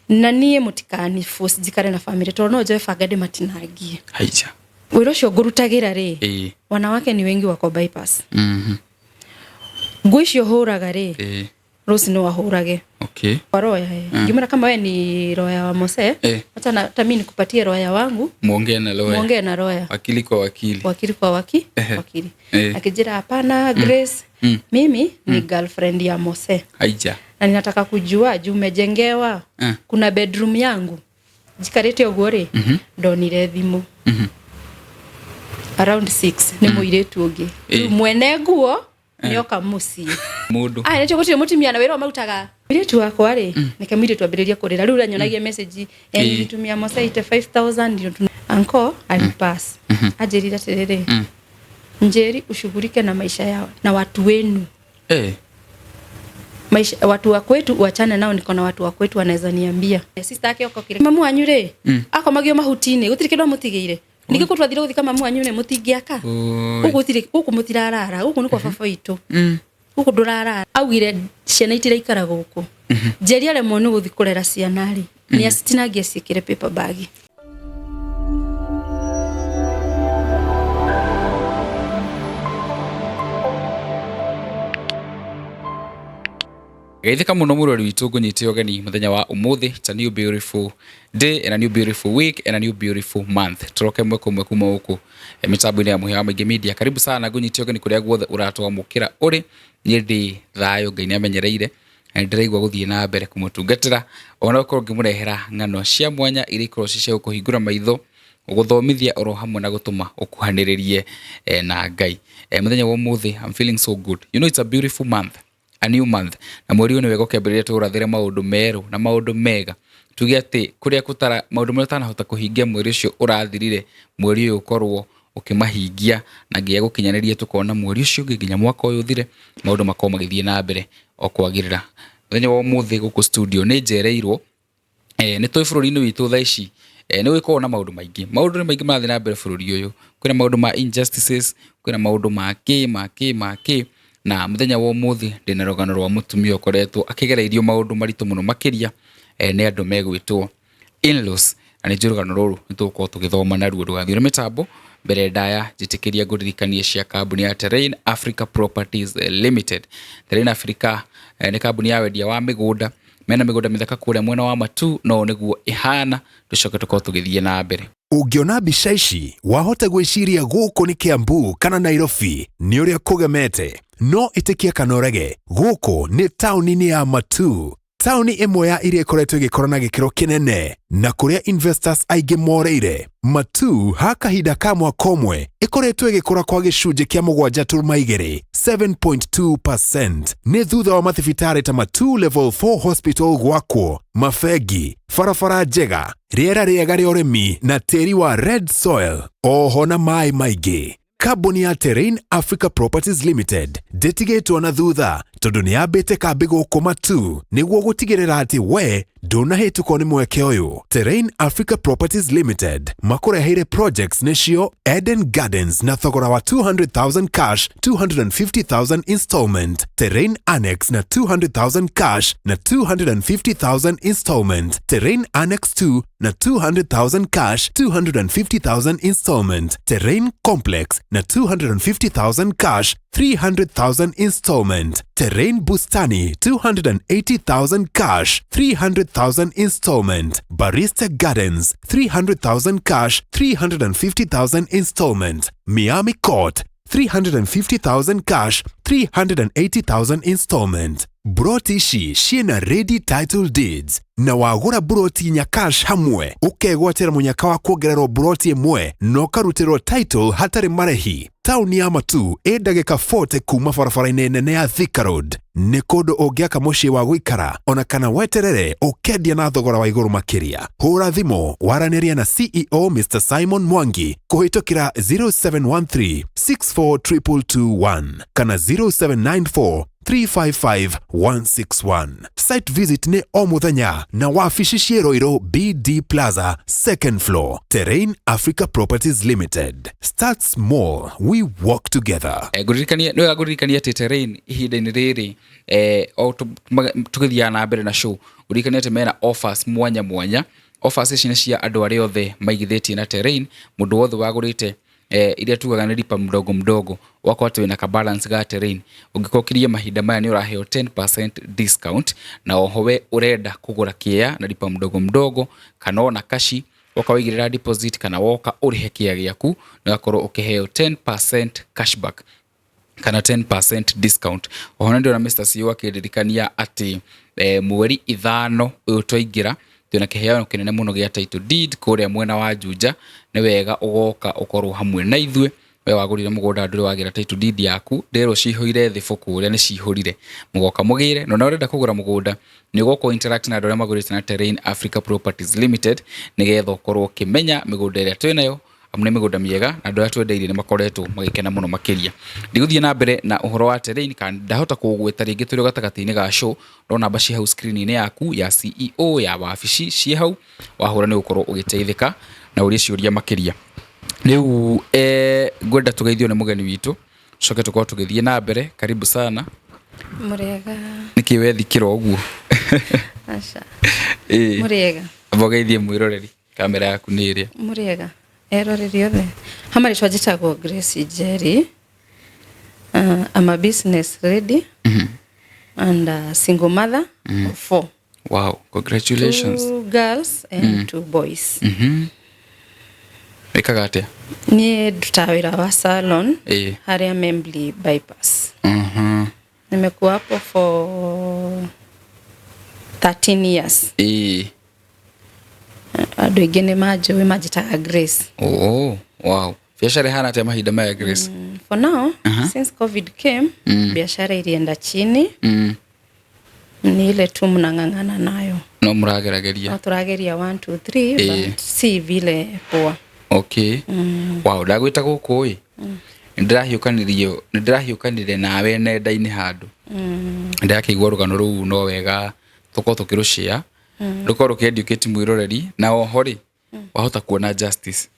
na niä må tikani force njikare na family to no njoe banga ndĩmatinangie haicha wĩra ũcio ngũrutagĩra rĩ wanawake ni wengi wako bypass ngũ icio hũraga rĩ Rose no wahurage okay kwa roya ngimara kama wewe ni roya wa Mose acha na mimi nikupatie roya wangu muongee na roya wakili kwa wakili akijira hapana Grace mimi ni girlfriend ya Mose haija na ninataka kujua juu umejengewa kuna bedroom yangu jikarete ogore ndo nire thimu around 6 ni muiretu ungi mwene nguo nioka muci mundu nĩtio gũtirĩ mũtumia na wĩra marutaga mũirĩtu wakwa rĩ nĩke mũirĩtu ambĩrĩria kũrĩra rĩu ranyonagia message nilitumia Mose 85,000 anko alipass ajirira atĩrĩrĩ Njeri ushughulike na maisha yao na watu wenu maisha watu wa kwetu uachane nao niko na watu wa kwetu wanaweza niambia sister yake yoko kile mamu wanyu rĩ akomagio mahutini gũtirĩ kĩndũ mũtigĩire niki ko twathire guthika mamu wanyu ne mutingiaka ugu mutirarara ugu niko baba witũ ugu ndurarara augire ciana itira ikara guku Njeri ale monu guthi kurera ciana ri ni asitinangie ciikire paper bag Geithika muno murori witu ngunyite ogeni muthenya wa umuthi. It's a new beautiful day and a new beautiful week and a new beautiful month. Turoke mweko kuma huku mitambo-ini ya Muhia Maingi Media. Karibu sana ngunyite ogeni kuria guothe uratwamukira uri ni ndi thayo Ngai amenyereire na ndiraigwa guthie na mbere kumutungatira ona ukorwo ngimurehera ng'ano cia mwanya iri ikorwo cia gukuhingura maitho guthomithia oro hamwe na gutuma ukuhaniririe na Ngai. Muthenya wa umuthi I'm feeling so good. You know it's a beautiful month. A new month na mweri uyu ni wega ukĩambĩrĩria tũrathĩre maũndũ meru na maũndũ mega tuge atĩ kuria kutara maũndũ marĩa ũtanahota kũhingia mweri ũcio ũrathirire mweri ũyũ ũkorwo ũkĩmahingia na nginya gũkinyanĩria tukona mweri ũcio nginya mwaka ũyũ ũthire maũndũ makorwo magĩthiĩ na mbere o kwagĩrĩra. Mũthenya wa ũmũthĩ gũkũ studio nĩ njereirwo nĩ tũĩ bũrũri-inĩ witũ thaa ici nĩ gũkorwo na maũndũ maingĩ nĩ maingĩ marathiĩ na mbere bũrũri ũyũ. Kwĩna maũndũ ma injustices, kwĩna maũndũ ma kĩ na muthenya wa umuthi ndina rogano rwa mutumia ukoretwo akigereirio maundu maritu muno makiria ni andu megwitwo in-laws na ni rogano ruru nituko tugithoma na ruo rwathire mitambo mbere ndaya jitikiria nguririkanie cia kambuni ya Terrain Africa Properties Limited. Terrain Africa ni kambuni ya wendia wa migunda mena migunda mithaka kuria mwena wa Matu no niguo ihana tucoke tuko tugithie na mbere. Ungiona mbica ici wahota gwĩciria gũkũ nĩ Kiambu kana Nairobi nĩ ũrĩa kũgemete no ĩtĩkia kana ũrege gũkũ nĩ taũni-inĩ ya Matu, taũni ĩmwe ya iria ĩkoretwo ĩgĩkora na gĩkĩro kĩnene na kũrĩa investors aingĩ moreire. Matu ha kahinda ka mwaka ũmwe ĩkoretwo ĩgĩkũra kwa gĩcunjĩ kĩa 7.2% 7.2% nĩ thutha wa mathibitarĩ ta Matu Level 4 Hospital gwakwo, mabengi, barabara njega, rĩera rĩega rĩa ũrĩmi na tĩri wa red soil, oho na maĩ maingĩ. Kambuni ya Terrain Africa Properties Limited ndĩtigĩtwo na thutha tondũ nĩ yambĩte kambĩ gũkũ Matu nĩguo gũtigĩrĩra atĩ we ndũnahĩtũkwo nĩ mweke ũyũ. Terrain Africa Properties Limited makũreheire projects nĩcio Eden Gardens na thogora wa 200,000 cash, 250,000 installment, Terrain Annex na 200,000 cash na 250,000 installment, Terrain Annex 2 na 200,000 cash, 250,000 installment, Terrain Complex na 250,000 cash, 300,000 installment, Terrain Bustani 280,000 cash, 300,000 installment, Barista Gardens 300,000 cash, 350,000 installment, Miami Court 350,000 cash, 380,000 installment. Broti ici ciena ready title deeds na wagura broti nya cash hamwe ukegwatira munyaka wa kuongererwo broti imwe no karutirwo title hatari marehi. Tauni ya Matu ndagika 40 kuma barabara-inĩ nene ya Thika Road nĩ kũndũ ũngĩaka mũciĩ wa gũikara ona kana weterere ũkendia na thogora wa igũrũ makĩria. Hũra thimũ waranĩria na CEO Mr. Simon Mwangi kũhĩtũkĩra 0713 642221 kana 0794 355-161. Site visit ni o muthenya na wafici ciĩroirwo BD Plaza, second floor, Terrain Africa Properties Limited. Start small, we walk together. Nguririkania ati Terrain ihinda-inĩ rĩrĩ tũgĩthiaga na mbere na show urikane ate mena offers mwanya mwanya. Offers ici nĩ cia andũ arĩa othe maigithĩtie na Terrain. Mũndũ wothe wagũrĩte iria tugaga nĩ lipa mdogo mdogo wako ati wina ka balance ga Terrain, ungikokirie mahinda maya ni uraheo 10% discount. Na oho we urenda kugura kia na lipa mdogo mdogo kana ona kashi wakawaigirira deposit kana woka urihe kia giaku na gakorwo ukiheo 10% cashback kana 10% discount. Oho ndio na Mr. CEO akiririkania ati mweri 5 uyu twaingira twina kiheo kinene muno gia title deed kuria mwena wa Juja. Ni wega ugoka ukorwo hamwe na ithwe we wagurire mugunda nduri wagira title deed yaku ndero cihoire thi fuku uria ni cihurire mugoka mugire no urenda kugura mugunda ni goko interact na andũ arĩa magurite na Terrain Africa Properties Limited nigetha ukorwo ukimenya migunda iria twinayo amune migunda miega na andũ arĩa twendeirie ni makoretwo magikena muno makiria. Ndiguthie na mbere na uhoro wa Terrain kan ndahota kugweta ringi turi gatagati-ini ga show no namba ci hau screen-ini yaku ya CEO ya wabici ci hau wahura ni ukorwo ugiteithika na uri ciuria makiria. Riu gwenda tugeithio ni mugeni witu coke tukorwo tugithie na mbere. Karibu sana. Murega Niki wethikira uguo acha murega abogeithie mwiroreri kamera yaku ni iria murega eroreri othe hamari twajitagwo Grace Jerry. I'm a business lady and a single mother of 4. Wow, congratulations. 2 girls and 2 boys. Ikaga atia? Ni ndutawira wa salon haria Membli bypass. Nimekuwa hapo for 13 years. Ado igene majo majitaga Grace. Oh, wow. Biashara hana atia mahinda maya Grace? For now, since COVID came, biashara ilienda chini. Ni ile tu mnang'ang'ana nayo. No muragerageria? No turageria 1 2 3 but si vile poa. Okay. Wow, ndagwita guku ii. Ndirahiukanire nawe nenda-ini handu. Ndakigwa rugano ruu no wega tuko tukirushia. Rukorwo ki-educate mwiroreri na oho ri wahota kuona justice.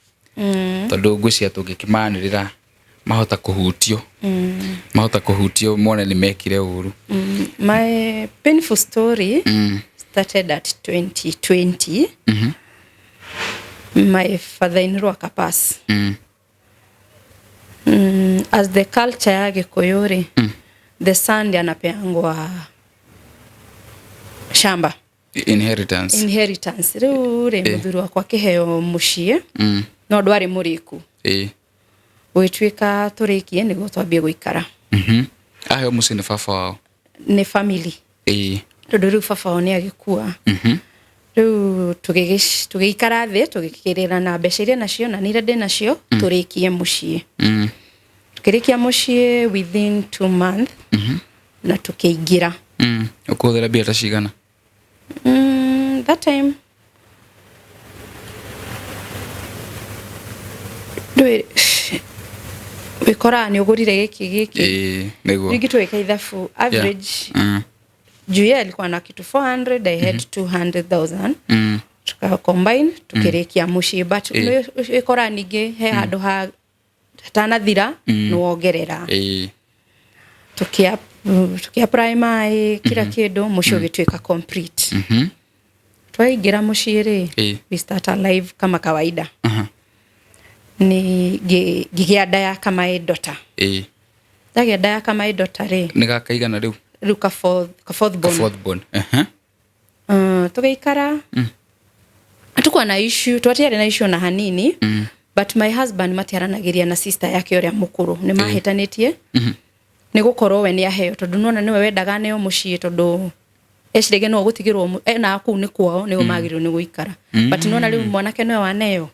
Tondu ngwiciria tungikimanirira mahota kuhutio. Mahota kuhutio mone ni mekire uru. My painful story started at 2020. My father-in-law akapass. As the culture ya Gikuyu, the son anapeangwa shamba. Inheritance. Rure muthuri wakwa kiheo mucie. No ndwari muriku. Gwituika turikie nigo twambie guikara. Aheo mucie ni baba wao. Ni family. Tondu riu baba wao ni agikua. Riu tugiikara thi tugikirira na mbeca iria nacio na nira ndi nacio turikie mucie. Tukirikia mucie within 2 months na tukiingira. Ukuthira biata cigana? That time wikora ni ugurire giki niguo rigitweka ithafu average Juya alikuwa na kitu 400, I had 200,000. Tuka combine tukirikia mucie but wikora ningi he handu ha tanathira nuongerera tukia primary kila kido mucio gitweka complete. Twaingira mucie ri we start a live kama kawaida. Ni gigia daya kama edota. Dagia daya kama edota ri niga kaigana riu ruka fourth born. Tugeikara atukwa na issue twatiare na issue na hanini. But my husband matiaranagiria na sister yake uria mukuru ni mahitanitie. Ni gukorwo we ni aheo tondu nona niwe wendaga neo mucie tondu ecirege no gutigirwo na aku ni kwao ni umagirwo ni guikara. But nona riu mwanake niwe waneo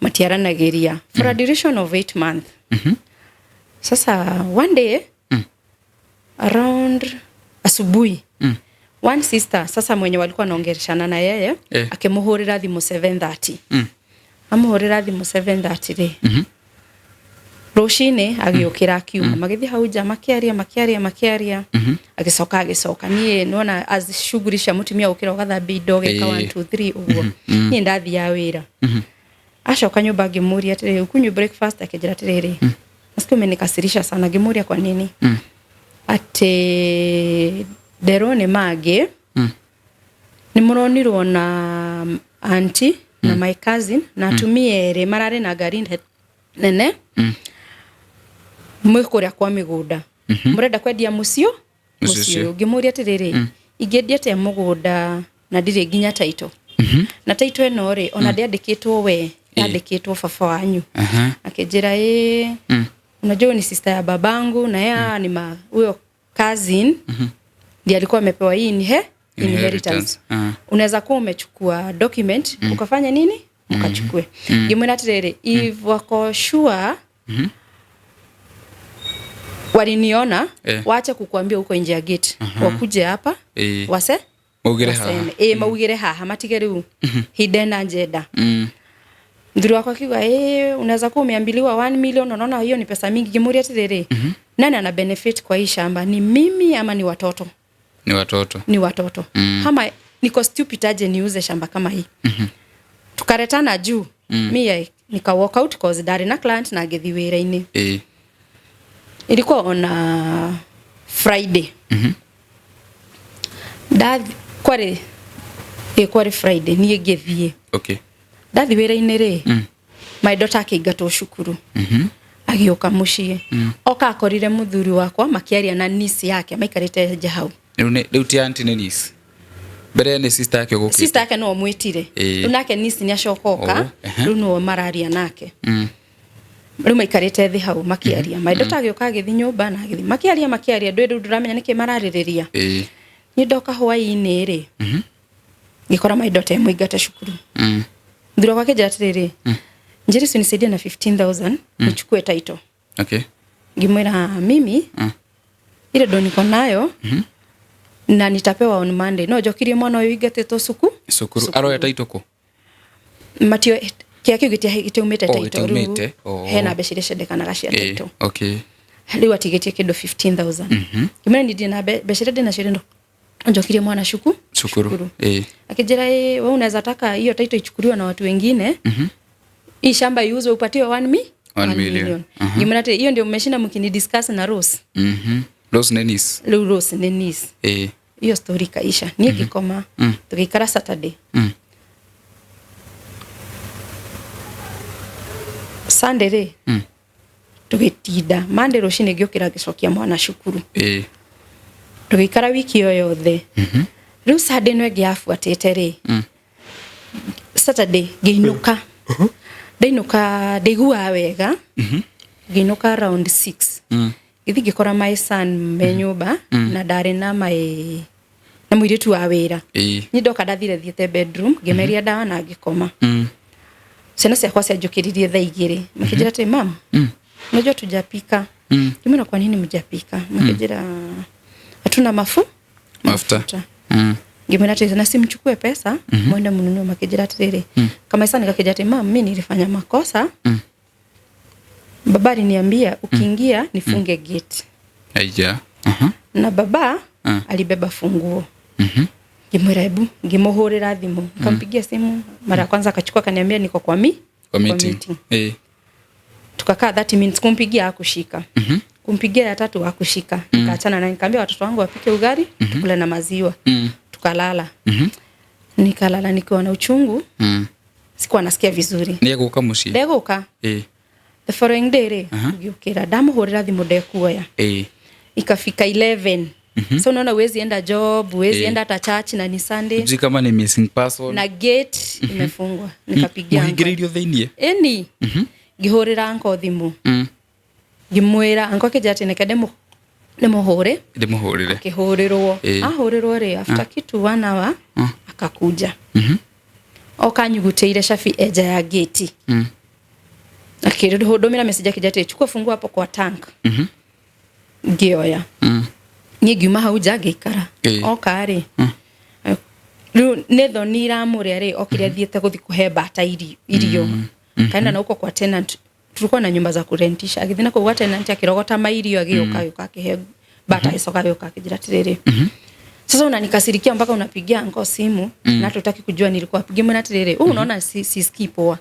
matiaranagiria for a duration of 8 months. Sasa one day around asubuhi one sister sasa mwenye walikuwa naongeleshana na yeye akimuhurira thimu 7:30. Amuhurira thimu 7:30 ri rucine agiukira akiuma magithii hau nja makiaria agicoka nie nona as shughuli cia mutumia ukira ugathambia indo geka 1 2 3 uguo nie ndathia wira acoka nyumba ngimuria atiri ukunyu breakfast akijira atiriri asiku menikasirisha sana ngimuria kwa nini ate derone mage ni muronirwo na auntie na my cousin na atumia ere marare na ngari nene mwikuria kwa migunda murenda kwendia mucio ngimuria atiriri ingiendia te mugunda na ndire nginya title na title eno ri ona ndiandikitwo we andikitwo baba wanyu akijira unajua ni sister ya babangu na yeye ni huyo cousin ndiye alikuwa amepewa hii inheritance. Unaweza kuwa umechukua document ukafanya nini ukachukue ngimwena atiriri if wako sure waliniona waache kukuambia huko nje ya gate wakuje hapa wase maugire haha maugire haha matige riu hidden agenda nduru wako akiwa unaweza kuwa umeambiliwa 1 million unaona hiyo ni pesa mingi ngimuri atiriri nani ana benefit kwa hii shamba ni mimi ama ni watoto ni watoto kama niko stupid aje niuze shamba kama hii tukaretana juu mimi nika walk out cause dari na client na gethi wira-ini ilikuwa on Friday dad kwari Friday ni gethie dathi wira-ini ri my daughter akigatwo cukuru agioka mucie oka akorire muthuri wakwa makiaria na niece yake maikarite nje hau riu ti auntie ni niece bere ni sister yake gukite sister yake no mwitire unake niece ni acokoka riu no mararia nake riu maikarite thi hau makiaria my daughter agioka agithi nyumba na agithi makiaria ndwe riu nduramenya niki maraririria ni ndoka hwaini ri ngikora my daughter muigate cukuru ndura kwake jatiriri njiri sinisaidia na 15,000 nichukue title ngimwira mimi ile ndo niko nayo na nitapewa on Monday no jokirie mwana uyu igatetwo cukuru aroya title ko matio kiaki gite umete title hena becire cendekanaga cia title riu atigetie kindo 15,000 ngimwira ndidi na becire ndina cirendo njokirie mwana cukuru akijira wewe unaweza taka hiyo title ichukuliwe na watu wengine hii shamba iuzwe upatiwe 1 million ngimwira hiyo ndio mmeshinda mkini discuss na Rose Rose Nenis hiyo story kaisha ni gikoma tukikara Saturday Sunday re tugitinda Monday rucini ngiukira gicokia mwana cukuru tukikara wiki yo yothe riu Sunday no ngiafuatite ri Saturday ngiinuka ndainuka ndigua wega ngiinuka around 6 ithi ngikora my son menyumba na ndari na na muiritu wa wira ni ndoka ndathire thiete bedroom ngemeria dawa na ngikoma ciana ciakwa cianjukiririe thaa 2 makijira ati mam unajua tujapika kimena kwa nini mjapika makijira hatuna mafuta ngimena ati na simchukue pesa mwende mununue makijira ati kama sana nikakija ati mam mimi nilifanya makosa baba aliniambia ukiingia nifunge gate aija na baba alibeba funguo ngimwira hebu ngimuhurira thimu nikampigia simu mara kwanza akachukua kaniambia niko kwa meeting tukakaa 30 minutes kumpigia akushika kumpigia ya tatu akushika nikaachana na nikamwambia watoto wangu wapike ugali tukule na maziwa tukalala nikalala nikiwa na uchungu sikuwa nasikia vizuri ndeguka muci ndeguka the following day ngiukira ndamuhurira thimu ndekuoya ikafika 11 so unaona uwezi enda job uwezi enda hata church na ni Sunday uji kama ni missing person na gate imefungwa nikapigia muhingiririo theinie ngihurira anko thimu ngimwira anko kijati nekade ndimuhurire akihurirwo ahurirwo ri after kitu 1 hour akakuja okanyuguteire shafi eja ya gate akirudumira message kijati chukua funguo hapo kwa tank ngioya ngiuma hau jagikara okari riu nethonira muri ri okire thiete guthi kuhe bata irio kaenda na uko kwa tenant tulikuwa na nyumba za kurentisha agithina kwa tenant akirogota mairio agioka akihe bata isoka yoka akijira tiriri sasa unanikasirikia mpaka unapigia anko simu na tutaki kujua nilikuwa pigia mwana tiriri unaona si skipoa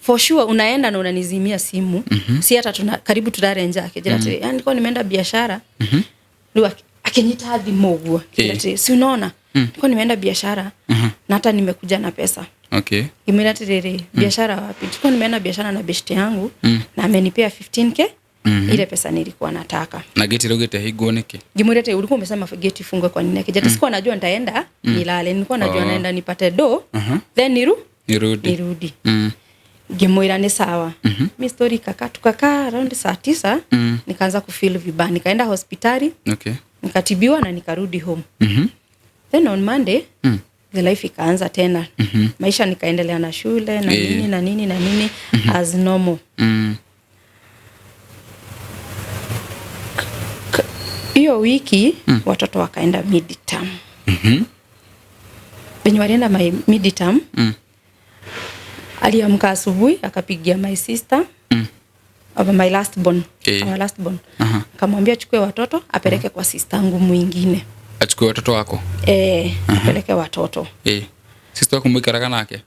for sure unaenda na unanizimia simu si hata karibu tutarenja akijira tiriri yani nilikuwa nimeenda biashara akinyita thimu guo si unaona niko nimeenda biashara na hata nimekuja na pesa. Okay. Ngimwira atiriri biashara wapi? Niko nimeenda biashara na beshte yangu na amenipea 15k ile pesa nilikuwa nataka. Na geti rogete higwo niki? Ngimwira ati ulikuwa umesema geti ifungwe kwa nini? Kijata sikuwa najua nitaenda nilale. Nilikuwa najua naenda nipate do then nirudi. Ngimwira ni sawa. Mimi story tukakaa around saa 9 nikaanza kufeel vibaya. Nikaenda hospitali. Okay. Nikatibiwa na nikarudi home. Then on Monday the life ikaanza tena. Maisha nikaendelea na shule na nini as normal. Hiyo wiki watoto wakaenda midterm. Benye walienda midterm. Aliamka asubuhi akapigia my sister of my last born. Our last born. Akamwambia achukue watoto apeleke kwa sister yangu mwingine. Achukue watoto wako? Apeleke watoto. Sister wako mwikaraga nake?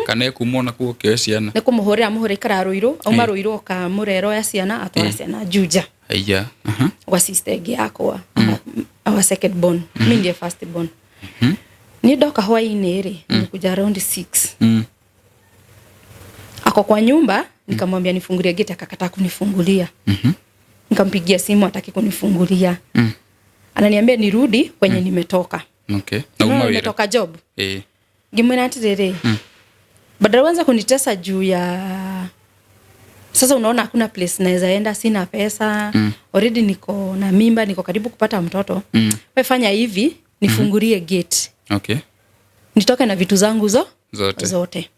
Kana kumona kuo kiociana? Niko muhore ikara Ruiru, auma Ruiru ka murero ya ciana atwara ciana Juja. Aiya. Wa sister yakwa. Our second born. Mimi ndiye first born. Ni doka hwaini ri nikuja around 6. Ako kwa nyumba nikamwambia nifungulie gate akakataa kunifungulia. Nikampigia simu hataki kunifungulia. Ananiambia nirudi kwenye nimetoka. Okay. Na umawira. Nimetoka job. Ngimwira atiriri. Badala wanza kunitesa juu ya sasa unaona hakuna place naweza enda, sina pesa. Already niko na mimba, niko karibu kupata mtoto. Wewe fanya hivi, nifungulie gate. Okay. Nitoke na vitu zangu zote.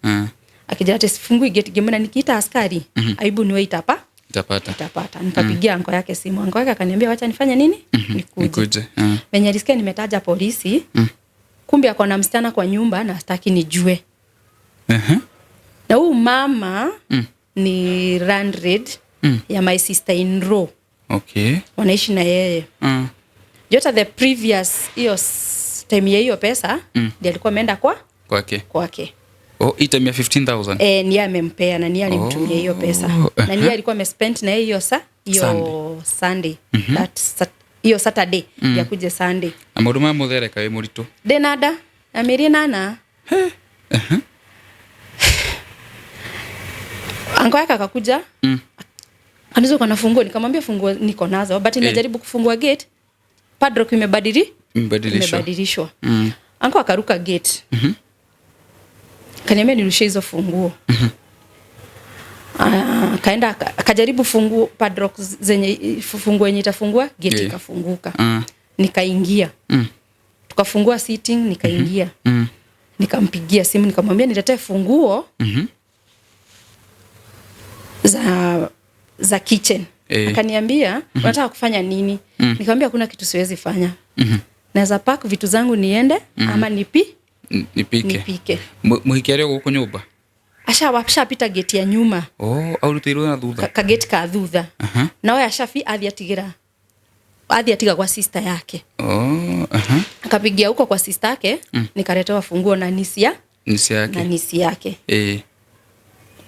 Akijana sifungui gate, ngimwira nikiita askari, aibu ni wewe itapata. Nikapigia anko yake simu. Anko yake akaniambia wacha nifanye nini? Nikuje. Wenye alisikia nimetaja polisi. Kumbe ako na msichana kwa nyumba na hataki nijue. Na huyu mama ni landlord ya my sister in law. Okay. Wanaishi na yeye. Jota the previous time ya hiyo pesa ndiye alikuwa ameenda kwake. Item ya 15,000. Ni amempea na ni alimtumia hiyo pesa. Na ni alikuwa amespend na hiyo Sunday. Hiyo Saturday ya kuja Sunday. Amoruma muthereka we muritu. Denada amerie nana. Anko yake akakuja. Anizo kana funguo, nikamwambia funguo niko nazo, but nimejaribu kufungua gate. Padlock imebadilishwa. Anko akaruka gate. Kaniambia nirushe hizo funguo. Kaenda akajaribu funguo padlock zenye funguo yenye itafungua gate ikafunguka. Nikaingia. Tukafungua sitting nikaingia. Nikampigia simu nikamwambia niletee funguo za kitchen. Akaniambia unataka kufanya nini? Nikamwambia kuna kitu siwezi fanya. Naweza pack vitu zangu niende ama nipike. Muhikiare guko nyumba? Ashapita gate ya nyuma. Au rutirwo na thutha? Ka gate ka thutha. Nawe atiga kwa sister yake. Akapigia huko kwa sister yake, nikaletewa funguo na nisi yake.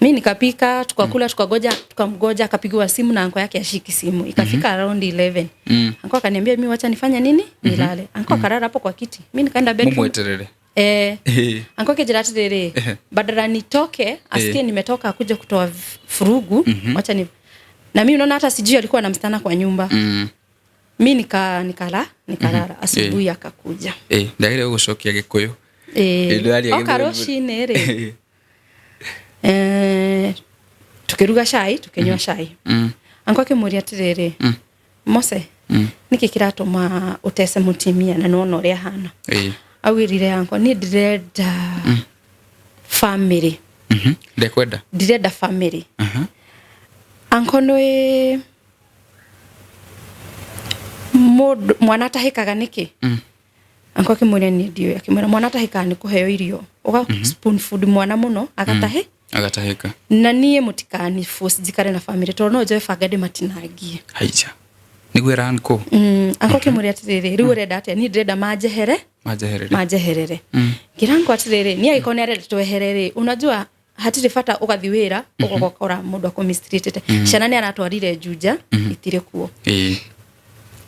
Mimi nikapika, tukakula, tukamgoja, akapigiwa simu na anko yake ashiki simu. Ikafika around 11. Anko akaniambia mimi wacha nifanye nini? Nilale. Anko akarara hapo kwa kiti. Mimi nikaenda bedroom. Mumweterere. Anko kijana atiriri. Badala nitoke, asikie nimetoka kuja kutoa furugu, wacha ni. Na mimi unaona hata sijui alikuwa na msichana kwa nyumba. Mimi nikalala asubuhi akakuja. Ndaire ugushokia Gikuyu. Okaroshi nere. Tukiruga chai, tukinywa chai. Anko akimuria atiriri. Mose. Niki kiratuma utese mutimia na nona uria hana. Awirire anko ni ndirenda family. Ndekwenda. Ndirenda family. Anko noe mwana atahikaga niki? Anko akimuria ni ndio, akimwira mwana atahika ni kuheo irio. Uga spoon food mwana muno agatahika. Na niye mutikani force jikare na family to no joe fagade matinagie. Haija. Nigwera anko. Anko akimuria atiriri, riu reda atia ni ndirenda majeherere. Girango atiriri, ni aikone arenda tweherere. Unajua hatire fata ugathiwira ugokora mundu akomistreated. Shana ni anatwarire Juja itire kuo.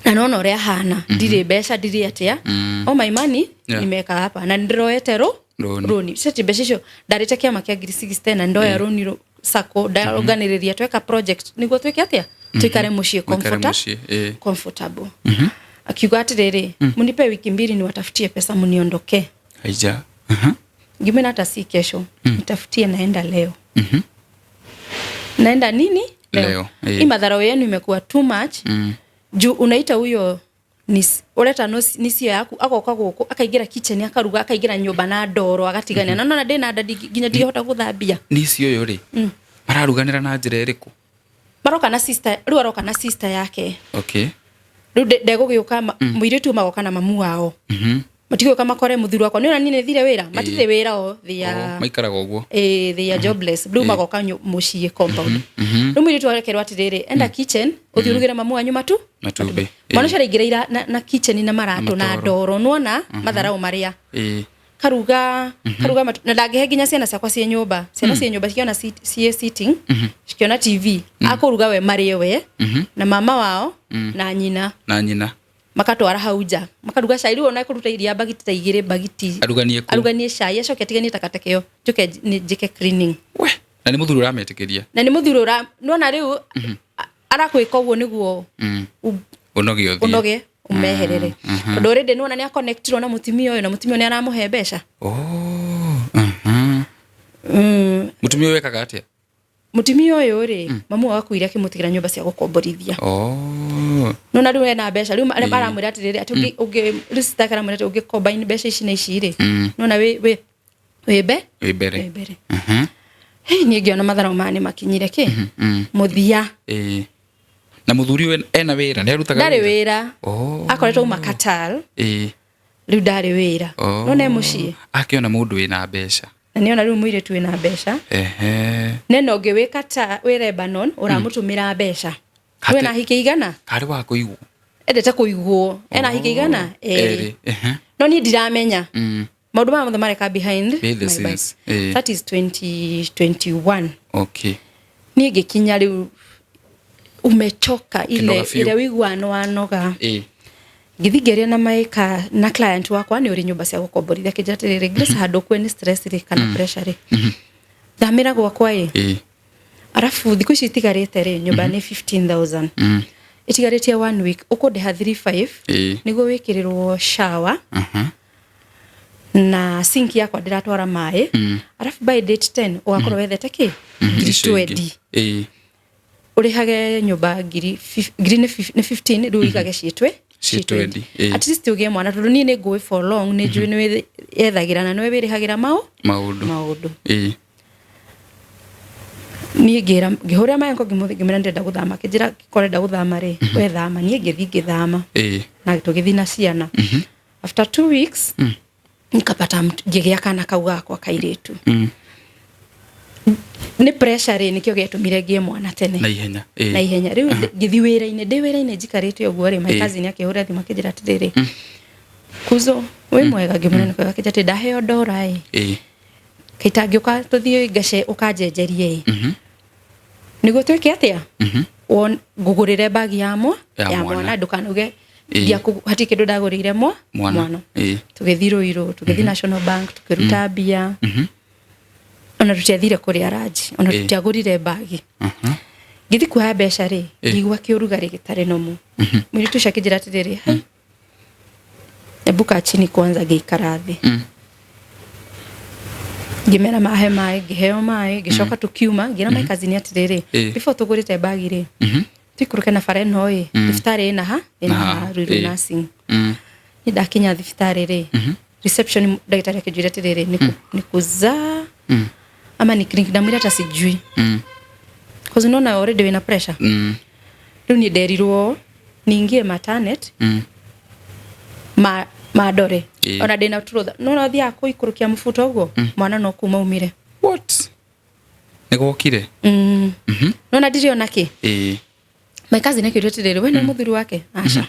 na nona uria hana ndire mbeca ndire atia o my money nimeka hapa na ndiroete roni seti mbeca icio ndarite kiama kia ngiri 60 na ndoya roni sako ndaorganiriria tweka project niguo tweke atia twikare mucie comfortable akiuga atiriri munipe wiki mbili ni watafutie pesa muniondoke aija ngimena hata si kesho nitafutie naenda leo naenda nini leo hii madhara yenu imekuwa too much juu unaita huyo ureta nisio yaku agoka guku akaigira kitchen akaruga akaigira nyumba na ndoro agatigania na nona ndina ndadi ginya ndihota guthambia nisio yo ri mararuganira na njira iriku maroka na sister riu aroka na sister yake okay riu ndegugiuka muiritu magoka na mamu wao matigo kama kore muthuru wako niona nini thire wira matire wira o thia maikaraga uguo they are jobless riu magoka mucie compound riu muiritu arekerwa atiriri enda kitchen uthiurugire mamu wanyu matumbe mwana cia ingira na kitchen na marato na ndoro nuona matharau maria karuga na ndagehe ginya ciana ciakwa cie nyumba cikiona cie sitting cikiona TV akuruga we marie we na mama wao na nyina makatwara hauja makaruga cai riu ona kuruta iria bagiti ta igire bagiti aruganie cai acoke atiganie takatakeo njuke njike cleaning we na ni muthuru urametikiria nuona riu arakwika uguo niguo unoge umeherere tondu already nuona ni connectiro na mutimio uyu na mutimio ni aramuhe mbeca mutimio wekaga atia mutimio uyu ri mamu wakuire akimutigira nyumba cia gukomborithia nona riu ena mbeca riu aramwira atiriri ati ungi ristakara mwira ungi combine mbeca ici na ici ri nona we bere hey ni ngiona mathara mane makinyire ki muthia na muthuri ena wira ni arutaga ndari wira akoretwo makatal riu ndari wira nona mucie akiona mundu wina mbeca na niona riu muire tu wina mbeca neno ngi wikata we Lebanon uramutumira mbeca we na hike igana kari wa kuigwo endete kuigwo ena hike igana no ni ndiramenya maundu ma mareka behind my back that is 2021 okay ni ngikinya riu umechoka ile wiguano wanoga ngithingeria na maika na client wakwa ni uri nyumba cia gukomborithia kijatirire grace handu kweni stress ri kana pressure ri thamira gwakwa arafu thiku ici itigarite ri nyumba ni 15,000 itigaritie 1 week ukundeha 35 niguo wikirirwo shower na sink yakwa ndiratwara mai arafu by date 10 ugakorwo wethete ki 20 urihage nyumba ngiri ni 15 riu igage cietwe 20 at least ugie mwana tondu ni ngui for long ni njui ni yethagira na ni wirihagira maundu ni ngihuria mayango ngimira ndenda guthama kijira korenda guthama ri we thama ni ngithama na tugithi na ciana after 2 weeks nikapata ngigia kana kau gakwa kairitu ni pressure ni kio getumire ngie mwana tene na ihenya riu ngithi wira-ine njikarite uguo ri my cousin akihura thima kijira atiriri kuzo we mwega ngimuna ni kwega kijate ndaheo ndora kitangiuka tuthio ngace ukanjenjerie niguo twike atia ngugurire bagi ya mwana ndukanuge ndia hati kindu ndagurire mwana tugithiro iro tugithi National Bank tukiruta bia ona tutiathire kuri araji ona tutiagurire bagi ngithi kwa mbeca ri igwa kiurugari gitare nomu muritu shakijira atiriri ebuka chini kwanza giikara thi ngimera mahe mai ngiheo mai ngicoka tukiuma ngira mai kazini atiriri before tugurite bagi ri tikuruke na fare noi thiftari ina Ruiru nursing ni dakinya thiftari ri reception daktari akijira atiriri ni kuza ama ni clinic ndamwira hata sijui cause unaona already wina pressure riu ni nderirwo ningie maternity madore ona ndina turutha nona thia kuikurukia mufuto uguo mwana no kuma umire what negokire nona ndiriona ki my cousin akirutire we na muthuri wake aca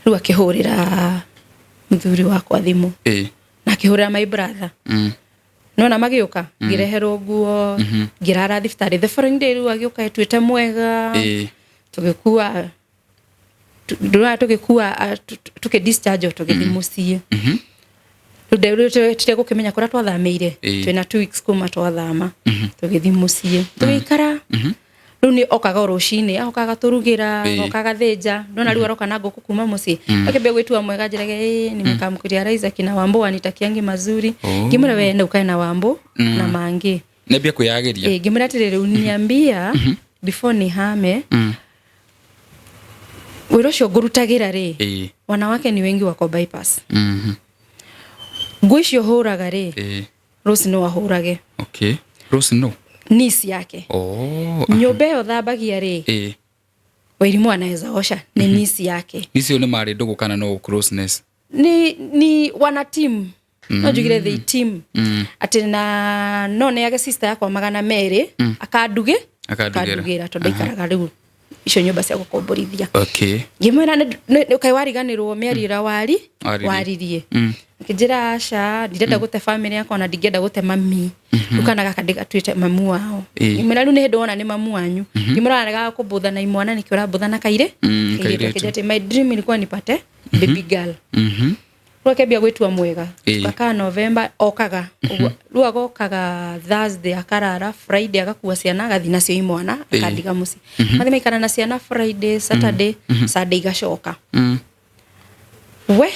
riu akihurira muthuri wakwa thimu na akihurira my brother nona magiuka ngireherwo nguo ngirara thiftari the following day riu agiuka etwite mwega tugikua ndura tugikua tukidischarge tugithi muciĩ tũndĩ gũkĩmenya kũrĩa twathamĩire twĩna 2 weeks kuma twathama tugithi muciĩ tũgĩikara rĩu nĩ okaga rũcinĩ ahokaga tũrugĩra okaga thĩnja ndona rĩu aroka na ngũkũ kuma muciĩ akĩambia gwĩtua mwega njĩrage nimekamkuria Isaac na Wambo wanitakiangi mazuri ngĩmwĩra we nĩ ukae na Wambo na mangĩ nĩambia kwĩyagĩria ngĩmwĩra atĩrĩrĩ uniambia before ni hame wĩra ũcio ngũrutagĩra rĩ wanawake ni wengi wako bypass ngũ icio hũraga rĩ Rose no ahũrage okay Rose no nisi yake nyũmba ĩyo thambagia rĩ Wairimu anaweza osha ni nisi yake nisi nĩ marĩ ndũgũ kana no closeness ni wana team no jugire the team atĩ na no nĩ yake sister yakwa magana merĩ akadugira tondũ ikaraga rĩu icio nyũmba cia gũkomborithia okay ngĩmwĩra nĩ kai wariganĩrwo mĩarĩra waririe ngĩnjĩra aca ndirenda gũte family yakwa na ndingĩenda gũte mami ukana gaka ndigatuĩte mamu wao ngĩmwĩra rĩu nĩ hĩndĩ wona nĩ mamu wanyu ngĩmwĩra arega kũbũtha na imwana nĩkĩo ũrabũtha na kaire ngĩjĩte my dream ilikuwa nipate baby girl Rwakebia gwitua mwega baka November okaga rĩu agokaga Thursday akarara Friday agakua ciana agathi nacio imwana akandiga muci mathi maikara na ciana Friday Saturday Sunday igacoka we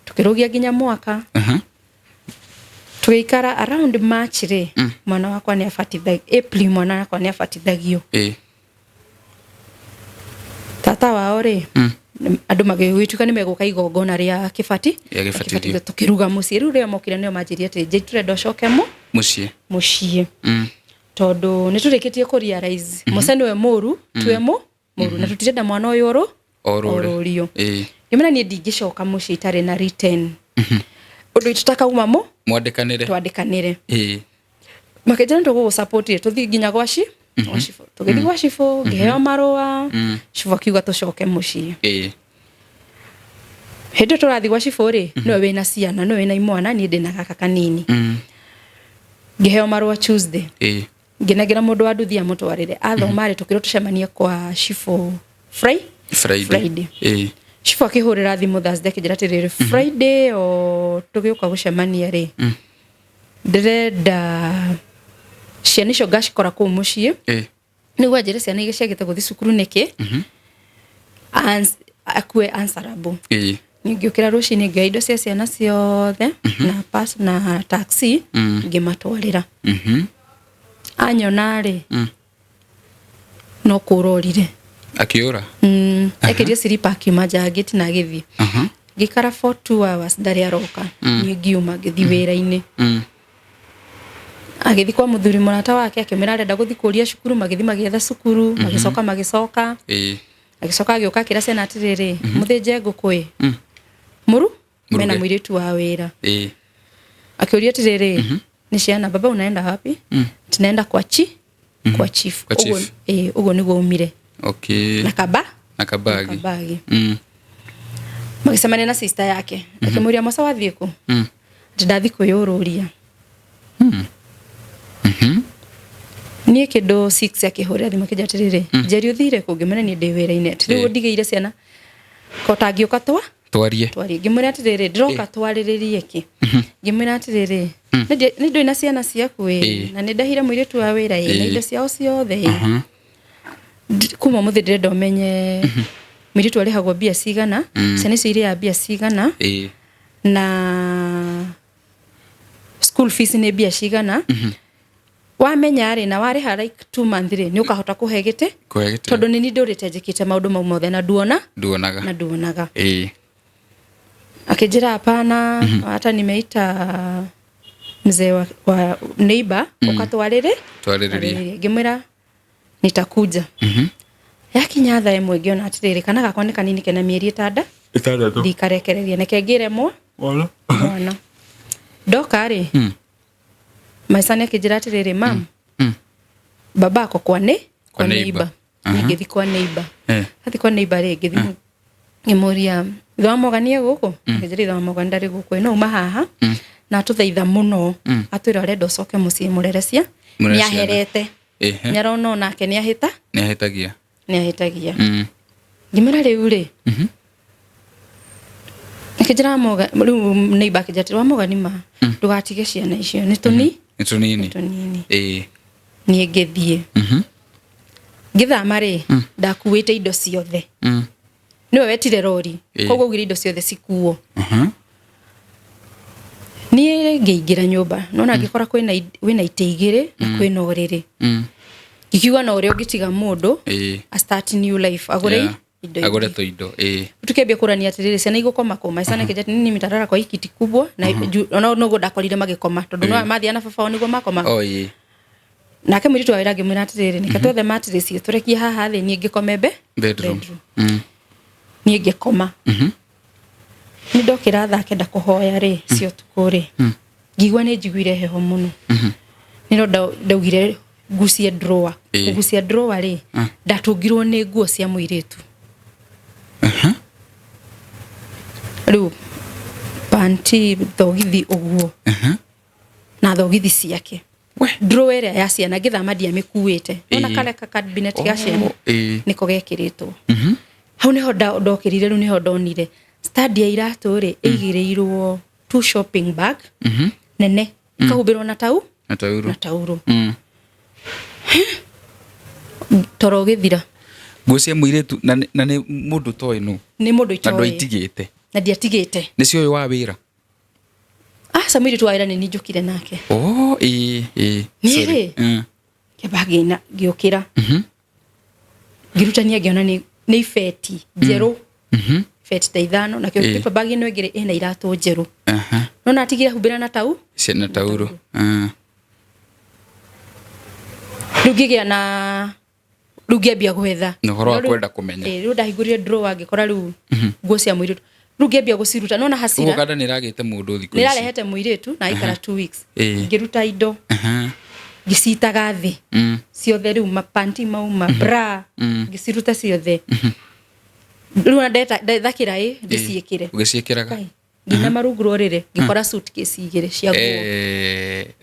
tukirugia ginya mwaka tuikara around March re mwana wakwa ni afatithagio April mwana wakwa ni afatithagio tata wao re andu magĩgwĩtuka nĩ megũka igongona rĩa kĩbati tukiruga muciĩ rĩu rĩo mokire nĩo manjĩria atĩ je turenda ũcoke muciĩ tondũ nĩ tũrĩkĩtie kũ realize Musa nĩwe mũru twe mũru na tũtirenda mwana ũyũ orũrio ngĩmena niĩ ndingĩcoka muciĩ itarĩ na return ũndũ itutakauma twandĩkanĩre makĩnjĩra tũgũ support tũthiĩ nginya gwa Shifo tugithi gwa Shifo ngĩheo marũa Shifo akiuga tũcoke muciĩ hĩndĩ tũrathi gwa Shifo rĩ no wĩna ciana no wĩna imwana niĩ ndĩ na gaka kanini ngĩheo marũa Tuesday ngĩnagĩra mũndũ wa nduthi amũtwarĩre athoma rĩ tũkĩrwo tũcemanie kwa Shifo Friday Shifo akĩhũrĩra thimũ Thursday akĩnjĩra atĩrĩrĩ Friday o tũgĩũka gũcemania rĩ ndĩrenda ciana icio ngacikora kũu muciĩ nĩguo njĩre ciana igĩciagĩte gũthiĩ cukuru nĩkĩ akue answerable ngĩũkĩra rũcinĩ ngĩoya indo cia ciana ciothe na pass na taxi ngĩmatwarĩra anyona rĩ no kũrorire akĩũra ekĩrie silipa akiuma nja gate na agĩthiĩ ngĩkara for 2 hours ndarĩ aroka niĩ ngiuma ngĩthiĩ wĩra-inĩ agĩthi kwa mũthuri mũrata wake akĩmera arenda gũthi kũria cukuru magĩthi magĩetha cukuru magĩcoka agĩcoka agĩũka kĩra ciana atĩrĩrĩ mũthĩnje ngũkũ mũru mena mũirĩtu wa wĩra akĩũria atĩrĩrĩ ni ciana baba unaenda wapi tunaenda kwa chief ugo nĩguo umire na kabagi magĩcemania na sister yake akĩmũria Musa wathiĩ kũ ndathi kwĩyũrũria niĩ kĩndũ 6 akĩhũrĩra thimũ akĩnjĩra atĩrĩrĩ njeri ũthire kũ ngĩmena niĩ ndĩ wĩra-inĩ rĩu ndigĩire ciana kota ngĩũka twarie ngĩmwĩra atĩrĩrĩ ndĩroka twarĩrĩrie kĩ ngĩmwĩra atĩrĩrĩ nĩ ndĩ na ciana ciaku na nĩ ndahire mũirĩtu wa wĩra na indo ciao ciothe kuma mũthĩ ndĩrenda ũmenye mũirĩtu arĩhagwo mbia cigana ciana icio irĩaga mbia cigana na school fees nĩ mbia cigana wamenya rĩ na warĩha like 2 months rĩ nĩ ũkahota kũhe gĩtĩ tondũ nĩ ndũrĩte njĩkĩte maũndũ mau mothe na nduonaga akĩnjĩra hapana hata nimeita mzee wa neighbor ukatwarĩre ngĩmwĩra nitakuja yakinya thaa ĩmwe ngĩona atĩrĩrĩ kana gakwa nĩ kanini kena mĩeri 6 ndikarekereria neke ngĩremwo mwana ndoka rĩ maisane akĩnjĩra atĩrĩrĩ mam babako kwa neighbor ngĩthi kwa neighbor hathi kwa neighbor rĩ ngĩthi ngĩmũria thomoganie gũkũ ngĩnjĩra thomoganie ndarĩ gũkũ no uma haha na tũthaitha mũno atwĩra arenda ũcoke mũciĩ mũrerecia nĩaherete nĩarona nake nĩahĩtagia ngimera riu ri nikijira moga riu neighbor kijatirwa moga nima ndugatige ciana icio ni tunini ni ngithie ngithama ri ndakuite indo ciothe niwe wetire rori koguo ugire indo ciothe cikuo ni ngeingira nyumba nona ngikora wina ite igire na kwina uriri ikiuga na uri ugitiga mundu a start new life agure to indo tukebia kurania atiriri ciana igukoma koma ciana kijati nini mitarara kwa ikiti kubwa na no godakorire magikoma tondu no mathia na baba niguo makoma nake mwiritu awira ngimwira atiriri nikatwethe matirisi turekie haha thi ni ngikome bedroom ni ngikoma ni ndokira thaa kenda kuhoya ri cio tukuri ngigwa ni njiguire heho muno ni ndo ndaugire gucia drawer ri ndatungirwo ni nguo cia muiritu riu panti thogithi uguo na thogithi ciake drawer ria ya ciana ngithama ndia mikuite ona kale ka cabinet ga ciana niko gekiritwo hau neho ndokirire riu neho ndonire stadia iratu ri igireirwo two shopping bag nene kahumbirwo na tauro toro githira ngucia muiretu na ni mundu toy no ni mundu itoy na ndoitigite na ndiatigite ni cio wa wira samiri tu aira ni njukire nake sorry kebagi na giokira girutania giona ni ifeti jero feti ta ithano na kio kipa bagi no igire ina iratu jeru no natigira humbira na tauro rugigia na rugia bia gwetha no horo akwenda kumenya riu ndahingurire drawer ngikora riu nguo cia muiritu rugia bia guciruta nona hasira uganda niragite mundu thiko ici nirarehete muiritu na ikara 2 weeks ngiruta indo ngicitaga thi ciothe riu mapanti mauma bra ngiciruta ciothe riu na ndethakira ndiciikire ugiciikiraga ngina maruguro rire ngikora suitcase igire cia nguo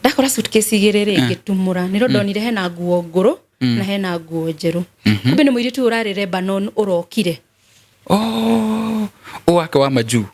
ndakora suitcase igire ri ngitumura niro ndonire hena nguo nguru na hena nguo njeru kumbe ni muiritu urarire banon urokire wake wa maju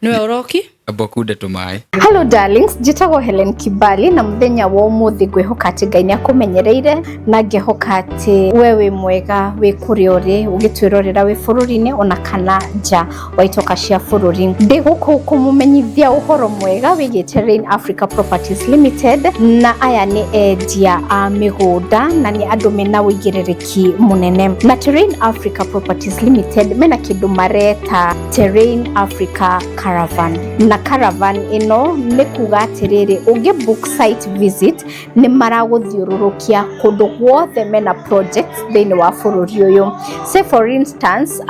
niwe uroki abokude tumai. Hello darlings, jitago Helen Kibali na muthenya wa umuthi ngwihoka ati Ngai niakumenyereire na ngihoka ati wewe mwega wi kuri uri ugitwirorera wi bururi-ini ona kana nja wa itoka cia bururi. Ndi guku kumumenyithia uhoro mwega wigie Terrain Africa Properties Limited na aya ni endia a migunda na ni andu mena wigiririki munene. Na Terrain Africa Properties Limited mena kindu mareta Terrain Africa Caravan. Na caravan ino ni kuga atiriri unge book site visit ni maraguthiururukia kundu guothe mena projects thini wa bururi uyu. Say for instance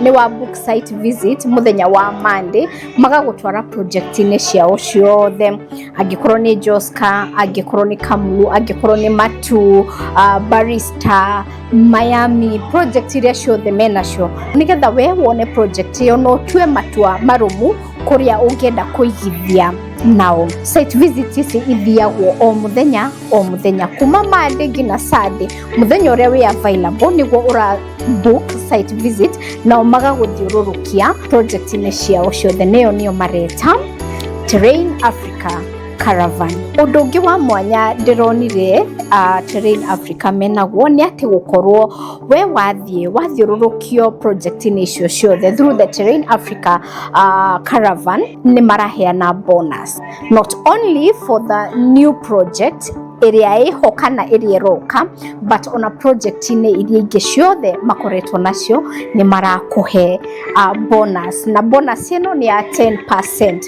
ni wa book site visit muthenya wa Monday magagutwara project ini ciao ciothe, agikorwo ni Joska, agikorwo ni Kamulu, agikorwo ni Matu, Barista, Miami, project iria ciothe mena cio nigetha we wone project iyo no tue matua marumu kuria ungenda kuigithia nao. Site visit ici ithiagwo o muthenya kuma Monday ngina Saturday muthenya uria wi available niguo ura book site visit na magaguthiururukia project ini ciao ciothe niyo mareta Terrain Africa Caravan. Undu ungi wa mwanya ndironire Terrain Africa menaguo ni ati gukorwo we wathiururukio project ini icio ciothe through the Terrain Africa Caravan ni maraheana bonus not only for the new project area iho kana area roka but on a project ine iria ingi ciothe makoretwo nacio ni marakuhe bonus na bonus ino ni ya 10%.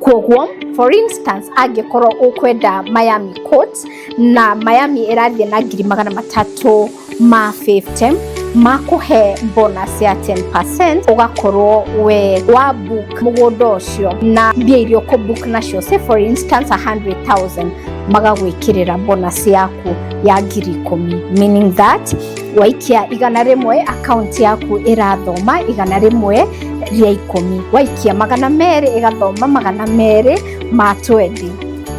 Koguo for instance agikorwo ukwenda Miami Court na Miami irathie na 350 makuhe bonus ya 10% ugakorwo we wa book mugunda ucio na mbia irio ko book nacio. Say for instance 100,000 magagwikirira bonus yaku ya 10,000 meaning that waikia 100 account yaku irathoma 100 ria 10, waikia 200 igathoma 200 ma 20.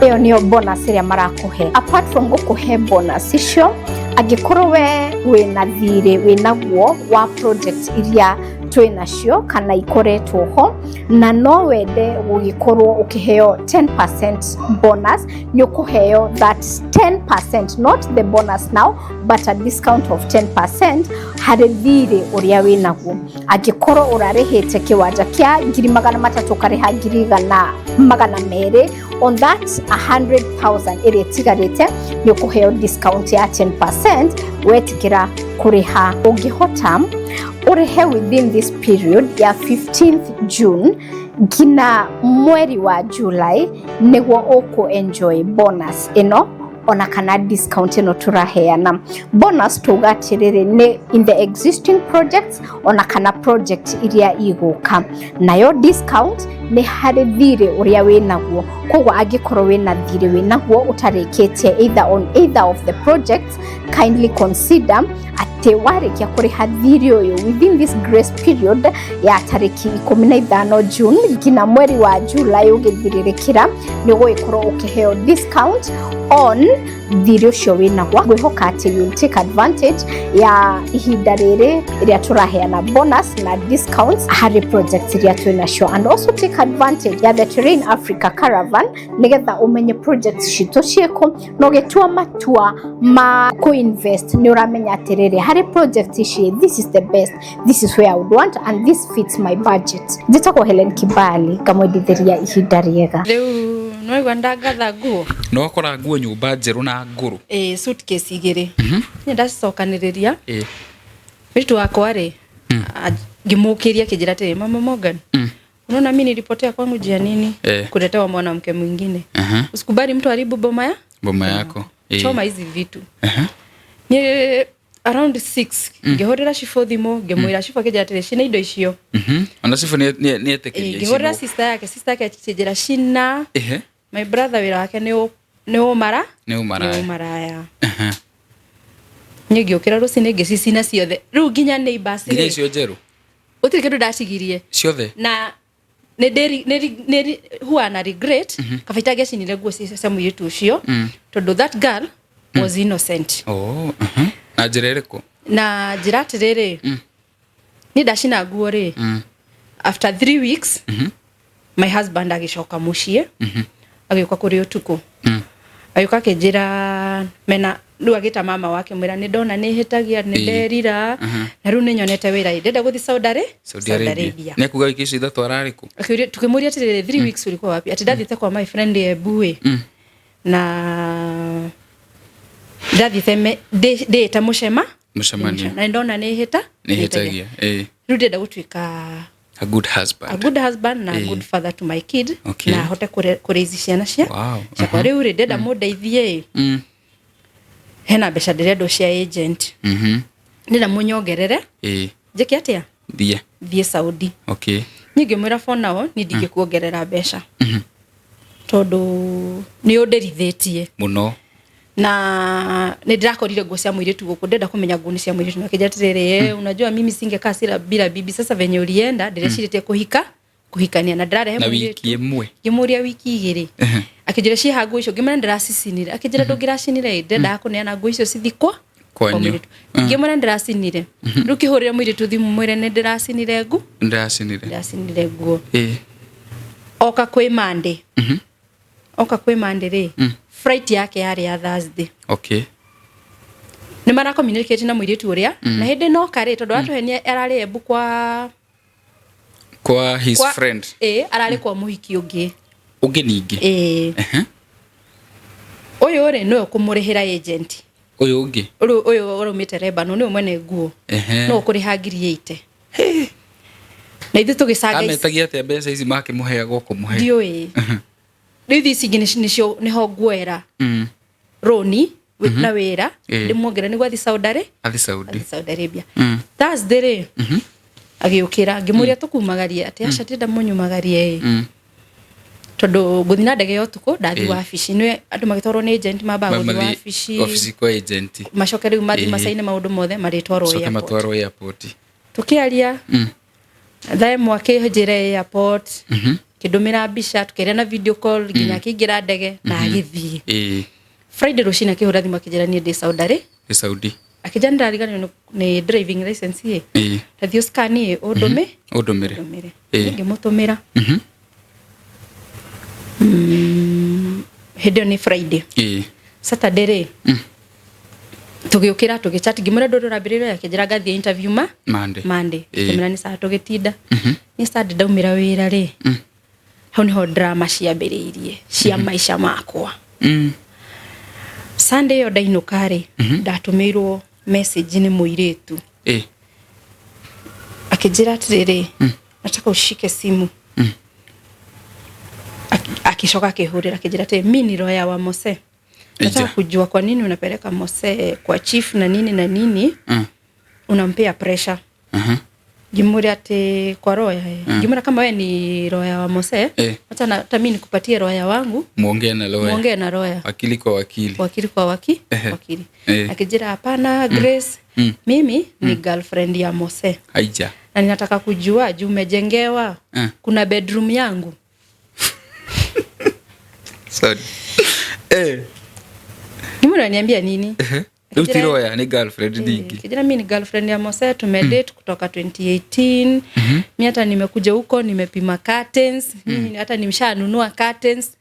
Iyo niyo bonus iria marakuhe. Apart from gukuhe bonus icio Angĩkorwo we wĩna thirĩ wĩnaguo wa project iria twĩnacio kana ikoretwo ho na no wende gũgĩkorwo ũkĩheo 10% bonus, nĩ ũkũheo that 10%, not the bonus now but a discount of 10% harĩ thirĩ ũrĩa wĩnaguo. Angĩkorwo ũrarĩhĩte kĩwanja kĩa 300,000 ũkarĩha 200,000 on that 100,000 ĩrĩa ĩtigarĩte nĩ ũkũheo discount ya 10% wetĩkĩra kũrĩha. Ũngĩhota ũrĩhe within this period ya 15th June nginya mweri wa July nĩguo ũkũ-enjoy bonus ĩno ona kana discount ĩno tũraheana. Bonus tuga atĩrĩrĩ nĩ in the existing projects ona kana project iria igũka. Nayo discount nĩ harĩ thirĩ ũrĩa wĩnaguo. Koguo angĩkorwo wĩna thirĩ wĩnaguo ũtarĩkĩtie either of the projects, kindly consider atĩ warĩkia kũrĩha thirĩ ũyũ within this grace period ya tarĩki 15 June nginya mweri wa July ũgĩthirĩrĩkĩra nĩ ũgũgĩkorwo ũkĩheo discount on thirĩ ũcio wĩnaguo. Ngwĩhoka atĩ you'll take advantage ya ihinda rĩrĩ rĩrĩa tũraheana bonus na discounts harĩ projects iria twĩnacio, and also take advantage ya the Terrain Africa Caravan nĩgetha ũmenye projects citũ ciĩkũ na ũgĩtua matua ma kũ-invest nĩ ũramenya atĩrĩrĩ harĩ project ici, this is the best, this is where I would want and this fits my budget. Njĩtagwo Helen Kibali, ngamwendithĩria ihinda rĩega. Rĩu no igua ndagatha nguo no akora nguo nyũmba njerũ na ngũrũ suitcase igĩrĩ nĩ ndacicokanĩrĩria mĩtu wakwa rĩ ngĩmũkĩria kĩnjĩra atĩrĩ Mama Morgan unaona mimi nilipotea kwangu jianini kuletewa mwanamke mwingine usikubali mtu haribu boma yako choma hizi vitu ni around 6 ngehorera shifo thimo ngemwira shifo akĩnjĩra atĩrĩ cina indo icio ona shifo ni etekeria icio ngehorera sister yake akĩnjĩra cina my brother wĩra wake nĩ umara ya ngĩũkĩra rũcinĩ ngĩcicina ciothe rĩu nginya neighbors nginya icio njerũ ũtirĩ kĩndũ ndacigirie ciothe na nĩ huana regret kabaita gĩcinire nguo cia mũirĩtu ũcio tondũ that girl was innocent. Na njĩra ĩrĩkũ? Na njĩra atĩrĩrĩ nĩ ndacina nguo rĩ after 3 weeks my husband agĩcoka mũciĩ agĩũka kũrĩ ũtukũ agĩũka akĩnjĩra mena rĩu agĩta mama wake mwĩra nĩ ndona nĩ hĩtagia nĩ nderira na rĩu nĩ nyonete wĩra ndenda gũthiĩ Saudi Arabia. Nĩ kuga wiki ici ithatũ ararĩkũ? Tukĩmũria atĩrĩrĩ 3 weeks ulikuwa wapi? Ati ndathiĩte kwa my friend Ebue na ndathiĩte ndĩĩta mũcemanio na ndona nĩ hĩtagia rĩu ndenda gũtuĩka a good husband na a good father to my kid na hote kũraise ciana ciakwa rĩu rĩ ndenda mũndeithie hena mbeca ndĩrenda cia agent ndĩrenda mũnyongerere njĩke atĩa thiĩ Saudi. Ngĩmwĩra for now nĩ ndingĩkuongerera mbeca tondũ nĩ ũnderithĩtie mũno na nĩ ndirakorire nguo cia mũirĩtu gũkũ ndenda kũmenya nguo cia mũirĩtu na kĩnjĩra atĩrĩrĩ unajua mimi singekaa bila bibi sasa venye ulienda ndĩrecirĩtie kuhikania na ndĩrarehe mũirĩtu ngĩmũria wiki igĩrĩ akĩnjĩra ciĩha nguo icio ngĩmwĩra ndĩracicinire akĩnjĩra ndũngĩracinire ndenda kũneana nguo icio cithikwa kwanyu ngĩmwĩra ndĩracinire rĩu kĩhũrĩre mũirĩtu thimũ mwĩre nĩ ndĩracinire nguo oka kwĩ Monday rĩ flight yake yarĩ ya Thursday. Nĩ mara communicate na mũirĩtu ũrĩa na hĩndĩ no karĩ tondũ atuhenia ararĩ Embu kwa his friend ararĩ kwa mũhiki ũngĩ ningĩ ũyũ rĩ no kũmũrĩhĩra agent ũyũ ũngĩ ũyũ ũrũmĩte Lebanon nĩ mwene nguo no kũrĩha 8,000 na ithuĩ tũgĩcanga ametagia atĩa mbeca ici makĩmũheaga kũmũhe ndiũĩ rĩu ici ingĩ nĩho nguoera roni na wĩra ndĩmuongera nĩguo athiĩ Saudi Arabia. Thursday rĩ agĩũkĩra ngĩmũria tũkumagarie atĩ aca ndĩrenda mũnyumagarie tondũ ngũthiĩ na ndege ya ũtukũ ndathiĩ wabici nĩ andũ magĩtwarwo nĩ agent mambaga gũthiĩ wabici kwa agent macoke rĩu mathiĩ macaine maũndũ mothe marĩtwarwo airport tũkĩaria thae mwake njĩra airport kĩndũmĩra mbica tukĩrĩa na video call nginya kĩingĩra ndege na agĩthiĩ Friday rushina kihura thimu akijira ni ndi Saudi Saudi akijana ndarigana ni driving license ye tathio scan ye odumire ngimutumira hedo ni Friday Saturday tugiukira tugichat ngimura ndodo rabiriro yakijira gathie interview Monday kimira ni saa tugitinda ni Saturday ndaumira wira ri hau niho drama ciambiriirie cia maisha makwa Sunday yo ndainuka ri ndatumirwo message ni muiretu akijira atiriri nataka ushike simu akishoka akihurira akijira ati mimi ni roya wa Mose nataka kujua kwa nini unapeleka Mose kwa chief na nini unampea pressure Gimuri ati kwa roya Gimura kama wewe ni roya wa Mose hata na mimi nikupatie roya wangu muongee na roya wakili kwa wakili akijira hapana Grace mimi ni girlfriend ya Mose aija na ninataka kujua juu umejengewa kuna bedroom yangu sorry Gimura niambia nini Roya ni girlfriend dingi. Kijana mimi ni girlfriend ya Mose tumedate kutoka 2018. Mimi hata nimekuja huko nimepima curtains. Mimi hata nimeshanunua curtains.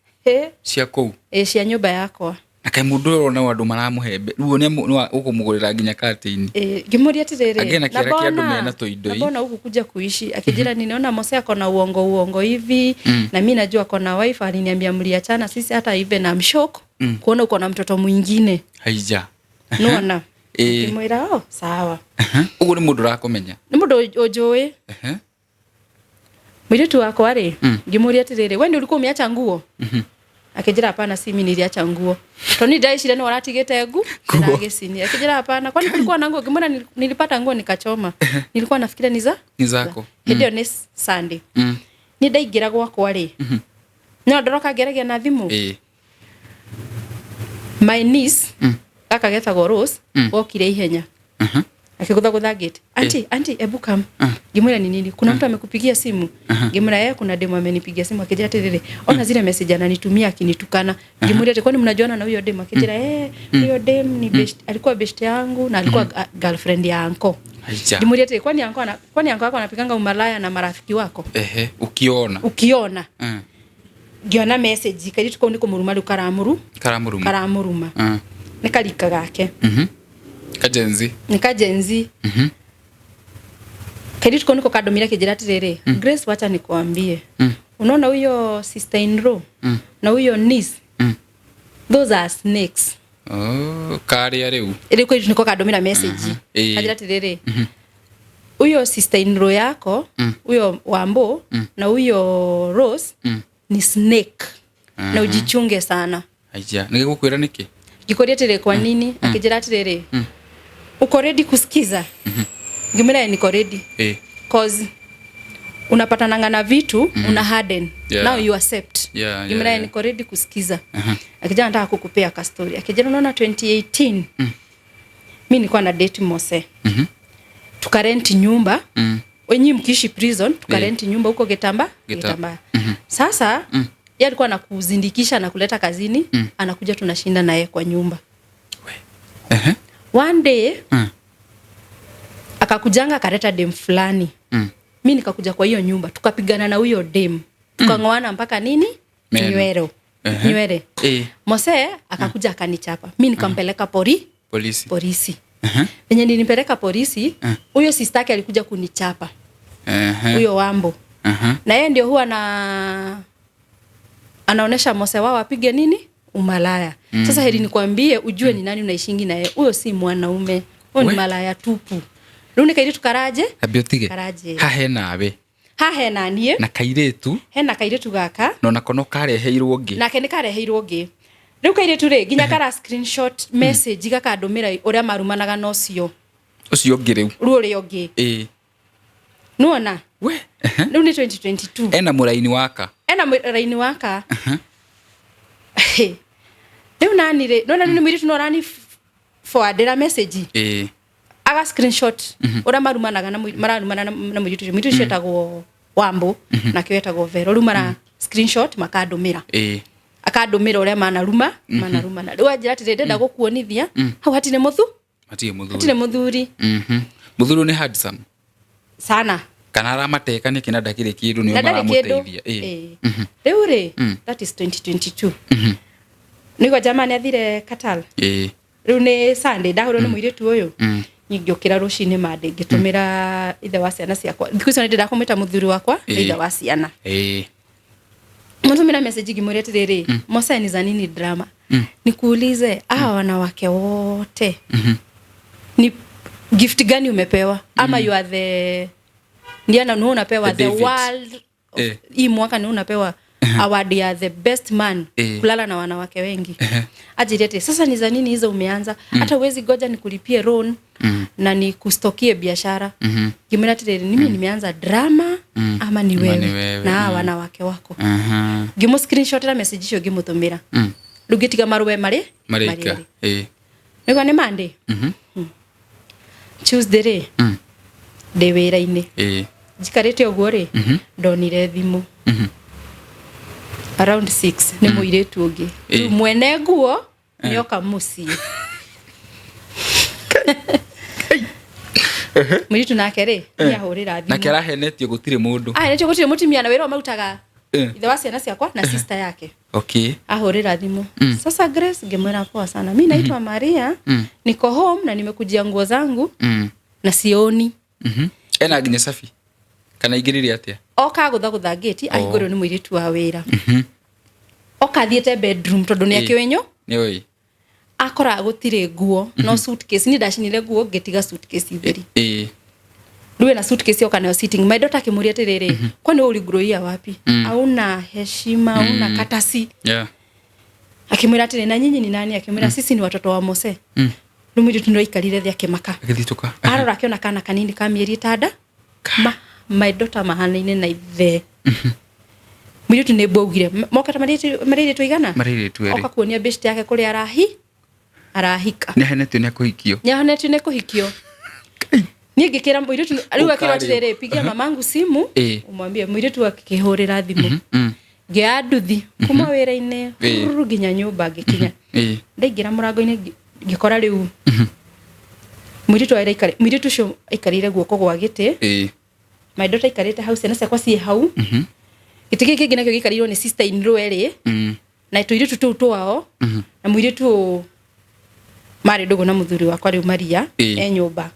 Cia kou. Cia nyumba yako. Akai mudoro na wandu maramuhembe. Ruo ni uko mugurira ginya curtain. Gimuri atirere. Agena kira kiandu mena toindo. Mbona huku kuja kuishi? Akijira ninaona Mose ako na uongo hivi na mimi najua ako na wife aliniambia mliachana sisi hata hivi na mshoko. Kuona uko na mtoto mwingine. Haija. Nuona kimwira sawa ugu ni mundu rakomenya ni mundu ojoe mwiretu wako ari ngimuri atirere wewe ndio ulikuwa umeacha nguo akijira hapana si mimi niliacha nguo toni dai shida ni waratigete na gesini akijira hapana kwani kulikuwa na nguo kimona nilipata nguo nikachoma nilikuwa nafikiria ni zako ndio ni Sunday ni ndaigira gwako ari no ndoroka ngerege na thimu my niece akageta Rose wokire ihenya akigutha gate auntie ebu come ngimwira ni nini kuna mtu amekupigia simu ngimwira yeye kuna demo amenipigia simu akijira atirire ona zile message ananitumia akinitukana ngimwira ati kwani mnajuana na huyo demo akijira huyo dem ni best alikuwa best yangu na alikuwa girlfriend ya anko ngimwira ati kwani anko wako anapiganga umalaya na marafiki wako ukiona ngiona message kaji tuko ndiko murumaru karamuruma nikalika gake kajenzi kaji tuko ndiko kadomira kijira tirere Grace wacha nikuambie unaona huyo sister in law na huyo niece those are snakes kari areu ilikuwa niko kadomira message kijira tirere huyo sister in law yako huyo Wambo na huyo Rose ni snake na ujichunge sana aija nigigukwira niki gikoria tere kwa nini akijira tere uko ready kusikiza ngimera niko ready cause unapatana na vitu una harden now you accept ngimera niko ready kusikiza akijana nataka kukupea ka story akijana unaona 2018 mimi nilikuwa na date Mose tukarent nyumba wenyi mkishi prison tukarent nyumba huko Gitamba sasa yeye alikuwa anakuzindikisha na kuleta kazini anakuja tunashinda naye kwa nyumba one day akakujanga akareta dem fulani mimi nikakuja kwa hiyo nyumba tukapigana na huyo dem tukang'oana mpaka nini nywele Mose akakuja akanichapa mimi nikampeleka polisi venye nilipeleka polisi huyo sister yake alikuja kunichapa huyo Wambo na yeye ndio huwa anaonesha Mose wao apige nini umalaya sasa heri nikwambie ujue ni nani unaishingi naye huyo si mwanaume huyo ni malaya tupu runi kairi tukaraje karaje hahe nanie na kairetu hena kairetu gaka no nakono kareheirwo ngi nake ni kareheirwo ngi riu kairetu ri ginya kara screenshot message gakadomira uria marumanaga no cio ucio ngi riu uri ngi nuona we riu ni 2022 ena muraini waka riu nani ri nona ni mwiritu no rani forwardera message aga screenshot uria marumanaga na mararumana na mwiritu cetagwo Wambo na kiwetagwo Vero riu mara screenshot makandumira akandumira uria manaruma na riu anjira ati ndenda gukuonithia hau hatine muthuri muthuri ni handsome sana kana aramateka ni kina ndakire kindu ni maramuteithia riu ri that is 2022 nigo jamani athire Qatar riu ni Sunday ndahurwo ni muiritu uyu ngiukira rucini mande ngitumira ithe wa ciana ciakwa thiku icio ndenda kumita muthuri wakwa ithe wa ciana mtumira message gimuria atiriri Mose ni za nini drama nikuulize hawa wanawake wote ni gift gani umepewa ama you are the ndiana no unapewa the world hii mwaka ni unapewa award ya the best man kulala na wanawake wengi ajirete sasa ni za nini hizo umeanza hata uwezi goja nikulipie loan na nikustokie biashara gimena tiriri mimi nimeanza drama ama ni wewe na wanawake wako gimu screenshot na message hiyo gimutumira rugitiga maruwe marika nigo ni Monday Tuesday ri de wira-ini jikarite oguo ri ndonire thimu around 6 ni muiretu ungi mwene nguo nioka mucii muiritu nake ri ni ahurira thimu nake arahenetio gutire mundu netio gutire mutimia na wira mautaga ithe wa ciana ciakwa na sister yake ahurira thimu sasa Grace ngemwera poa sana mimi naitwa Maria niko home na nimekujia nguo zangu na sioni ena nginya safi kana igiriri atia oka gutha gate ahingurwo ni muiritu wa wira oka thiete bedroom tondu ni akiwenyo ni oi akora gutire nguo no suitcase ni ndashinire nguo ngetiga suitcase itheri Ruwe na suitcase yoka nayo sitting my daughter kimuria atiriri kwani uligroia wapi hauna heshima hauna katasi akimwira atiri na nyinyi ni nani akimwira sisi ni watoto wa Mose Rumiri tundoikarire thia kimaka agithituka arora akiona kana kanini ka mieri tada my daughter mahana-ine na ithe mwiri tu nebogire mokata marire tuigana marire tu eri oka kuonia best yake kuri arahika ni henetio ni kuhikio ni ngikira mwiri tu riu akira atirere pigia mamangu simu umwambie mwiri tu akihurira thimu ngianduthi kuma wira-ine nginya nyumba ngikinya ndaingira murango-ine ngikora riu mwiri tu cio aikarire guoko gwa giti my daughter ikarite house na ciakwa ci hau gitigi kingi nakio gikarirwo ni sister in law eri na tuiritu tu twao na muiritu mari ndogo na muthuri wakwa riu Maria nyumba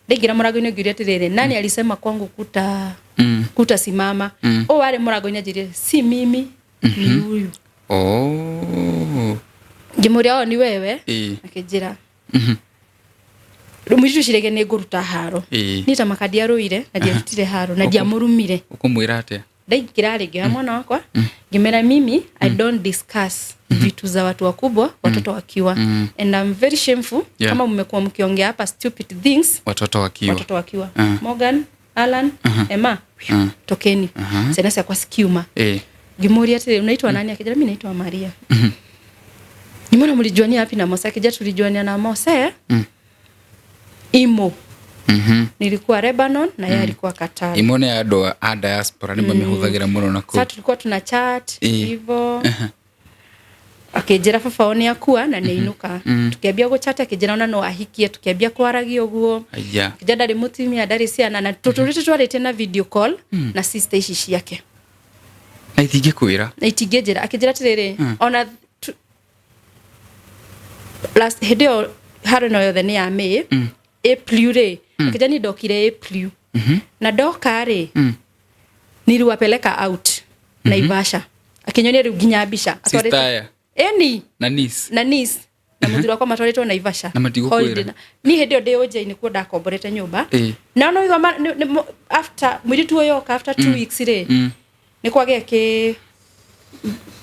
ndaingira murango-ine ngiuria atiriri nani alisema kwangu kuta simama wale murango-ine njire si mimi ni huyu ngimuria ni wewe akijira Rumiritu cirege ni nguruta haro nita makadia ruire na ndiatire haro na ndiamurumire ukumwira atia ndaingira ringi mwana wakwa ngimera mimi I don't discuss vitu za watu wakubwa watoto wakiwa and I'm very shameful kama mmekuwa mkiongea hapa stupid things watoto wakiwa Morgan Alan Emma tokeni senasa kwa skiuma Gimuria ati unaitwa nani akijana mimi naitwa Maria Nimona mlijuania wapi na Mose akija tulijuania na Mose Imo nilikuwa Lebanon na yeye alikuwa Qatar Imo ni ado a diaspora ni mamehuthagira muno nako sasa tulikuwa tuna chat hivyo akijira fafaoni yakua na niinuka tukiambia go chat akijira ona no ahikie tukiambia kwaragio guo akija ndari mutimia ndari ciana na tuturite twarite na video call na sister ici yake na itige kwira na itige jira akijira tiriri ona last hedio harino yothe ni ya May April re akija ni dokire April na doka re niliwapeleka out Naivasha akinyonia riu ginya bisha atwarite na niece na muthura kwa matwaritwo Naivasha na matigukwira ni hedio de oje ni kuo ndakomborete nyumba na no igo after mwiritu oyo after 2 weeks re ni kwage ki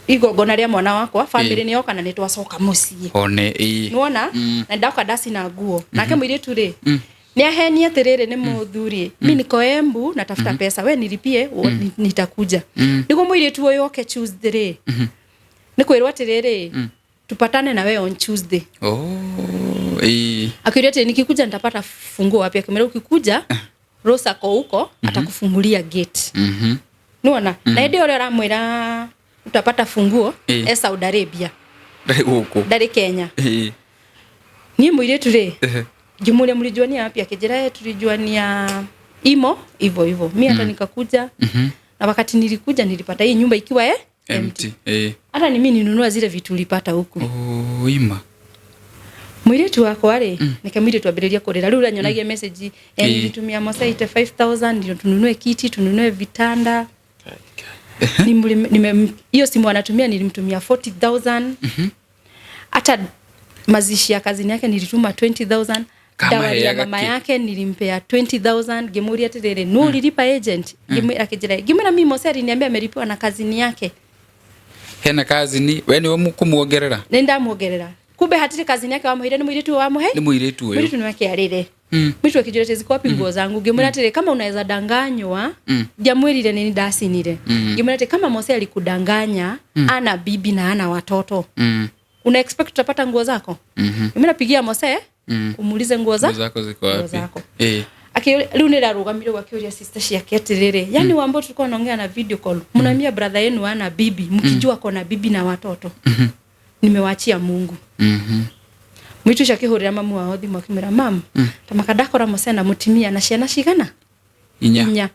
igongona ria mwana wakwa family ni yoka na ni twacoka mucii one nuona na ndauka dasi na nguo nake mwiritu ri ni ahenia atiriri ni muthuri mimi niko Embu natafuta pesa we nilipie nitakuja niko mwiritu oyo oke Tuesday ri ni kwirwa atiriri tupatane na wewe on Tuesday akiria ati nikikuja nitapata funguo wapi akimera ukikuja Rosa ko huko atakufungulia gate nuona na ndio ule aramwira utapata funguo Saudi Arabia ndari Kenya ni muiretu ri Jumuria mlijuania wapi? Akijira tulijuania Imo hivyo mimi hata nikakuja na wakati nilikuja nilipata hii nyumba ikiwa empty. Hata ni mimi ninunua zile vitu ulipata huku. Ima mwiretu wako wale nikamwire tuambiriria kurera riu ranyonagia message nilitumia Mose 5000 ndio tununue kiti tununue vitanda. Hiyo simu anatumia nilimtumia 40000. Hata mazishi ya kazini yake nilituma 20000. Dawari ya mama yake nilimpea 20000. Gemuria terere no lilipa agent. Akijira gimera mimi Mose aliniambia amelipiwa na kazini yake. Hena kazini we ni kumuongerera? Nenda muongerera. Kumbe hatire kazini yake wamuhire ni muiretu wamuhe? Ni muiretu wewe. Muiretu ni wake arire. Mwitu akijira ziko wapi nguo zangu? Gemura tere kama unaweza danganywa, jamwirire nini dasinire. Gemura tere kama Mose alikudanganya, ana bibi na ana watoto. Una expect utapata nguo zako? Mimi napigia Mose, umuulize nguo zako ziko wapi? Riu nirarugamire wakiuria sister ciake atiriri yani wambo tulikuwa naongea na video call mnaambia brother yenu ana bibi mkijua kona bibi na watoto nimewaachia Mungu mwitu shakihurira mamu wao thimu akimira mam tamakadakora Mose na mutimia na ciana cigana inya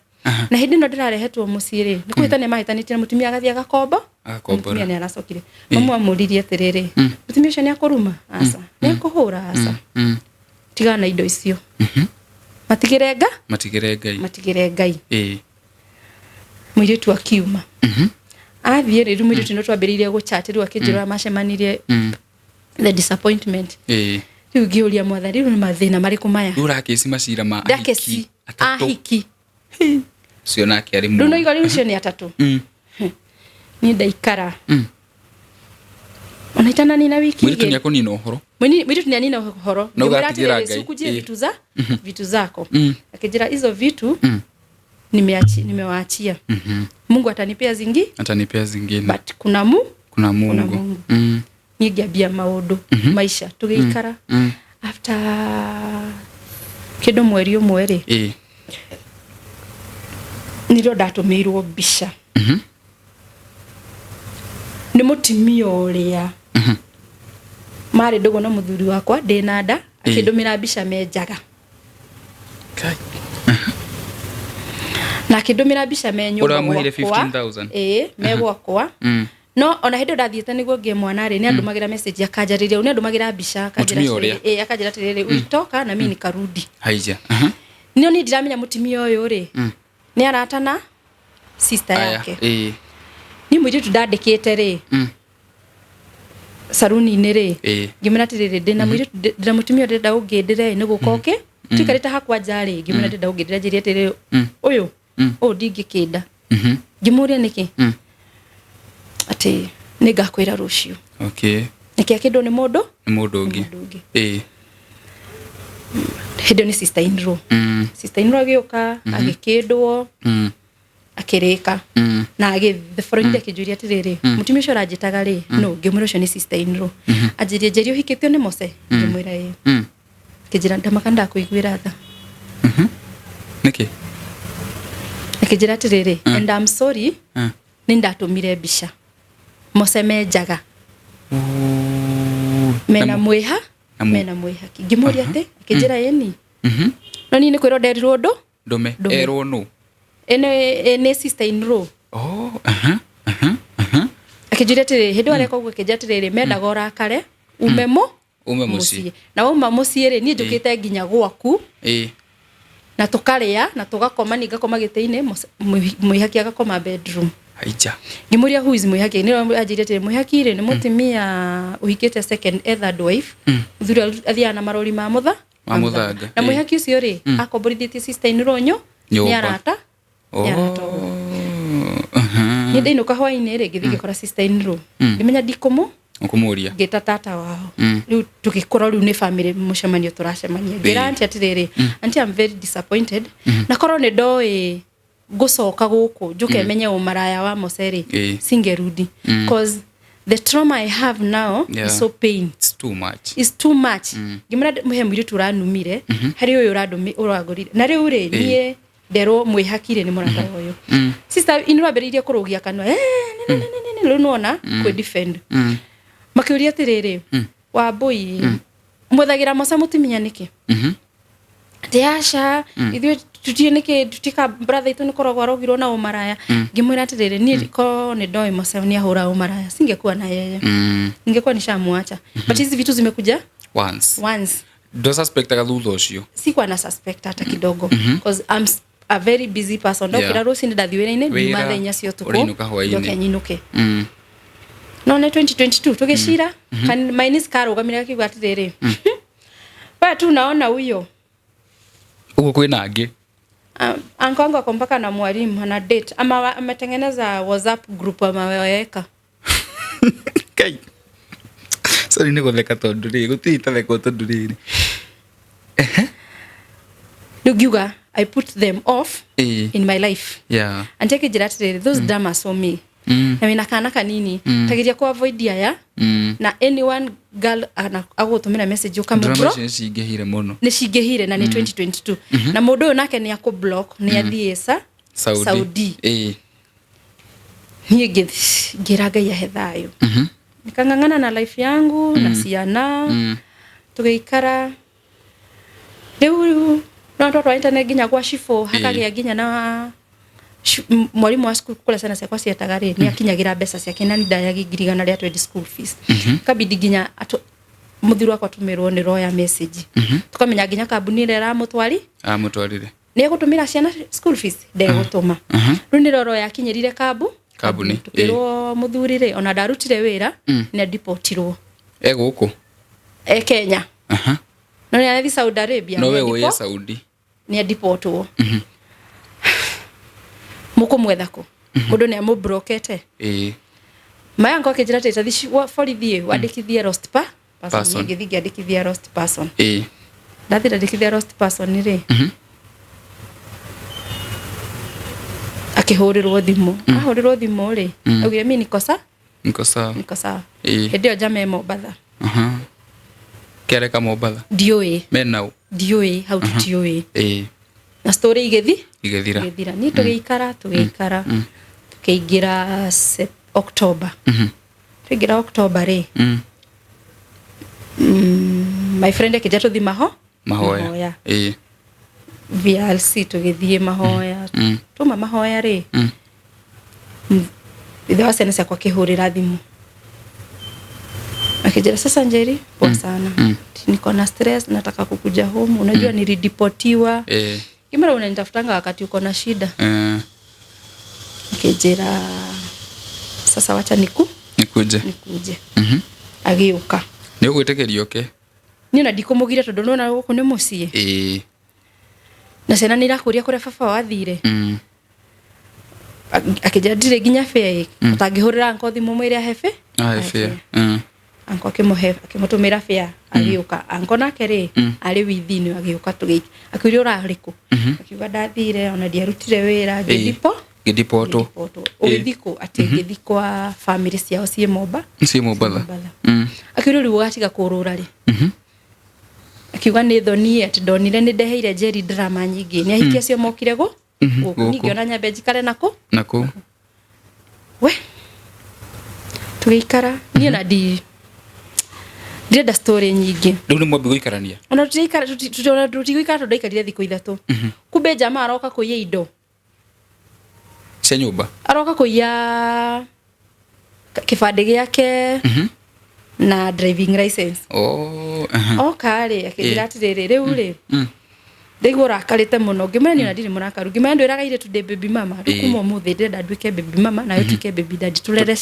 na hindi no ndirarehetwo muciri nikuhitane mahitanitie mutimia agathia agakombo mutimia ni aracokire mamu amuririe atiriri mutimia ucio ni akuruma asa ni akuhura asa tigana indo icio matigire ngai mwiretu akiuma athie riu mwiretu no twambiririe guchatiriwa kinjira macemanirie the disappointment riu ngiuria mwathani riu ni mathina mariku maya urakeci macira ma ahiki cio nake ari mu riu no igori ucio ni atatu ni ndaikara onaitana ni na wiki mwiretu ni akonina uhoro mwiretu ni anina uhoro no gatigira ngai ukujie vitu zako akijira hizo vitu nimewaachia Mungu atanipea zingine but kuna Mungu nigiambia maundu maisha tugiikara after kido mweri umwe niro ndatumirwo bisha ni mutimia uria mari ndogo na muthuri wakwa ndinada akindumira bisha menjaga na akindumira bisha menyo ura muhire 15000 megwakwa no ona hindo ndathiete niguo ngie mwana ri ni andumagira message akanjariria ni andumagira bisha akanjira akanjira tiriri ulitoka na mimi nikarudi haija nio ni ndiramenya mutimia uyu ri ni aratana sister yake ni mwitu ndandikite ri saruni ni ri ngimena tiriri ndina mwitu ndina mutimia ndenda ungindire ni gukoke tikarita hakwa njari ngimena ndenda ungindire njiri tiriri uyu ndingikida ngimuria niki ati nigakwira rucio niki akindo ni mundu ungi hindo ni sister in law agioka agikindwo akirika na the foreign akijuria tiriri mutimia ucio ranjitaga ri no ngimura ucio ni sister in law ajirie njeri uhikitio ni Mose ngimwira kijira ndamakanda kuiguira tha niki akijira tiriri and I'm sorry nindatumire bisha Mose menjaga mena mwiha ngimuria ate akijira yeni no ni kwiro nderirwo ndume erwo no ene sister in law akijira tiriri hindo areko gukijira tiriri mendaga urakare umemo mucie na uma mucie ri ni njukite nginya gwaku na tukaria na tugakoma ningakoma giteine muihaki agakoma bedroom haija ngimuria who is muihaki ni ajirete muihaki ri ni mutimia uhikite second third wife thura athia na marori ma muthanga na muihaki ucio ri akomborithite sister in law ni arata ni ndino kahwaini ri ngithige kora sister in law ngimenya ndikumu ukumuria gita tata wao riu tukikora riu ni family mucemanio turacemania ngiranti atiriri anti I'm very disappointed na koro ni ndoi gucoka guku njuke menye umaraya wa Mose singerudi cause the trauma I have now is so pain it's too much ngimara muhe mwiri turanumire hari uyu uragorire na riu ri nie ndero mwihakire ni murata uyu sister inuraberirie kurugia kanwa nona ku defend makiuria atiriri wa boy muthagira mosa mutimenya niki Tiasha ithuĩ tutioneke tutika brother itu nikoragwo arogirwo na umaraya ngimwira atiriri ni ko ni ndoi mosa ni ahura umaraya singekuwa na yeye ningekuwa nishamwacha but hizi vitu zimekuja once do suspect agathutha ucio sikuwa na suspect hata kidogo because I'm a very busy person ndokira ruci ndathiwira-ine nyuma thenya cio tuko ndoke nyinuke no ne 2022 tugicira my niece karugamira kiuga atiriri pa tu naona huyo uko kwina angi ankongo akompaka na mwalimu ana date ama ametengeneza WhatsApp group ameweka kai sorry ni gotheka tondu ri gutitatheka tondu ri Lugiuga I put them off in my life and take it those dramas for me na mina kana kanini tagiria ku avoid ya na anyone girl agotumira message ukamubro drama cingehire muno ni cingehire na ni 2022 na mundu uyu nake ni akublock ni athie Saudi ni ngira ngai ya hethayo nikangangana na life yangu na ciana tugeikara riu ndo twa internet ginya kwa shifo hakagia ginya na mwalimu wa school kula sana kwa cietaga ri ni akinyagira mbeca ciake na ndayagi girigana ria twedi school fees kabidi ginya muthiru akwa tumirwo ni roya message tukamenya ginya kambuni rera mutwarire ni gutumira ciana school fees ndegutuma riu ni roro yakinyirire kambuni tukirwo muthurire ona ndarutire wira ni deportirwo guku Kenya no ni athi Saudi Arabia no we uye Saudi ni deportwo muko mwethako mundu ni amubrokete maya ngo akijira tete thici borithi wandikithie lost person ngithigi andikithia lost person ndathira andikithia lost person ri akihurirwo thimu ahurirwo thimu ri augire mimi niko sawa ndio jame Mombasa kereka Mombasa dioi menau dioi how to dioi na story igethira ni tugeikara tukeingira October tuingira October ri my friend akija tuthi mahoya VLC tugithie mahoya tuma mahoya ri ithe wa ciana ciakwa kihurira thimu akijira sasa Njeri poa sana niko na stress nataka kukuja home unajua nilideportiwa kimara unanitafutanga wakati uko na shida akijira sasa wacha nikuje agiuka ni ugwitekerio ke ni na ndikumugire tondu nona guku ni mucie na ciana ni irakuria kuria baba wathire akijira ndire ginya fea utangihurira ngothi mumwire hefe anko akimutumira fea agiuka anko nake ri ari withini agiuka tugeiki akwiria urariku akiuga ndathire ona ndiarutire wira gidipoto ugithiko ati githikwa family ciao cie Mombasa akwiria ri ugatiga kurura ri akiuga ni thoni ati ndonire ni ndeheire Njeri drama nyingi ni ahikia cio mokire ningiona nyambe njikare nako we tugeikara ni na ndenda story nyingi riu ni mwambi guikarania ona tutigikara tondaikarire thiku ithatu kumbe jamaa aroka kuiya indo cia nyumba aroka kuiya kibande giake na driving license kare akijira atiriri riu ri ndigwo rakarite muno ngimeni na ndiri murakaru ngimeni ndiraga ire tude baby mama kuma muthi ndenda nduike baby mama na yutuike baby daddy turere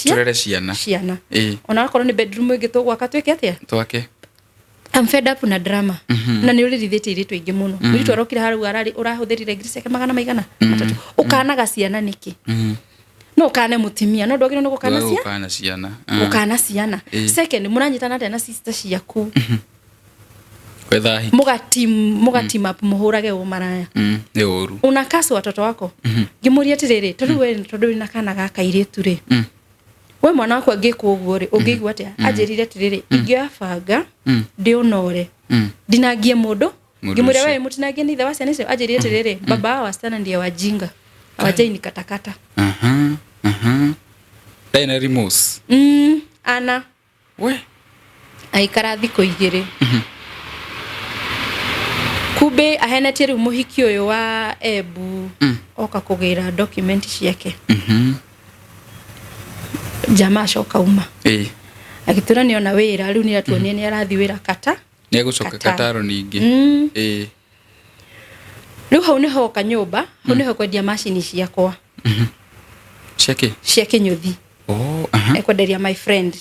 ciana ona akorwo ni bedroom ingi tugwaka twike atia twake I'm fed up na drama na ni uririthite iritu ingi muno muritu arokira haru arari urahuthirire ngiriceke magana maigana matatu ukanaga ciana niki no ukane mutimia no ndogire no gukana ciana ukana ciana second muranyitana tena sister ciaku wethahi mugatim up muhurage umaraya ni uru unakaso watoto wako ngimuria tiriri tondu na kana gaka iritu ri we mwana wako angikwo uguo ri ungigwa atia anjirire tiriri ingiyabanga ndi unore ndinagie mundu Ngimwira wewe mutinage ni thawasi anice ajiri atiriri baba wasichana ndiye wajinga hawajaini katakata. Dina remorse. Ana we aikara thiko igiri. Kube ahenetie riu muhiki uyu wa Ebu oka kugira document ciake. Jamaa shoka uma. Agitura ni ona wira riu ni atuonie ni arathi wira kata. Ni agucoka Kataro ningi. Riu hau niho kanyumba, hau niho kwendia machine ciakwa. Ciake nyuthi. Ekwenderia my friend.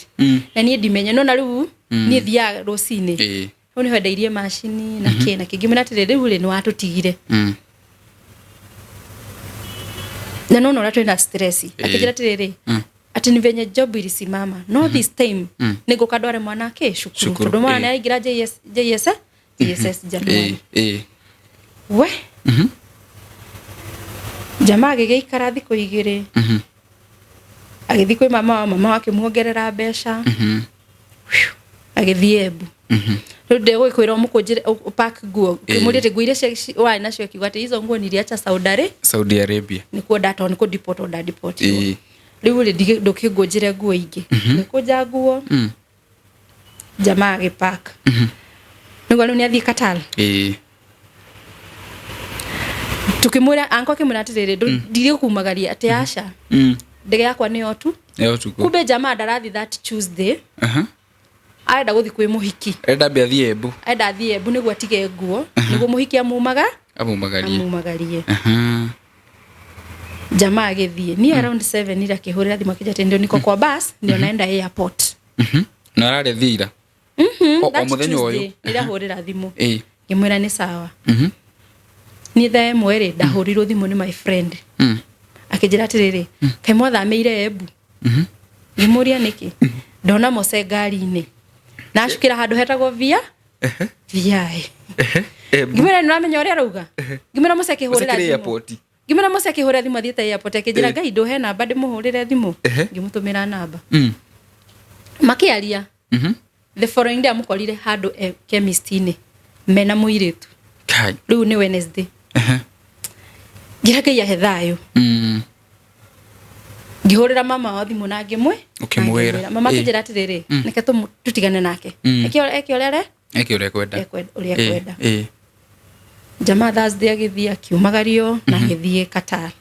Na nie ndimenye no na riu nie thia rucini. Hau niho ndairie machine na kina kingimena tire riu ri ni watutigire. Na no ora twina stress. Akijira tire ati ni venye job ilisimama. No this time nigo kadware mwanake shukuru. Tondu mwana aingira JSS Januari. We jamaa agigeikara thiko igiri. Agithi kwi mama wake muongerera mbeca. Agithi Ebu. Riu ndego ikwira mukunjire pack guo. Kimurite guire wa nacio kigwate hizo nguo niliacha Saudi Arabia. Nikuo data niko deport order deport. Riu ri ndukingujire nguo ingi. Nikuja nguo. Jamaa agipack. Nigo riu ni athi Qatar. Tukimura anko kimura atiriri ndiri kumagaria ati aca. Ndege yakwa ni otu. Kube jamaa ndarathi that Tuesday. Aenda guthi kwi muhiki. Enda be athie Ebu. Enda athie Ebu niguo atige nguo. Niguo muhiki amumagarie. Jamaa agithie ni around 7 ira kihurira thimu akijate ndio niko kwa bus ndio naenda airport. Na arare thira. O muthenyo uyu ira hurira thimu. Ngimwira ni sawa. Ni thae mwere ndahurirwo thimu ni my friend. Akijira atiriri kai mwathamire Ebu. Ngimuria niki ndona mose ngari-ini na ashukira handu hetagwo via. Ngimwira nramenya uria arauga. Ngimwira mose akihurira thimu. Ngimwira mose akihurira thimu athiete airport akijira ngai ndo he namba ndimuhurire thimu. Ngimutumira namba. Makiaria. The following day amukorire handu chemist-ini mena muiritu. Riu ni Wednesday. Ngiraga ya hethayo. Ngihurira mama wa thimu na ngimwe. Ukimwira. Mama kijira atiriri neke tutigane nake. Eki uria kwenda. Jamaa Thursday agithia kiumagario na githie Qatar.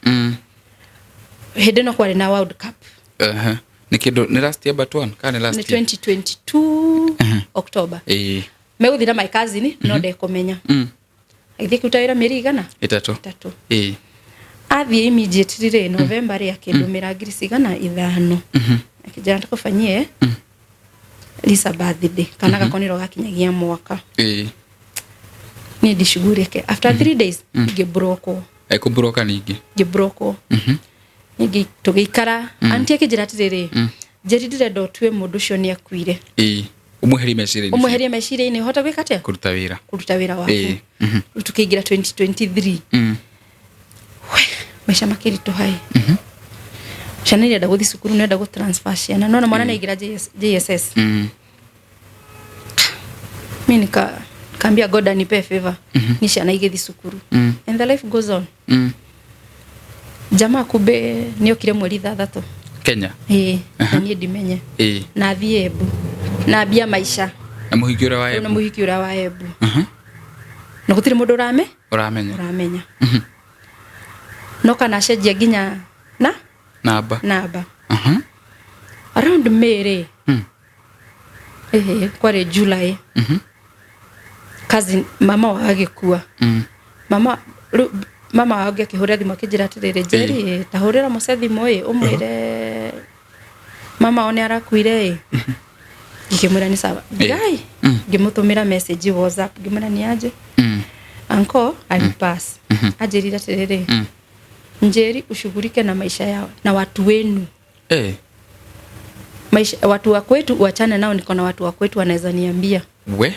Hede no kwari na World Cup. Nikido ni last year but one kana last year 2022 October. Meguthira my cousin no ndekomenya. Agithie kutawira mieri igana 3. Athie immediately re November ya kindumira ngiri cigana 5. Akijira ndakufanyie Lisa birthday kana gakoniro gakinyagia mwaka. Ni ndishugurike after 3 days ngibroko. Ekubroka ningi. Ngibroko. Ningi tugikara anti akijira atiriri jeridire ndotwe mundu ucio ni akuire. Umuherie meciria-ini hota gwika atia kuruta wira wake. Tukiingira 2023 maisha makiritu hai. Shana nenda guthi cukuru nenda gu transfer ciana no na mwana naigira JSS. Mimi kambia God anipe favor ni shana igethi cukuru and the life goes on. Jamaa kube niokire mweri 3 Kenya. Na nie ndimenye. Na thie Ebu na bia maisha na muhiki ura wa Ebu. Na gutire mundu uramenya. No kana cenjia ginya namba. Around May kwari July. Cousin mama wa agikua. Mama wage akihurira thimu akijira atiriri Jerry tahurira mucethi moe umwire mama one arakuire. Ngimwira ni sawa. Gai ngimutumira message WhatsApp ngimwira ni aje. Anko alipass. Ajerira atiriri Njeri ushughulike na maisha yao na watu wenu. Maisha watu wa kwetu uachane nao, niko na watu wa kwetu wanaweza niambia. We?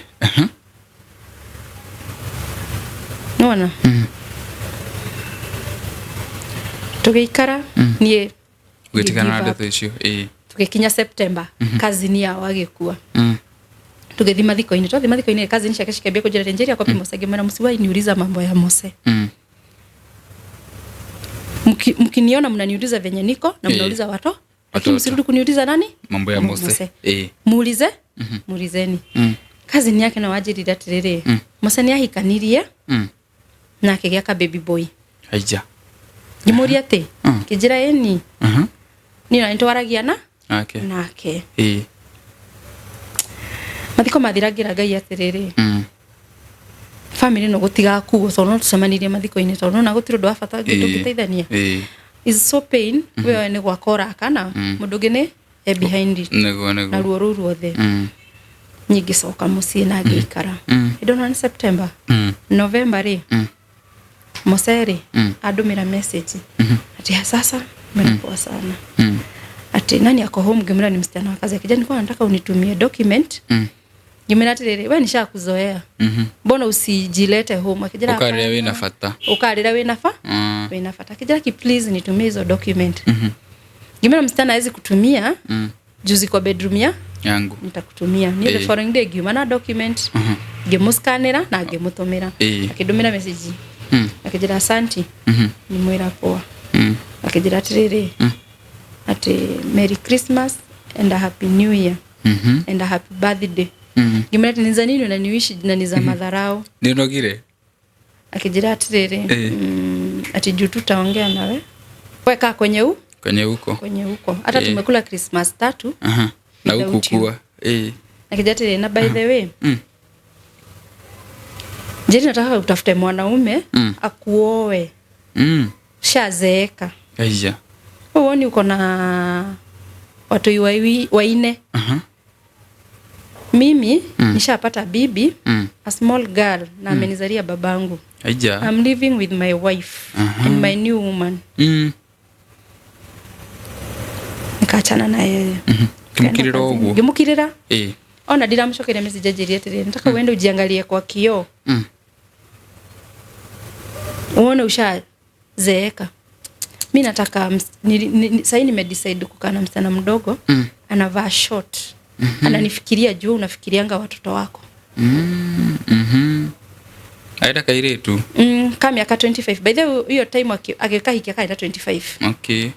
Naona. Tugeikara nie ugetikana na ndeto icio. Tugekinya September kazi ni yao agikua. Tugethima thiko-ini twathima thiko-ini kazi ni ciake cikiambia kujira Nigeria kwa Mose ngimwira msiwai niuliza mambo ya Mose. Mkiniona mnaniuliza venye niko na mnauliza watu lakini msirudi kuniuliza nani mambo ya Mose. Muulize muulizeni. Kazi ni yake na wajiri datirere. Mose ni ahikanirie na akigĩa ka baby boy. Aija. Ngimuria ati kijira eni. Ni na ntwaragia na nake. Mathiko mathiragira Ngai atiriri. Family no gutiga kuo so no tucemanirie mathiko-ini tondu na gutiro ndo afata ngitugiteithania. Is so pain we ni gwakora kana mundu ngine behind it. Na ruo ruothe. Nyingi soka mucie na ngikara. Idona ni September. November ri. Moseri adumira message. Ati sasa mmepoa sana. Ati nani ako home ngimira ni msichana wa kazi akija nilikuwa nataka unitumie document. Ngimira atiriri we nishakuzoea. Mbona usijilete home akija ukarira we na fata. Ukarira we na fa? We na fata. Akija ki please nitumie hizo document. Ngimira msichana hawezi kutumia. Juzi kwa bedroom yangu nitakutumia ni the following day giuma na document ngimuskanira na ngimutumira akidumira message akijira asante ni mwira poa akijira atiriri ati Merry Christmas and a Happy New Year and a Happy Birthday ngimira tiniza nini na niwishi na niza madharau ninogire akijira atiriri ati juu tutaongea nawe weka kwenye huko hata tumekula Christmas 3 na ukukua akijatire na by the way jeri nataka utafute mwanaume akuoe shazeeka aija uone uko na watu waine mimi nishapata bibi a small girl na amenizalia babangu aija I'm living with my wife and my new woman nikachana na yeye kimukirira uguo ngimukirira ona ndiramshokere message ajirie atiriri nataka uende ujiangalie kwa kioo uone ushazeeka mimi nataka sasa nimedecide kukana msichana mdogo anavaa short ananifikiria juu unafikirianga watoto wako aida kaire tu kama miaka 25 by the way hiyo time akikahikia kaida 25 okay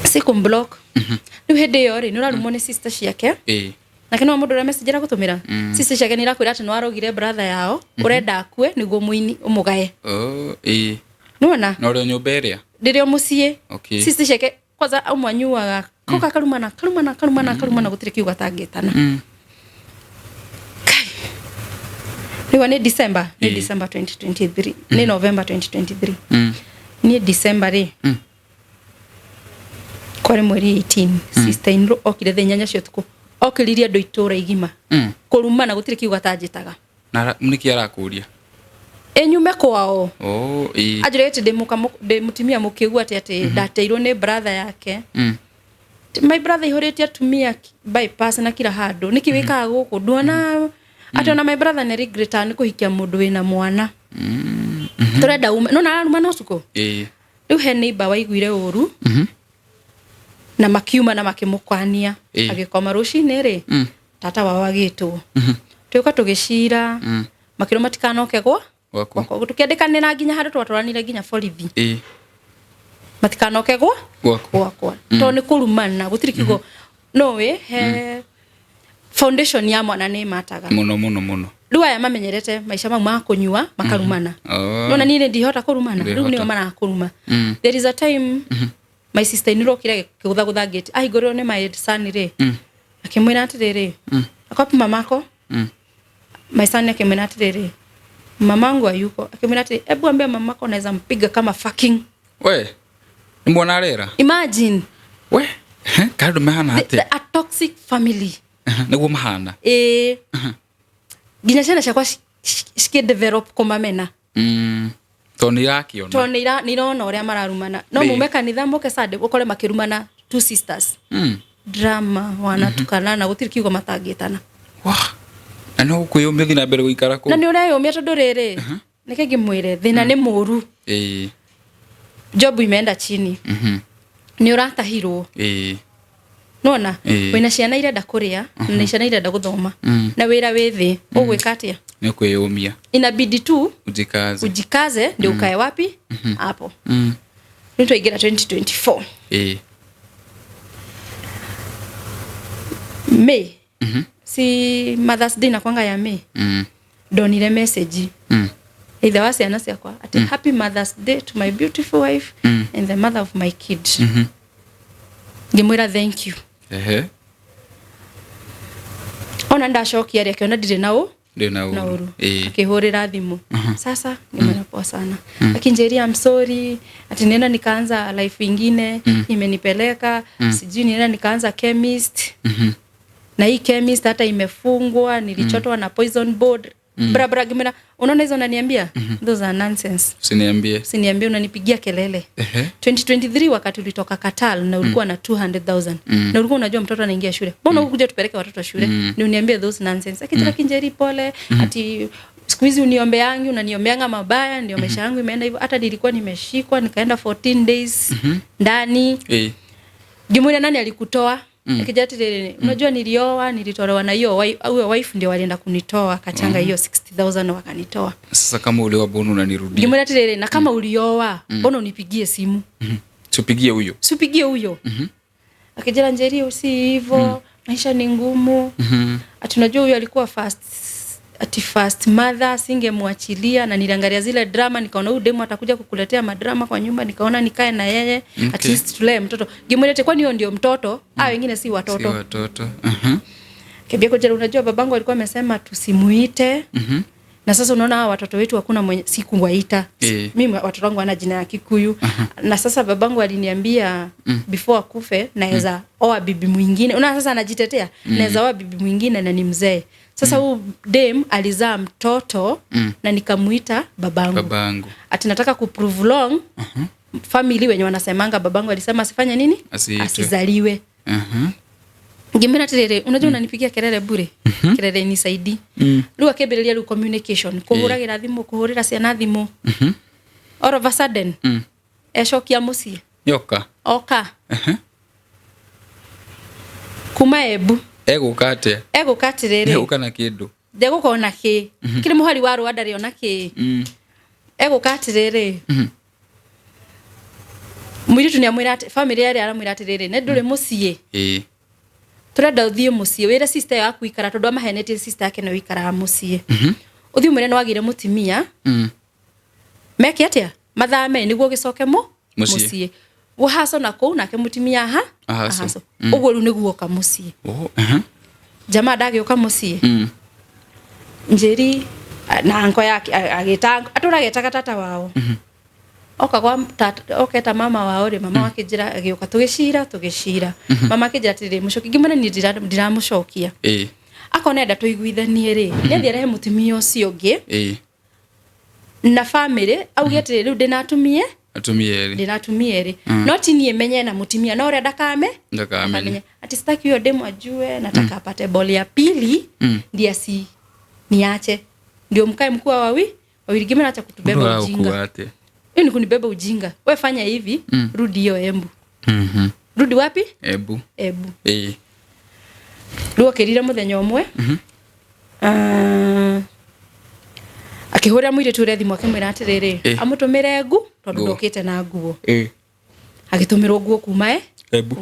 siku block ni hede yori ni urarumo ni sister ciake lakini wa mundu ra message ra gutumira sister ciake ni rakwira ati no arogire brother yao urenda akue niguo muini umugae nuona no ro nyuberia ndirio mucie sister ciake kwanza umwanyuaga koka kalumana gutire kiuga tangitana ni December 2023 ni November 2023 ni December ri kwari mweri 18 sister inro okire thenya cio tuko okiriria ndo itura igima kurumana gutire kiuga tanjitaga na muniki arakuria enyume kwao ajirete de mutimia mukigua ati dateirwo ni brother yake my brother ihorete atumia bypass na kila handu nikiwika guku duona ati ona my brother ne regret ani kuhikia mundu wina mwana turenda ume no na aruma no tuko riu he neighbor waiguire uru na makiuma na makimukwania agikoma rucini ri tata wao agitwo tuka tugicira makiro matikanoke gwako tukiandikanira nginya handu twatwaranire nginya borithi matikanoke gwako to ni kurumana gutiri kigo no we he foundation ya mwana ni mataga muno riu aya mamenyerete maisha mau ma kunyua makarumana nona nini ndihota kurumana riu ni mana kuruma there is a time my sister iniro kire kigutha gate ahigorwo ni my son ri akimwira atiriri akopi mamako my son akimwira atiriri mamangu ayuko akimwira atiri ebu ambia mamako naweza mpiga kama fucking we ni mwana arera imagine we kado mahana ate a toxic family niguo mahana ginya ciana ciakwa ski develop komamena toni yakiona toni nirona uria mararumana no mume kanitha moke sade ukore makirumana two sisters drama wanatukana na gutiri kiugo matangitana ano kuyumia thina mbere guikara ko na ni urayumia tondu riri nike ngimwire thina ni muru job imeenda chini ni uratahirwo nona wina ciana irenda kuria na ciana irenda guthoma na wira withi ugwika atia ni kwiyumia inabidi tu ujikaze ndio ukae wapi hapo ndio ingira 2024 May si Mother's Day na kwanga ya May donire message either was yana ciakwa ati happy Mother's Day to my beautiful wife and the mother of my kid ngimwira thank you ona ndacokia ria kiona ndire nao nauru akihurira thimu sasa ngimwira poa sana akinjeria I'm sorry ati nenda nikaanza life ingine imenipeleka sijui nenda nikaanza chemist na hii chemist hata imefungwa nilichotwa na poison board bra gimena unaona hizo unaniambia those are nonsense usiniambie unanipigia kelele 2023 wakati ulitoka Katal na ulikuwa na 200,000 na ulikuwa unajua mtoto anaingia shule mbona ukuja tupeleke watoto shule ni uniambie those nonsense akitaka kinjeri pole ati siku hizi uniombeangi unaniombeanga mabaya ndio maisha yangu imeenda hivyo hata nilikuwa nimeshikwa nikaenda 14 days ndani Gimwira nani alikutoa Akijati unajua nilitolewa na hiyo wife ndio walienda kunitoa kachanga hiyo 60,000 wakanitoa. Sasa kama ulioa mbona unanirudia? Gimwira na kama ulioa mbona unipigie simu? Sipigie huyo. Akijana njeri usi hivyo maisha ni ngumu. Atunajua huyo alikuwa first mother singemwachilia na niliangalia zile drama nikaona huyu demo atakuja kukuletea madrama kwa nyumba nikaona nikae na yeye at least tulee mtoto Gimwira kwani hiyo ndio mtoto wengine si watoto Kebia kujera unajua babangu alikuwa amesema tusimuite na sasa unaona hawa watoto wetu hakuna mwenye siku waita mimi watoto wangu wana jina ya Kikuyu na sasa babangu aliniambia before akufe naweza oa bibi mwingine unaona sasa anajitetea naweza oa bibi mwingine na ni mzee sasa huyu dem alizaa mtoto na nikamuita babangu ati nataka kuprove long family wenye wanasemanga babangu alisema asifanye nini asizaliwe Gimwira tirere unajua unanipigia kelele bure kelele nisaidi Lua keberelia lu communication kuhuragira thimu kuhurira ciana thimu all of a sudden eshokia muci yoka kuma Embu egukatirere egukana kindu ndegukona ki kiri muhari wa Rwanda riona ki egukatirere Mwiritu ni amwira family yari aramwira atirere ne ndure mucie turenda uthie mucie wira sister yaku ikara tondu amahenetie sister yake no ikara mucie uthie mwire no wagire mutimia meke atia mathame niguo gicoke mucie uhaso nako nake mutimia ahaso uguo ru niguo ka mucie jamaa ndagioka mucie njeri na anko yake agitanga aturageta tata wao oka kwa oketa mama wao mama wake njira agioka tugishira mama akijira tiri mushoki Gimwira ni ndiramushokia akonenda tuiguithanie nthi arehe mutimia ucio ngi na family auge atiri riu ndinatumie no tini menye na mutimia no ria ndakame ati sitaki hiyo demo ajue nataka apate boli ya pili ndia si niache ndio mkae mkuu wawili Gimwira acha kutubeba ujinga ni kunibeba ujinga wewe fanya hivi rudi hiyo Embu rudi wapi Embu Lua kerira muthenya umwe akihura mwire ture thimu akimwira atiriri amutumire ngu tondu ndokite na nguo agitumirwo nguo kuma Embu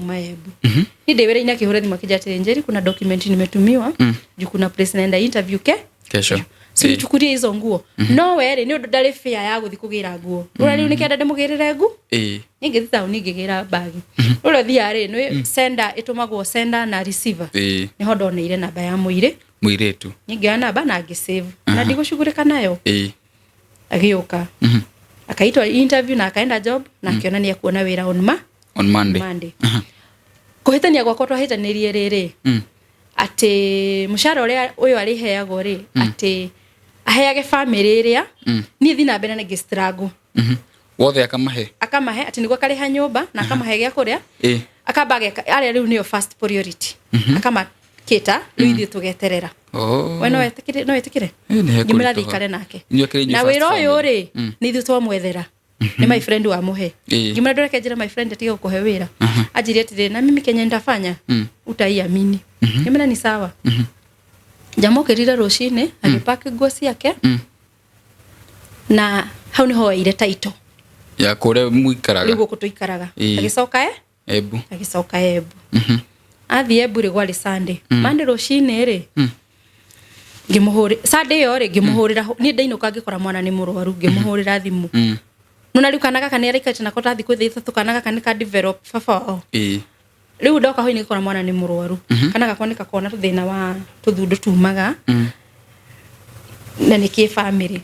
ni ndewera ina akihura thimu akijatire njeri kuna document nimetumiwa juu kuna place naenda interview kesho Sichukurie hizo nguo no were ni undu ndari fair ya guthi kugira nguo ura riu nikenda ndimugirire ngu ningithita ningigira bagi ura thiare ni sender itumagwo sender na receiver ni hondo neire namba ya muiretu ningia namba na ngisave na ndigushugurika nayo agioka akaitwa interview na akaenda job na akiona ni akuona wira on Monday kuhitania gwakwa twahitanirie riri ati mushara uyu ariheagwo ati aheage family iria ni thina mbere na gistrago wothe akamahe ati niguo kariha nyumba na akamahe gya kuria akambage aria riu niyo first priority akama kita riu ithie tugeterera we no etikire Gimwira thikare nake na wira uyu ni ithie twamwethera ni my friend wa muhe ngimwira ndoreke njira my friend atiga kuhe wira ajiri atire na mimi Kenya ndafanya utaiamini ngimwira ni sawa jamokirira rucine agipaka nguo ciake na hau niho ile title ya kure muikaraga rigo kutuikaraga agicoka Embu athie Embu ri gwari Sunday Monday rucine ri ngimuhuri Sunday yore ngimuhurira ni ndainuka ngikora mwana ni murwaru ngimuhurira thimu nuna riu kana gaka ni araikate nako tathi kwithitha tukana gaka ni ka develop baba riu ndoka ho ni ngikora mwana ni murwaru kana gako ni kakona thina wa tuthundu tumaga na ni ki family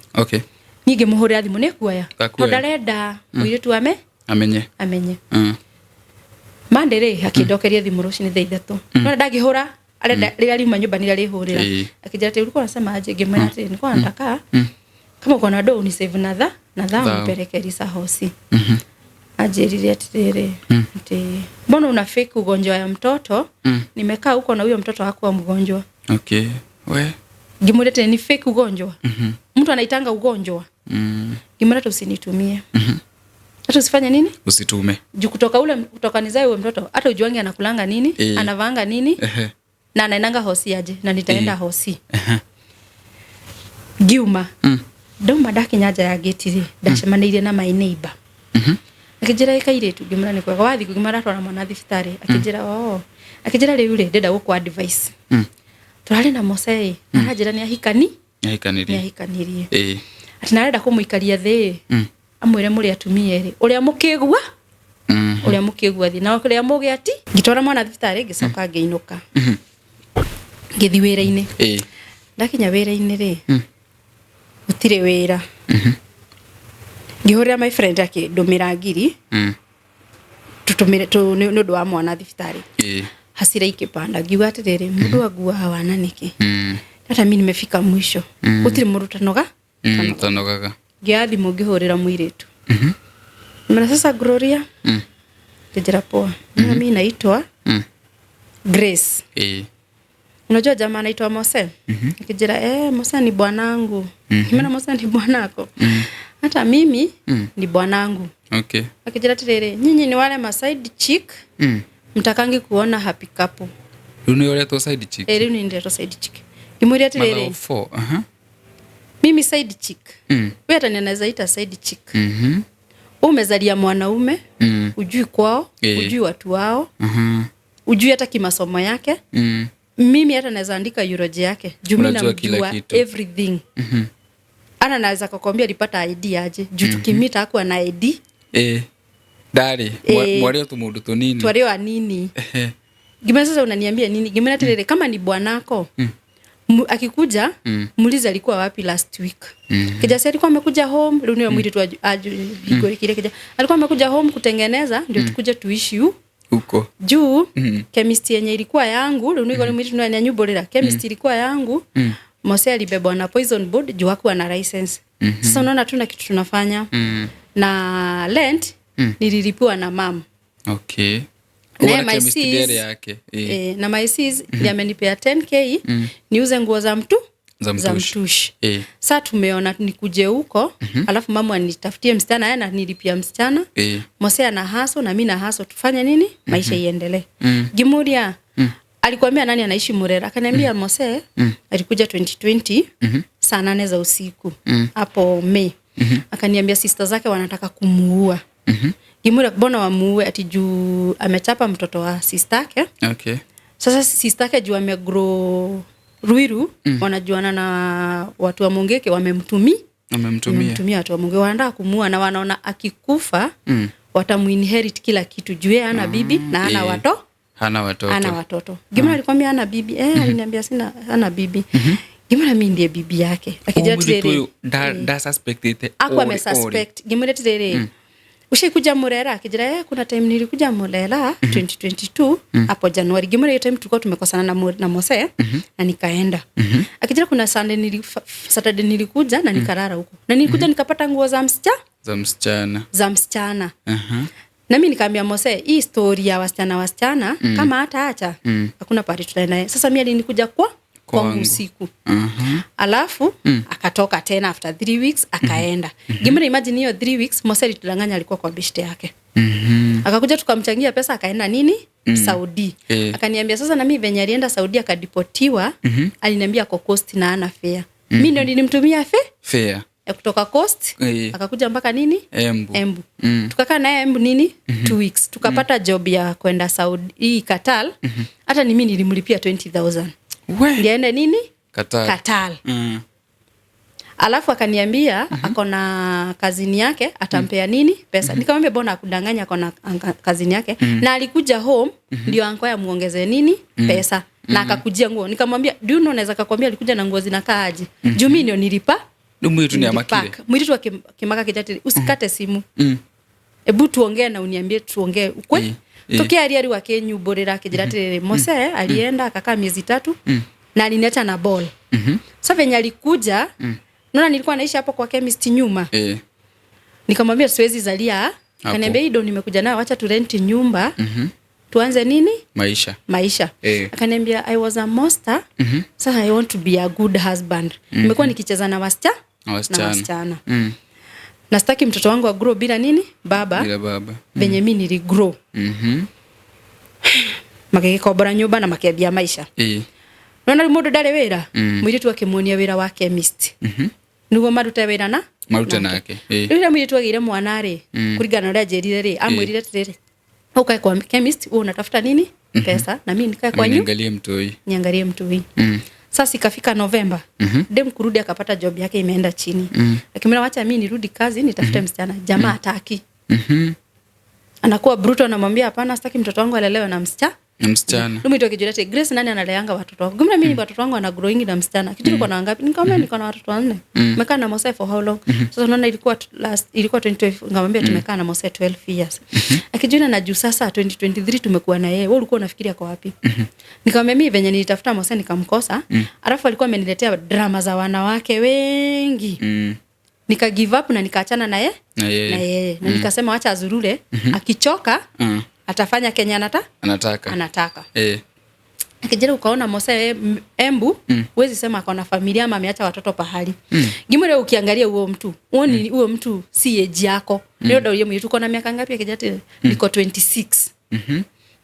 ningi muhurira thimu ni kuoya to ndarenda muiritu amenye Monday ri akindokeria thimu rucini thaa 3 no ndagihura arenda rira riuma nyumba ni rihurira akijira ati ulikuwa unasema aje ngimwira ati nilikuwa nataka kama uko na do ni save na dha mpeleke Lisa hosi ajiriri ati mbona una fake ugonjwa ya mtoto nimekaa huko na huyo mtoto hakuwa mgonjwa we ngimwira ni fake ugonjwa mtu anaitanga ugonjwa ngimwira usinitumie hata usifanye nini usitume juu kutoka nizae huyo mtoto hata ujuange anakulanga nini anavanga nini na anaenanga hosi aje na nitaenda hosi giuma ndoma dakinyaja ya getiri ndacemanirie na my neighbor akijira ikairetu ngimura ni kwega wathi ngimara twara mwana thibitari akijira akijira riu ri ndenda gukwa advice turari na Mosei arajira ni ahikanirie ati narenda kumuikaria thi amwire muri atumie ri uria mukigwa thi na uria mugiati ngitwara mwana thibitari ngicoka ngeinuka ngithi wira-ini ndakinya wira-ini ri gutire wira ngihurira my friend akindumira ngiri tutumire nundu wa mwana thibitari hasira ikipanda ngiuga atiriri mundu agua hawana niki hata mimi nimefika mwisho gutire mundu tanogaga ngiathi mungihurira muiritu mara sasa Gloria tejera poa mimi naitwa Grace unajua jamaa anaitwa Mose akijira Mose ni bwanangu mimi na Mose ni bwanako hata mimi ni bwanangu akijira tirere nyinyi ni wale ma side chick mtakangi kuona happy couple ni wale to side chick ni ndio side chick kimuri tirere mimi side chick wewe hata ninaweza ita side chick umezalia mwanaume ujui kwao ujui watu wao ujui hata kimasomo yake mimi hata naweza andika eulogy yake juu mimi namjua everything ana naweza kukwambia alipata ID aje juu tukimita hakuwa na ID dari mwalio tumudu tunini twalio anini gimana sasa unaniambia nini gimana tirere kama ni bwanako akikuja muulize alikuwa wapi last week kijasi alikuwa amekuja home leo mwili tu igori kile kija alikuwa amekuja home kutengeneza ndio tukuje tuishi huko juu chemistry yenye ilikuwa yangu leo niko mwili tunanya nyubolera chemistry ilikuwa yangu Mose alibebwa na poison board juu hakuwa na license sasa unaona tuna kitu tunafanya na rent nililipiwa na mam na my sis yake na my sis yamenipea 10k niuze nguo za mtushi sasa tumeona nikuje huko alafu mama anitafutie msichana yana nilipia msichana Mose ana haso na mimi na haso tufanye nini maisha iendelee Gimuria alikwambia nani anaishi Murera akaniambia Mose alikuja 2020 saa 8 za usiku hapo Mei akaniambia sister zake wanataka kumuua Gimuria bona wamuue ati juu amechapa mtoto wa sister yake sasa sister yake juu amegrow Ruiru wanajuana na watu wa Mongeke wamemtumia watu wa Mongeke wanataka kumuua na wanaona akikufa watamuinherit kila kitu juu yeye hana bibi na hana watoto Gimuria alikwambia hana bibi aliniambia sina hana bibi Gimuria mimi ndiye bibi yake akija tirere da suspected akwa me suspect Gimuria tirere ushikuja Murera akijira kuna time nilikuja Murera 2022 hapo Januari Gimuria time tulikuwa tumekosana na Mose na nikaenda akijira kuna Saturday nilikuja na nikarara huko na nilikuja nikapata nguo za msichana na mimi nikamwambia Mose hii story ya wasichana kama hata acha hakuna pale tutaenda sasa mimi nilikuja kwangu usiku. Alafu akatoka tena after 3 weeks akaenda. Gimana imagine hiyo 3 weeks Mose alitudanganya alikuwa kwa bishte yake. Akakuja tukamchangia pesa akaenda nini? Saudi. Akaniambia sasa na mimi venye alienda Saudi akadipotiwa, aliniambia kwa coast na ana fare. Mimi ndio nilimtumia fare ya kutoka coast akakuja mpaka nini? Embu. Tukakaa naye Embu nini? 2 weeks. Tukapata job ya kwenda Saudi Qatar. Hata mimi nilimlipia 20,000. Ndienda nini? Qatar. Alafu akaniambia akona kazini yake atampea nini? Pesa. Nikamwambia bona akudanganya akona kazini yake na alikuja home ndio anko ya muongeze nini? Pesa. Na akakujia nguo. Nikamwambia do you know naweza kukwambia alikuja na nguo zinakaa aje? Juu mimi ndio nilipa. Mwitu ni amakire. Mwitu akimaka kijatili usikate simu. Ebu tuongee na uniambie tuongee ukwe. Tokea ari wake nyuborera kijiratire Mose alienda akakaa miezi 3 na aliniacha na ball. Sasa venye alikuja naona nilikuwa naishi hapo kwa chemist nyuma. Nikamwambia siwezi zalia. Akaniambia Ido nimekuja nayo acha tu rent nyumba. Tuanze nini? Maisha. Akaniambia I was a monster. So I want to be a good husband. Nimekuwa nikicheza na wasichana. Na sitaki mtoto wangu agrow bila nini? Baba. Benye mimi niligrow. Makikobora nyumba na makiambia maisha. Nona mundu ndari wira. Mwiritu akimuonia wira wa chemist. Nugo maruta wira na maruta nake. Rĩrĩa mwiritu agire mwana ri kuringana na jerire ri amwirire tiriri. Ukae kwa chemist unatafuta nini? Pesa na mimi nikae kwa niangalie mtoi. Sasa ikafika November. Dem kurudi akapata job yake imeenda chini. Akimwona wacha mimi nirudi kazi nitafute msichana. Jamaa hataki. Anakuwa brutal anamwambia hapana sitaki mtoto wangu alelewe na msichana. Ndio mtu akijulete Grace nani analeanga watoto wangu. Gumna mimi watoto wangu ana growing na msichana. Kitu uko na ngapi? Nikamwambia niko na watoto 4. Nimekaa na Mose for how long? Sasa naona ilikuwa 2012 nikamwambia tumekaa na Mose 12 years. Akijuna na juu sasa 2023 tumekuwa na yeye. Wewe ulikuwa unafikiria kwa wapi? Nikamwambia mimi venye nilitafuta Mose nikamkosa. Alafu alikuwa ameniletea drama za wanawake wengi. Nika give up na nikaachana na yeye. Na nikasema acha azurure. Akichoka atafanya Kenya anataka. Akijaribu ukaona Mose Embu, huwezi sema akona familia ama ameacha watoto pahali. Gimore ukiangalia huo mtu, uone huo mtu si age yako. Leo ndio yeye tuko na miaka ngapi akijati? Niko 26.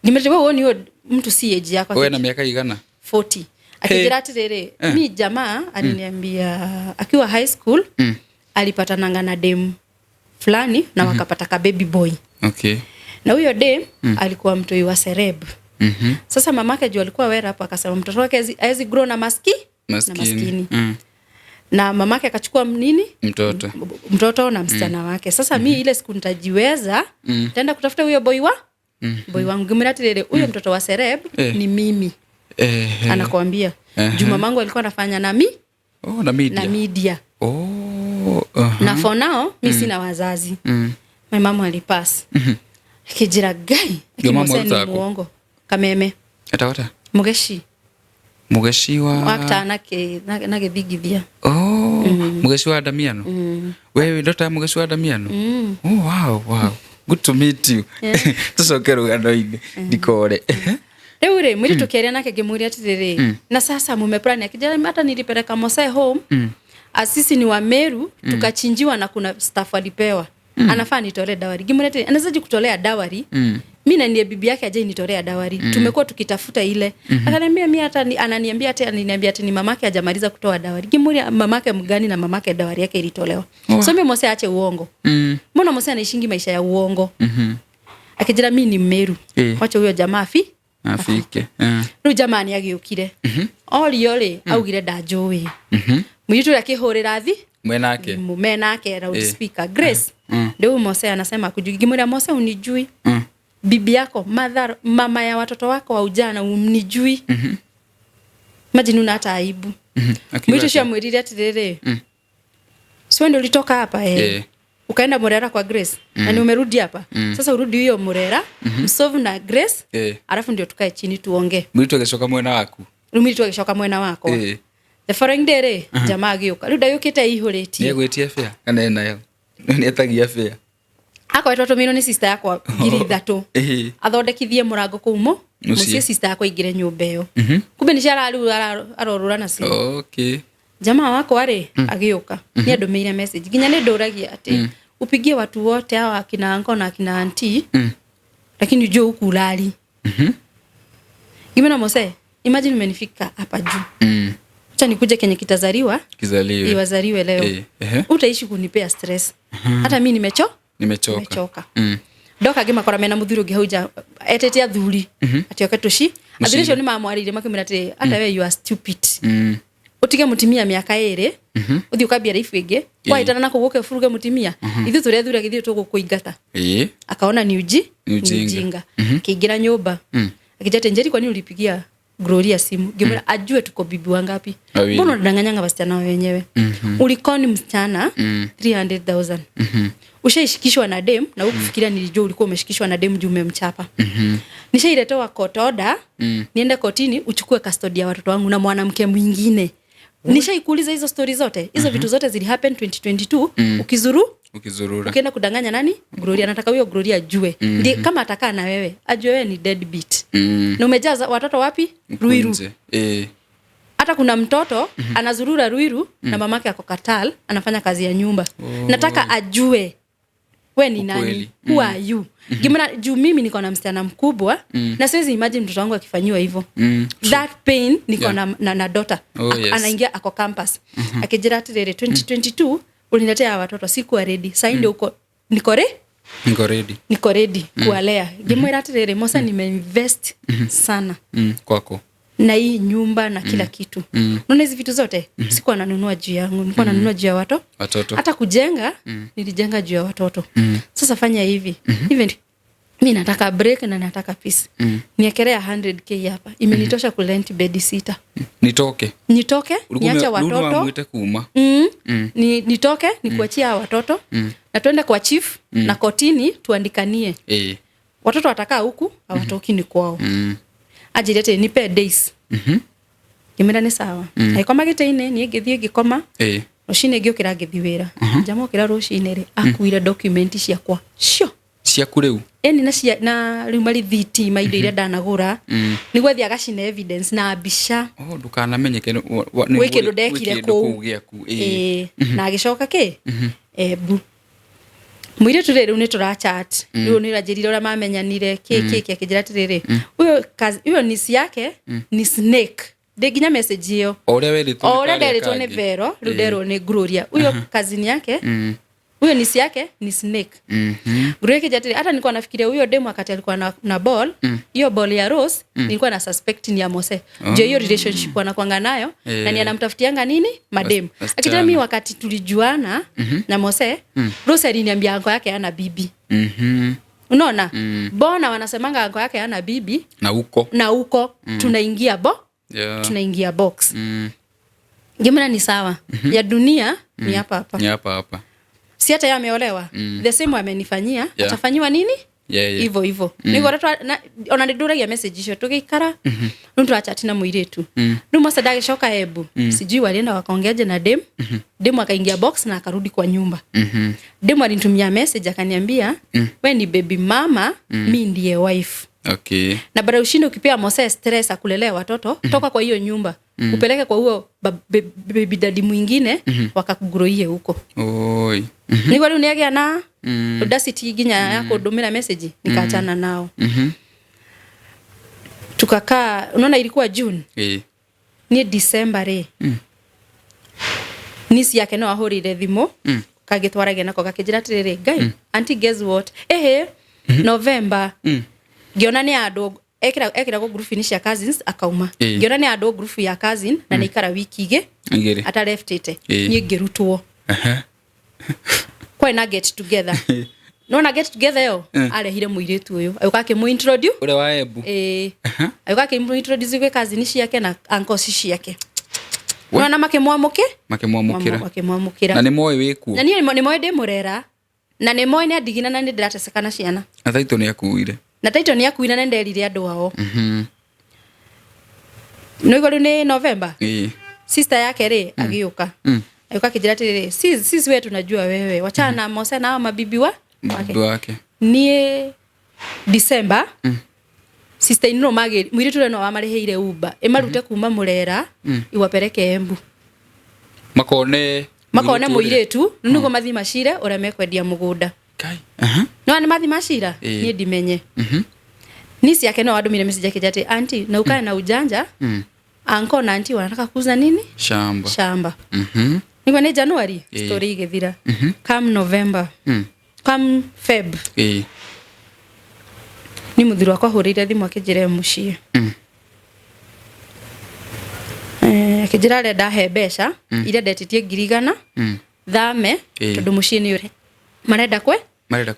Gimore wewe uone huo mtu si age yako. Wewe na miaka igana? 40. Akijirati rere, ni jamaa aliniambia akiwa high school alipata na dem fulani na wakapata ka baby boy. Na huyo dem alikuwa mtoi wa Sereb. Sasa mamake juu alikuwa wera hapo akasema mtoto wake haizi grow na maskini. Na mamake akachukua nini? Mtoto na msichana wake. Sasa mimi ile siku nitajiweza nitaenda kutafuta huyo boy wangu. Gimratilele huyo mtoto wa Sereb ni mimi. Anakuambia juu mamangu alikuwa anafanya na media. Na for now mimi sina wazazi. My mama alipass. Kijira gai Mose ni muongo kameme atawata mugeshi wa wakta na githigithia mugeshi wa Damiano wewe ndota mugeshi wa Damiano wow good to meet you tusokero gando-ini dikore Reure mwili tukiaria nake gemuri atiriri na sasa mumeplan akijana hata nilipeleka Mose home asisi ni wa Meru tukachinjiwa na kuna staff alipewa anafaa nitolee dawari. Gimurete anazaji kutolea dawari. Mimi na ndiye bibi yake aje nitolea dawari. Tumekuwa tukitafuta ile. Akaniambia mimi hata ananiambia ati ni mamake hajamaliza kutoa dawari. Gimuri mamake mgani na mamake dawari yake ilitolewa. So mimi Mose aache uongo. Mbona Mose anaishingi maisha ya uongo? Akijira mimi ni Meru. Wacha huyo jamaa afike. Huyo jamaa ni agiukire. Oli augire ndajowe. Mwitu yake horera thi mwenake loud speaker Grace ndio Mose anasema kujigimura Mose unijui bibi yako mama ya watoto wako wa ujana unijui imagine una hata aibu mwitu shia mwirire atirere sio ndio ulitoka hapa ukaenda Murera kwa Grace na ni umerudi hapa sasa urudi hiyo Murera msolve na Grace alafu ndio tukae chini tuongee mwitu ageshoka mwena wako The following day jamaa agioka. Ruda yukite ihureti. Ni gwetie fea kana nayo. Ni etagia fea. Ako watoto mino ni sister yako 3 athondekithie murango kuumo mucie sister yako igire nyumba iyo kumbe ni ciara arorura nacio. Okay. Jamaa wako ari agioka ni andumeire message ginya ni nduragia ati upigie watu wote hawa akina anko na akina auntie lakini ujue huku ulali. Gimena Mose, imagine umenifika hapa juu. Acha nikuje kenye kitazaliwa iwazaliwe leo. Utaishi kunipea stress. Hata mimi nimechoka. Doka gima kora mena muthiru gihauja etetia thuri atioka tushi athirisho ni mamwarire makimira ati hata we you are stupid. Utige mutimia miaka 2 uthi ukambia rifu ingi waitana na kuguke furuge mutimia ithu turi thura githio tugukuingata akaona ni ujinga kiingira nyumba akijate njeri kwa nini ulipigia Gloria simu gimera ajue tuko bibi wangapi mbona unadanganyanga wasichana wenyewe ulikoni msichana 300,000 ushaishikishwa na dem na ukufikiria nilijua ulikuwa umeshikishwa na dem juu umemchapa nishailetoa court order niende kotini uchukue custody ya watoto wangu na mwanamke mwingine. Nishaikuuliza hizo story zote hizo vitu zote zili happen 2022 ukizurura ukienda kudanganya nani Gloria anataka huyo Gloria ajue ndiye kama atakaa na wewe ajue wewe ni deadbeat na umejaza watoto wapi Ruiru hata kuna mtoto anazurura Ruiru na mamake ako Katal anafanya kazi ya nyumba nataka ajue wewe ni nani who are you gimana juu mimi niko na msichana mkubwa na siwezi imagine mtoto wangu akifanywa hivyo that pain niko na daughter anaingia ako campus akijira atirere 2022 uliniletea watoto sikuwa ready sasa ndio uko niko ready kualea gimwera atirere Mosa nimeinvest sana kwako na hii nyumba na kila kitu. Unaona hizi vitu zote sikuwa nanunua juu yangu, nilikuwa nanunua juu ya watoto. Hata kujenga nilijenga juu ya watoto. Sasa fanya hivi. Even mimi nataka break na nataka peace. Niekelea 100k hapa. Imenitosha ku rent bed sitter. Nitoke. Niacha watoto. Mwite kuuma. Nitoke nikuachia watoto. Na tuende kwa chief na kotini tuandikanie. Watoto watakaa huku, hawatoki ni kwao. Ajirete nipe days. Kimera ni sawa. Haikoma giteine ni ngithie ngikoma. Rucine ngiukira ngithi wira. Jamaa ukira rucine ri akuire document ciakwa. Ciaku riu. Na riu mari thiti maindo iria ndanagura. Niguo thia gacine evidence na bisha. Ndukanamenyeke ni kindu ndekire ku. Na agicoka ki? Bu. Mwire turere une tura chat riu ni rajirira ura mamenyanire kiki akijira turere uyo nisi yake ni snake ndeginya message hiyo ore weritwo ni Vero rudero ni Gloria uyo kazini yake uyo nisi yake ni snake Gloria kijatiri hata nilikuwa nafikiria uyo demo akati alikuwa na ball hiyo ball ya Rose nilikuwa na suspect ni ya Mose je hiyo relationship wanakuanga nayo na ni anamtafutianga nini madem akitana mimi wakati tulijuana na Mose Rose aliniambia anko yake ana bibi unaona bona wanasemanga anko yake ana bibi na huko tunaingia tunaingia box gemana ni sawa ya dunia ni hapa si hata yameolewa the same amenifanyia atafanywa nini hivyo niko ona nduragia message hiyo tukikara ndio achatina muiretu ndio Mosa dagishoka hebu sijui walienda wakaongeaje na dem akaingia box na akarudi kwa nyumba dem alinitumia message akaniambia wewe ni baby mama mimi ndiye wife na baada ushinde ukipea Mose stress akulelea watoto toka kwa hiyo nyumba upeleke kwa huo baby daddy mwingine wakakugroie huko ni wale uniagia na audacity ginya yako domina message nikaachana nao tukakaa unaona ilikuwa June ni December nisi yake no ahorire thimo kagitwarage nako gakijira tirire guy anti guess what November giona ni ado ekira go group finish ya cousins akauma giona ni ado group ya cousin na nikara wiki ige ata left ite ni gerutwo kwa na get together no na get together yo arehire muiretu uyu ayukake mu introduce ule wa Ebu ayukake mu introduce gwe cousin ciake na uncle ciake wana makemwamukira na ni moyo wiku na ni moyo de murera na ni moyo ni adigina na ni ndiratesekana ciana na taito ni akuire na nderire andu wao no igoro ni November sister yake ri agiuka ayuka kijira tirire sisi wewe tunajua wewe wachana na Mose na mabibi wake ni December sister ino magiri mwiri tule no amariheire Uber emarute kuma Murera iwapeleke Embu makone muiretu nugo mathi macire ureme kwendia mugunda kai no ni mathi macira ni ndimenye nisi yake no adumire message kijate auntie na ukae na ujanja anko na auntie wanataka kuuza nini shamba niko ni January story igethira come November come Feb ni muthiru akwa hurire thimu akijire mucie akijira renda he mbeca ire ndetitie ngirigana thame tondu mucie ni ure marenda kwe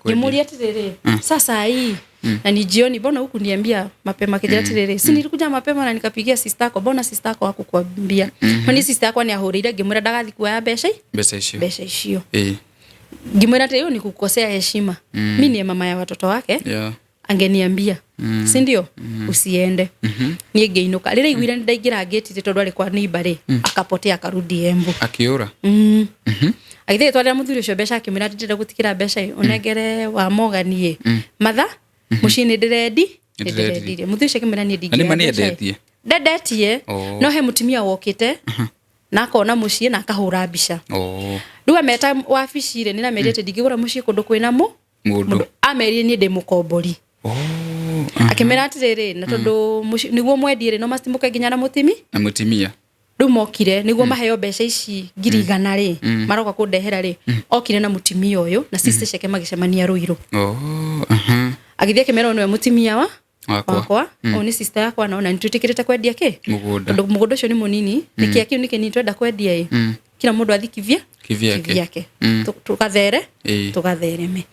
nimuria tiriri sasa hii na ni jioni mbona huku niambia mapema kijira tiriri si nilikuja mapema na nikapigia sister yako bona sister yako hakukwambia kwani sister yako ni ahurire ngimura ndagathi kuoya mbeca icio ngimura tiriri ni kukosea heshima mimi ni mama ya watoto wake angeniambia si ndio usiende ni ngeinuka rire igwire ndaingira gate tondu ari kwa neighbor akapotea akarudi Embu akiura aithe twara muthuri ucio mbeca akimira ndire gutikira mbeca unengere wa moganie matha mucini ndirendi muthuri ucio akimira ni ndingira ni mani endetie no he mutimia wokite na akona mucie na akahura mbica riu meta wabici ire ni na merete ndingigura mucie kundu kwina mundu amerie ni ndimukombori akimera atiriri na tondu niguo mwendire no mastimuke nginya na mutimia riu mokire niguo maheo mbeca ici ngirigana ri maroka kundehera ri okire na mutimia uyu na sister ceke magicemania Ruiru agithie kimera no mutimia wakwa oni sister yakwa na nitutikirite kwendia tondu mugunda ucio ni munini nikia kiu niki ni twenda kwendia kila mundu athikivia kivyake tukathereme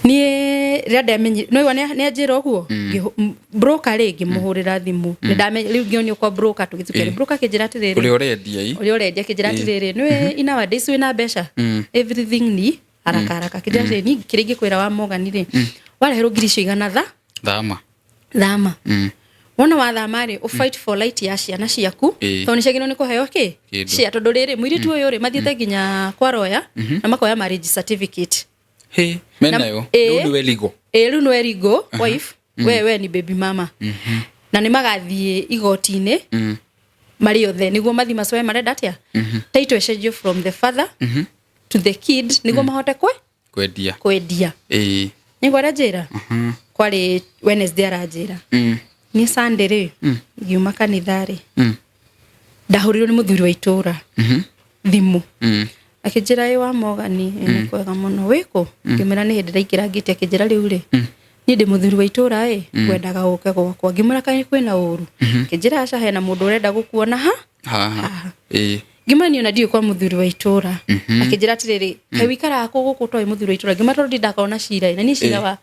ni rada menye no iwa ne ajira oguo broker rigi muhurira thimu ndamenye riu ngionio kwa broker tugithukere broker kijira tiriri uri orendia kijira tiriri no ina wa days wina besha everything ni haraka kijira ni kiringi kwira wa Morgan ri wala hero girisho igana thama wona wa thama ri u fight for light ya ciana ciaku to ni cegino ni kuheo cia tondu riri mwiritu uyu ri mathiete nginya kwa roya na makoya marriage certificate menayo riu no eligo wife wewe ni baby mama na ni magathie igotine mari othe niguo mathi macoe marenda atia title cenjio from the father to the kid niguo mahote kwendia niguo arajira kwari Wednesday arajira ni Sunday ri ngiuma kanithari ndahurirwo ni muthuri wa itura thimu akijira wa Morgan ni kwega muno wiko ngimera ni hindi ndaikira ngite akijira riu ri ni ndi muthuri wa itura kwendaga uke gwakwa ngimera kai kwina uru akijira aca hena mundu urenda gukuona ngimani ona ndio kwa muthuri wa itura akijira tiriri kai wikara ako guku toi muthuri wa itura ngimara ndi ndakaona cira na ni cira wa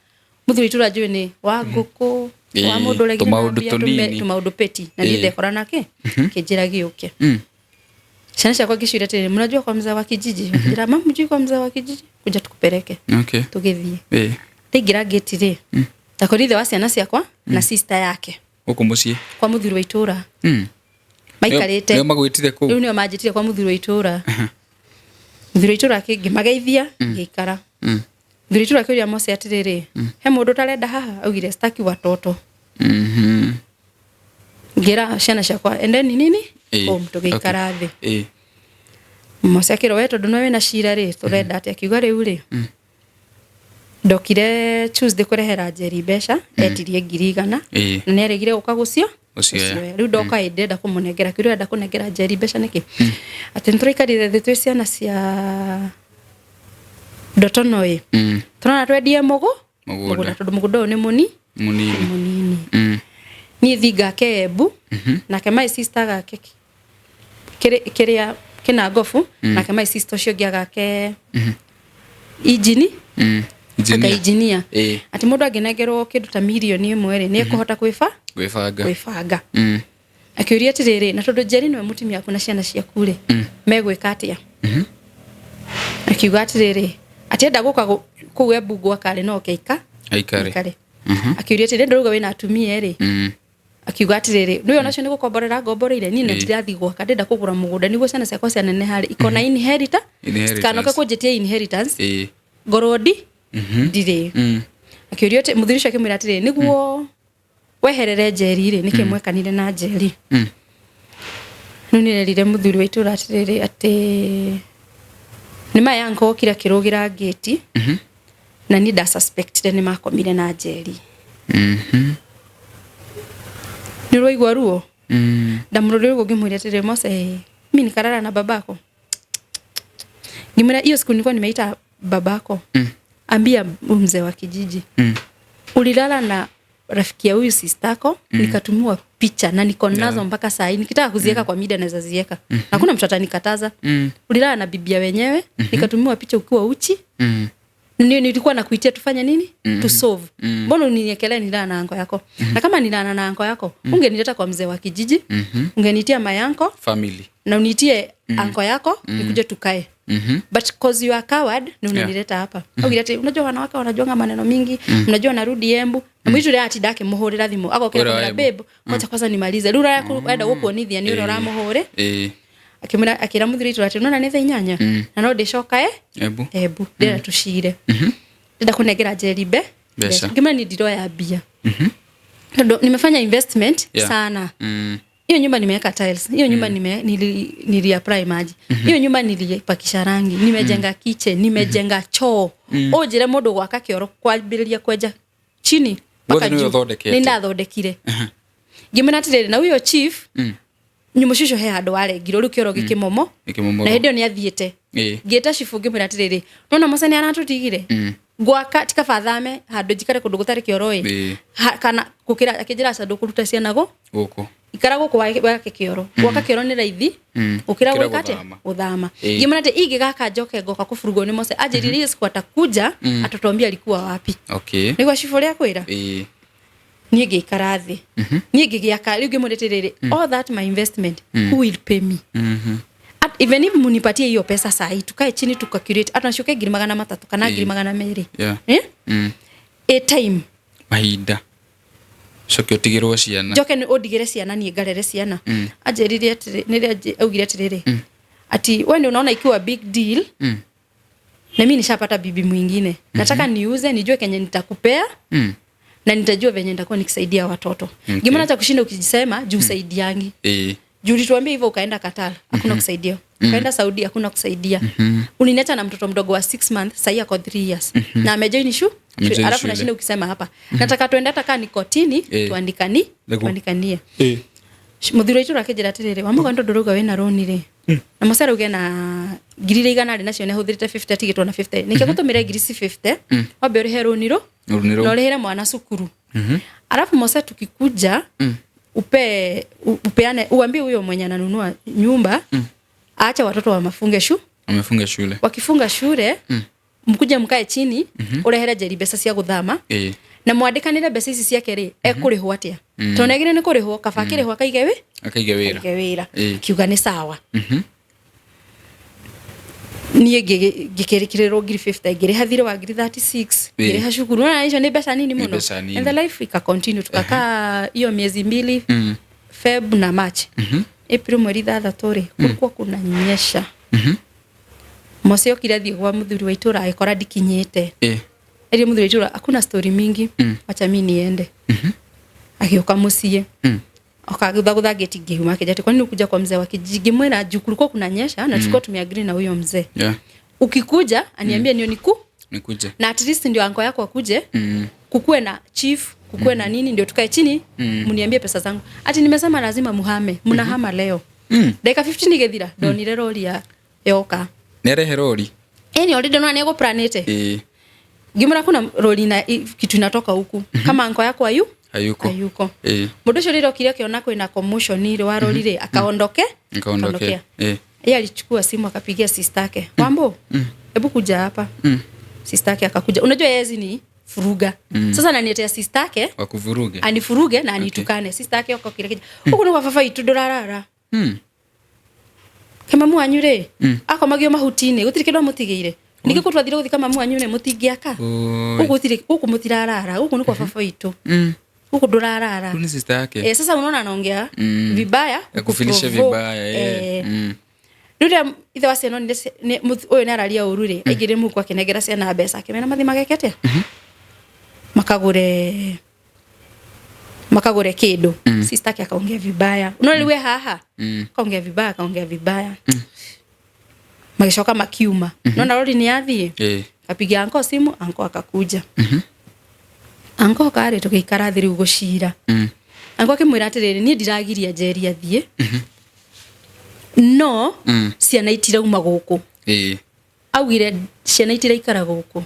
muthuri wa itura njui ni wa nguku wa mundu regi tumaudu peti na ni ndekora nake akijira giuke Shana shakwa kishwira tene mnajua kwa mzee wa kijiji ngira mama mjui kwa mzee wa kijiji kuja tukupeleke tugethie tigira gate ri takorithe wa ciana ciakwa na sister yake uko mucie kwa muthuri wa itura maikarite nio magwitire ku nio majitire kwa muthuri wa itura muthuri wa itura kingi magaithia ngikara muthuri wa itura kiria mose atiriri he mundu tarenda haha augire staki watoto ngira ciana ciakwa endeni nini tugikara thi mose akiro weto tondu we na cira ri turenda ati akiuga riu ri ndokire Tuesday kurehera Njeri mbeca etirie ngirigana na ni aregire guka gucio riu ndoka ndenda kumunengera kiru ndenda kunengera Njeri mbeca niki ati nturikarire thi twi ciana cia ndoto noi turona twendie mugunda tondu mugunda ni munini ni thiga Embu na kema sister gake kiria kina gofu na kema sister cio giagake engineer ati mundu angenegerwo kindu ta milioni 1 ri ni kuhota gwibanga akiuria atiriri na tondu Njeri niwe mutumia aku na ciana ciaku ri megwika atia akiuga atiriri ati enda guka ku Embu gwakare no keika aikare akiuria atiriri nduruga wina atumia ri akiuga atiriri niwe onacio ni gukomborera ngomboreire ni ne ndirathi gwaka ndenda kugura mugunda niguo ciana ciakwa cianene hari ikona inheritance kanoka kunjitie inheritance gorodi ndire Akiurio te muthuri ucio akimwira atiri niguo weherere njeri ri nike mwekanire na njeri. No nirerire muthuri wa itura atiri ati nima yango kira kirugira gate. Na ni da suspected ni makomire na njeri. Nirwo igwa ruo. Ndamurore ugo ngimwira atiri Mose mimi nikarara na babako. Ngimwira hiyo siku nilikuwa nimeita babako. Ambia mzee wa kijiji. Ulilala na rafiki ya huyu sistako, nikatumua picha na niko nazo mpaka saa hii. Nikitaka kuziweka kwa media naweza ziweka. Hakuna mtu atanikataza. Ulilala na bibia wenyewe, nikatumua picha ukiwa uchi. Nilikuwa nakuitia tufanye nini? To solve. Mbona uniekelea nilala na anko yako? Na kama nilala na anko yako, ungenileta kwa mzee wa kijiji, ungenitia mayanko family. Na unitie anko yako, nikuje tukae. But cause you are coward, ni unanileta hapa. Ugirete unajua wanawake wanajonga maneno mingi, unajua narudi Embu. Na mwitu leo atidake muhorera thimu. Ako kile kwa babe, acha kwanza nimalize. Rura yako enda gukuonithia ni urora muhore. Akimura akira muthuri tu ati nona netha inyanya. Na no ndishoka Embu. Ndira tushire. Ndenda kunegera Jeribe. Ngima ni ndiro ya bia. Nimefanya investment sana. Hiyo nyumba nimeweka tiles. Hiyo nyumba nili apply maji. Hiyo nyumba nilipakisha rangi. Nimejenga kitchen, nimejenga choo. Ojire mundu gwaka kioro kwambiriria kweja chini mpaka juu. Ninda thondekire. Ngimena atiriri na huyo chief nyumushusho he handu arengiro ru kioro gikimomo. Na hindio ni athiete. Ngita chief ngimena atiriri. Nona Mose ni aratutigire. Gwaka tika fathame handu jikare kundu gutari kioro kana gukira akijira sandu kuruta ciana guku ikarago kwa kioro gwaka kioro ni raithi ukira gwikate uthama ngimana ati igigaka njoke ngoka kufurugo ni Mose ajiririe siku atakuja atotombia alikuwa wapi. Nigwa shiforia kwira nie ngikara thi nie ngigiaka riu ngimuretiriri all that my investment who will pay me. Even if munipatie hiyo pesa saa hii tukae chini tukacalculate atunashuka 300 kana 200 a time mahinda shoke utigirwo ciana joke ni odigire ciana ni ngarere ciana ajerire ati nire augire atiriri ati wewe unaona ikiwa big deal na mimi nishapata bibi mwingine nataka niuze nijue kenye nitakupea na nitajua venye nitakuwa nikisaidia watoto ngimana cha kushinda ukijisema juu saidiangi Juri tuambie hivyo ukaenda Qatar hakuna kusaidia. Ukaenda Saudi hakuna kusaidia. Unineta na mtoto mdogo wa 6 months sasa yako 3 years. Na amejoin shule. Alafu nashinda ukisema hapa. Nataka tuende hata kama ni kotini tuandikanie. Muthuri wetu rakejera atiriri wamuga ndo ndoroga we na roni ri. Na Mose uge na ngiri igana ri nacio ne huthirite 50 tigitwo na 50. Nike gutumire ngiri 50. Wambe uri he roni ro. No ri hera mwana cukuru. Alafu Mose tukikuja upeane uambie huyo mwenye ananunua nyumba aacha watoto wa amefunga shule wakifunga shule mkuje mkae chini urehere jeri pesa cia guthama na mwandikanire pesa ici ciake ri ekurihwo atia tonegire ni kurihwo kabakirihwo akaige wira kiuga ni sawa niye gikirikiriro ngiri 50 ngiri hathire wa ngiri 36 ngiri hashukuru na hizo ni pesa nini muno and the life ika continue tukaka hiyo miezi 2 Feb na March April mweri 3 kulikuwa kuna nyesha Mose okirathi kwa muthuri wa itura aikora dikinyete eri muthuri wa itura hakuna story mingi acha mimi niende agioka mucie akagutha geti ngihuma kijati kwa nini ukuja kwa mzee wa kijiji mwena juu kulikuwa kuna nyesha na tulikuwa tumeagree na huyo mzee ukikuja aniambie niyo nikuje na at least ndio anko yako akuje kukue na chief kukue na nini ndio tukae chini mniambie pesa zangu ati nimesema lazima muhame mnahama leo dakika 15 igethira ndonire rori ya yoka nere rori ni already no anego planete gimura kuna rori na kitu inatoka huku kama anko yako ayuko mundu cio riro kiria kiona kwina commotion ile warorire akaondokea yeye alichukua simu akapigia sister yake mambo hebu kuja hapa sister yake akakuja unajua yeye ni furuga sasa ananiletea sister yake wakuvuruge anifuruge na anitukane sister yake uko kile kija huko ni wafafa itudorarara kama muanyure akomagio mahutini gutiri kindu mutigiire niki kutwathire guthika mamu anyune mutingiaka huko mutirarara huko ni kwa fafa itu huko dorarara ni sister yake sasa unaona anaongea vibaya kufilisha vibaya Ndio ithe wa ciana ni uyu ni araria urure aigire muku akinegera ciana mbeca akimena mathi magekete makagure kidu. Sister yake akaongea vibaya. Unaelewa haha? Akaongea vibaya. Magishoka makiuma. Unaona rodi ni athie? Kapiga anko simu, anko akakuja. Anko kare tukikara thiru gucira. Anko akimwira atiriri ni ndiragiria Njeri athie. No, ciana itirauma guku. Augire ciana itira ikara guku.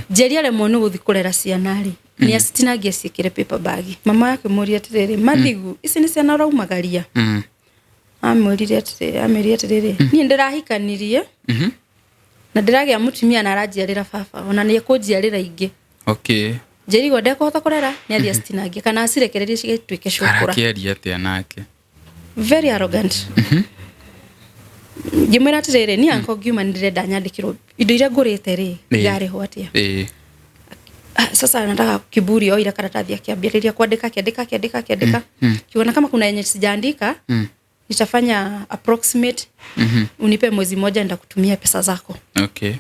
Njeri aremwo ni guthi kurera ciana ri. Ni asitinangia ciikire paper bag. Mama yake muria atiriri, mathigu ici ni ciana raumagaria. Amwirire atiriri, ni ndirahikanirie. Na ndiragia mutumia na arajiarira baba, ona ni ekunjiarira ingi. Okay. Njeri gwende kuhota kurera ni athia asitinangia kana acirekererie cigituike cukura. Arakiaria atia nake. Very arrogant. Ngimwira atiriri ni anko ngiuma ndirenda nyandikirwo indo iria ngurite ri ngariho atia. Sasa nataka kiburi oira karatathi akiambiriria kuandika. Kiona kama kuna yenye sijaandika, nitafanya approximate. Unipe mwezi mmoja nitakutumia pesa zako. Okay.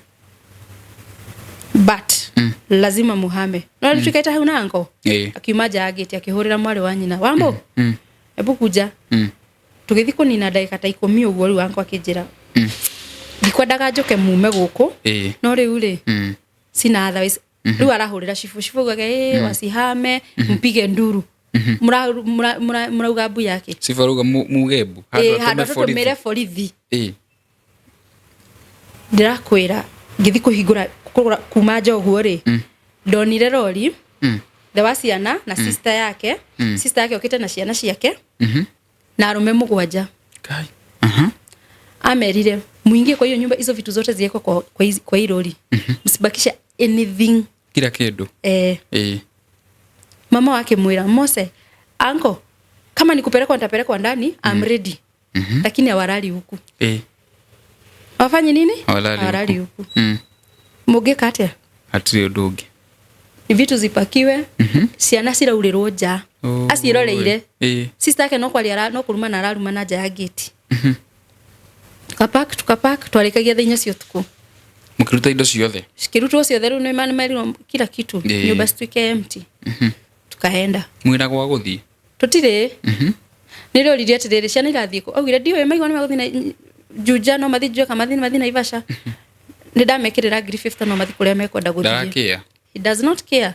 But lazima muhame. Na tukaita hauna anko. Akiumaja ageti akihurira mwari wa nyina. Wambo. Ebu kuja. Tugithi kunina dakika ta 10 uguo ri anko akijira. Ndikwendaga njoke mume guku. No riu ri. Sina otherwise. Riu arahurira shifu gake wasihame mpige nduru. Murauga mbu yake. Sifaruga mugebu. Hado mere borithi. Ndirakwira ngithi kuhingura kuma njoguo ri. Ndonire rori. The wasiana na sister yake. Sister yake okite na ciana ciake. Na arume mugwanja. Kai. Amerire muingie kwa hiyo nyumba, hizo vitu zote ziwekwe kwa hii rori. Msibakisha anything. Kila kitu. Mama wake mwira Mose, anko kama nikupeleka nitapelekwa ndani, I'm ready. Lakini hawarali huku. Wafanye nini? Hawarali huku. Muge kate. Hatrio dogi. Vitu zipakiwe. Ciana ciraurĩrwo nja. Aciroreire. Sister yake no kwali no kuruma na araruma na nja ya gate. Tukapak twarikagia thinya cio tuku. Mukiruta indo ciothe. Kirutwo ciothe ru no mali kila kitu. Nyumba situike empty. Tukaenda. Mwira gwa guthi. Tutire. Niro liria atiriri ciana irathie ko. Augire dio maigwa ni maguthi na juja no mathi kama mathi na Ivasha. Ndamekirira ngiri 50 no mathi kuria mekwenda guthie. He does not care.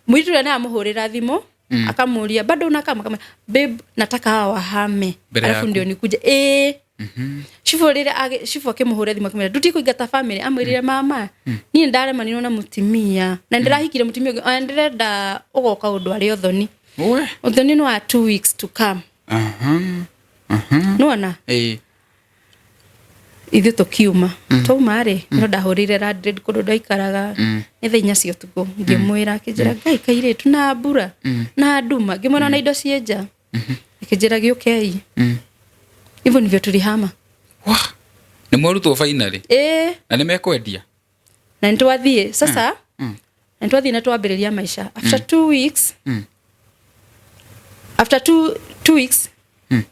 Mwitu na amuhurira thimo. Akamuria bado unakama kama babe nataka hawa wahame. Alafu ndio nikuja. Shifu akimuhurira thimo kamera duti kuigata family amwirire mama ni ndare manino na mutimia na ndirahikire mutimia ndirenda ugoka undu ari othoni othoni no 2 weeks to come. Nona ithu tukiuma tumare no ndahurire radred kundu ndaikaraga ni thinya cio tuko ngimwira kijira ngai kaire tuna mbura na nduma ngimona na indo cienja kijira giukei hivyo ndivyo tulihama. Ni mwarutwo finally. Na nimekwendia. Na ntwathie sasa. Na ntwathie na twambiriria maisha after 2 weeks. After 2 weeks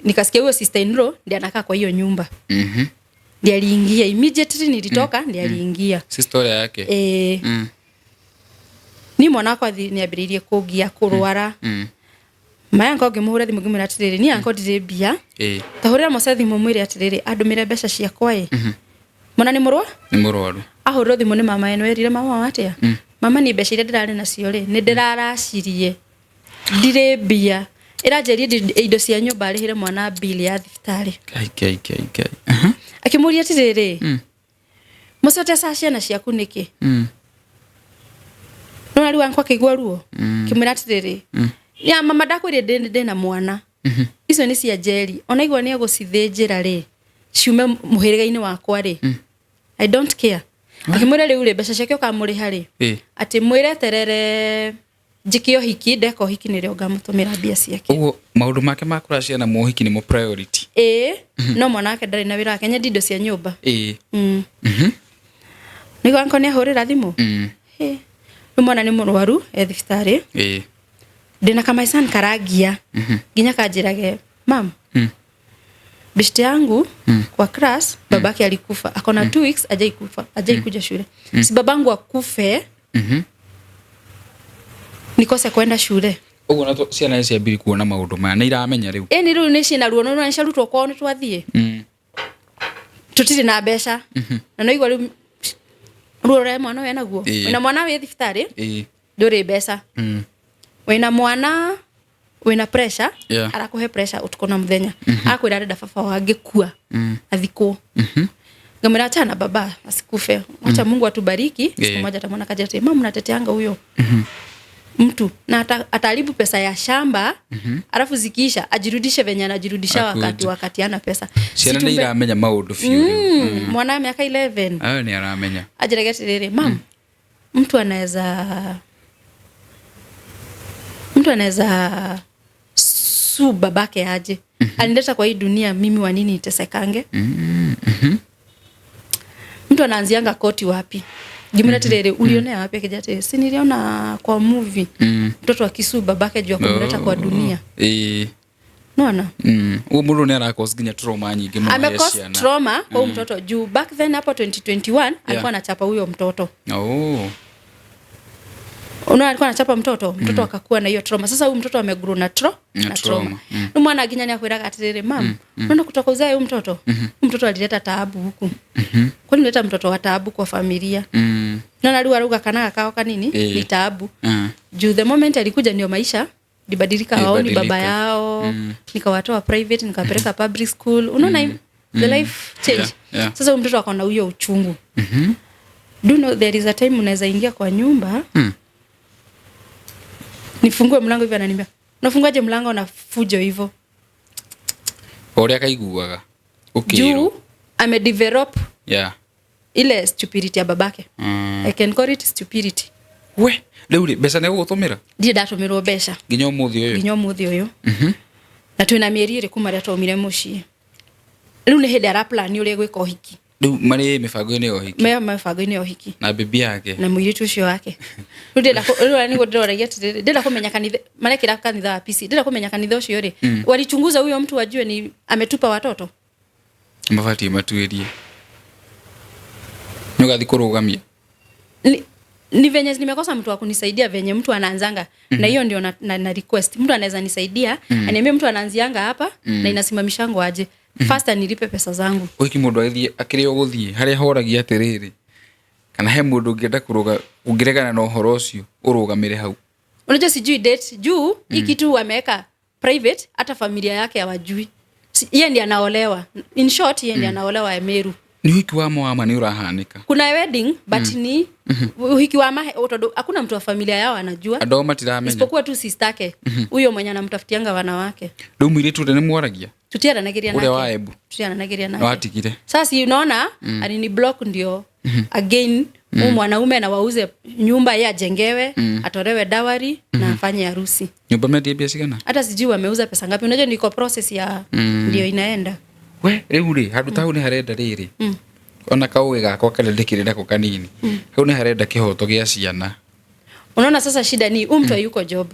nikasikia huyo sister in law ndiye anakaa kwa hiyo nyumba. Ndiye aliingia immediately nilitoka ndiye aliingia. Sister yake. Ni mwanako athi niambiririe kugia kurwara. Maya ngo ngimuhura thimu ngimwira atiriri ni anko ndire bia. Tahurira musathi mumwire atiriri andumire mbeca ciakwa Mwana ni murwa? Ni murwaru. Ahurira thimu ni mama eno erire mama watia. Mama ni mbeca ire ndirari nacio ri ni ndiraracirie. Ndire bia. Irajerie indo cia nyumba arihire mwana bill ya thibitari. Kai. Akimuria atiriri. Mucote sacia na ciaku niki? No ari wanko akigwa ruo. Kimwira atiriri. Ya mama ndakwire ndina mwana. Icio ni cia Njeri. Ona igwa ni agucithinjira ri. Ciume muhiriga-ini wakwa ri. I don't care. Akimwira riu ri mbeca ciake ukamuriha ri. Ati mwire terere njikio hiki ndeko hiki ni rio ngamutumira mbia ciake. Ugo maundu make makura ciana mohiki ni mo priority. No mwana wake ndari na wira Kenya dindo cia nyumba. Nigo anko ni ahurira thimu. Ni mwana ni murwaru thibitari. Ndina kama isan karagia. Ginya kanjirage mam. Bishti yangu kwa class babake alikufa. Akona 2 weeks ajaikuja shule. Si babangu akufe. nikose kwenda shule. Ugo na ciana ici ambiri kuona maundu maya ni iramenya riu. Ni riu ni cina ruo no nicharutwo kwao ni twathie. Tutire na mbeca. Na no igwa riu ruo re mwana we naguo. Wina mwana we thibitari? Nduri mbeca. Wina mwana wina pressure, arakuhe pressure utuko na muthenya. Akwira arenda baba wange kua. Athikwo. Ngamera chana baba asikufe. Acha Mungu atubariki. Siku moja atamwona kaja ati mama mnateteanga huyo. Mtu na ataribu pesa ya shamba alafu zikisha ajirudishe venye anajirudisha wakati ana pesa. Ciana ni iramenya maundu fiu. Mwana miaka 11. Ni aramenya. Ajiregete rere mam. Mtu anaweza su babake aje. Alileta kwa hii dunia mimi wa nini nitesekange? Mtu anaanzianga koti wapi? Gimana tirere uliona wapi kijate? Si niliona kwa movie. Mtoto akisu babake juu akumleta kwa dunia. Naona? Huyo mtu ni anakosa ginya trauma nyingi mwa Asia. Amekosa trauma kwa mtoto juu back then hapo 2021 alikuwa anachapa huyo mtoto. Alikuwa anachapa mtoto akakuwa na hiyo trauma. Sasa huyu mtoto amegrow na trauma. Ni mwana ginya ni akwira katirere mam. Unaona kutoka uzae huyu mtoto? Mtoto alileta taabu huku. Kwa nini leta mtoto wa taabu kwa familia? Na naliwa ruga kana kao kanini? Ni taabu. Juu the moment alikuja ndio maisha libadilika hao ni baba yao. Nikawatoa private nikapeleka public school. Unaona the life change. Sasa huyu mtoto akaona huyo uchungu. Do you know there is a time unaweza ingia kwa nyumba nifungue mlango hivi ananiambia unafungaje mlango na fujo hivyo ore akaiguaga juu amedevelop ile stupidity ya babake. I can call it stupidity. We leuri besa ne gutumira ndi ndatumirwo besha ginyo muthi uyu na twina mieri iri kuma ria tomire mucii riu ni hindi ara plan uri gwika uhiki riu mari mifango-ini ya uhiki mifango-ini ya uhiki na bibi yake na muiritu ucio wake riu ni ndoragia ndenda kumenya kanitha marekira kanitha wa PC ndenda kumenya kanitha ucio ri walichunguza huyo mtu wajue ni ametupa watoto mabati matuirie nugathi kurugamia ni venye nimekosa mtu wa kunisaidia venye mtu anaanzanga na hiyo ndio na request mtu anaweza nisaidia aniambie mtu anaanzianga hapa na inasimamishango aje first nilipe pesa zangu wiki mundu athie akirio guthie haria horagia atiriri kana he mundu ngienda kuruga ungiregana na uhoro ucio urugamire hau unajua sijui date juu ikitu ameweka private hata familia yake hawajui yeye ndiye anaolewa in short yeye ndiye anaolewa Emeru ni wiki wa mama ni urahanika kuna wedding but ni wiki wa mahe hakuna mtu wa familia yao anajua adoma tiramenya isipokuwa tu sister yake huyo mwenye anamtafutianga wanawake ndio mwire tu ni mwaragia tutiara nageria nake ule waebu tutiara nageria nake watikire sasa unaona alini block ndio again mwanaume na wauze nyumba yeye ajengewe atorewe dawari na afanye harusi nyumba medi pia sigana hata sijui wameuza pesa ngapi unajua niko process ya ndio inaenda we riuri hadu tahu ni harenda riri ona kauwe gakwa kalendekire nako kanini hau ni harenda kihoto gia ciana unaona sasa shida ni mtu yuko job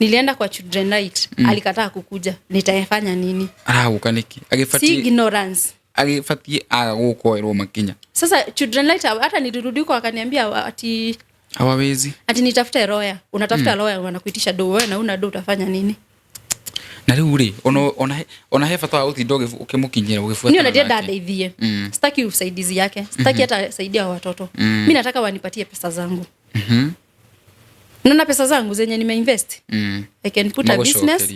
nilienda kwa children night alikataa kukuja nitafanya nini ukaniki agifatie si ignorance agifatie agukoerwo makinya sasa children night hata nilirudi kwa akaniambia ati hawawezi ati nitafute lawyer unatafuta lawyer wanakuitisha do wewe na una do utafanya nini na riuri ona he bata utindoge ukimukinyira ugifuata niyo nadia dadeithie sitaki usaidizi yake sitaki hata saidia watoto mimi nataka wanipatie pesa zangu nina pesa zangu zenye nimeinvest I can put a business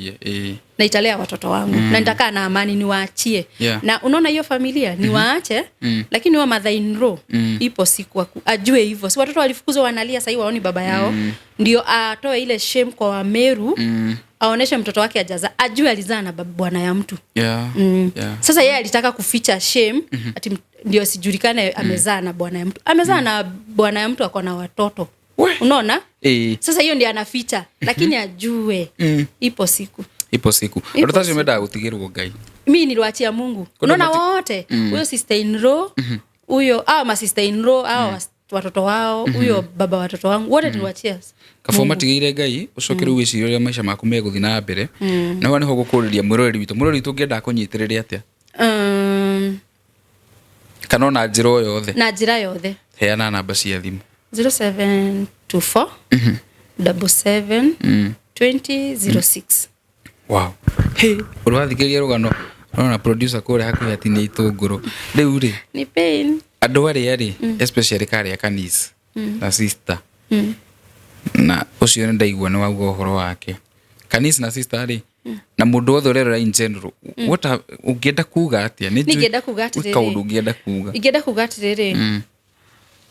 na italea watoto wangu na nitakaa na amani niwaachie na unaona hiyo familia niwaache lakini wa mother in law ipo siku ajue hivyo si watoto walifukuzwa wanalia sasa waoni baba yao ndio atoe ile shame kwa Wameru aoneshe mtoto wake ajaza ajue alizaa na bwana ya mtu sasa yeye alitaka kuficha shame ati ndio sijulikane amezaa na bwana ya mtu amezaa na bwana ya mtu akona watoto unaona sasa hiyo ndio anaficha lakini ajue ipo siku ndotazi umeda gutigirwo Ngai mimi niliwaachia Mungu unaona wote huyo sister in law huyo au ma sister in law au watoto wao huyo baba watoto wangu wote niliwaachia kafoma tigire Ngai ucokere wiciria maisha maku meguthi na mbere na wane ho gukuriria mwirori witu ngienda kunyitiriria atia kana na njira yothe heana namba cia thimu 0724 77 2006. Wow. Hey, urathikĩria rũgano na producer kũrĩa hakuhĩ ati nĩ itũngũrũ. Rĩu rĩ Ni pain. andũ arĩa rĩ especially karĩa Kanis na sister na ũcio nĩ ndaigua nĩ wauga ũhoro wake. Kanis na sister rĩ na mũndũ wothe ũrerora in general what ũngĩenda kuga atĩa nĩ Ningĩenda kuga atĩrĩrĩ. kaũndũ ũngĩenda kuga. Ingĩenda kuga atĩrĩrĩ.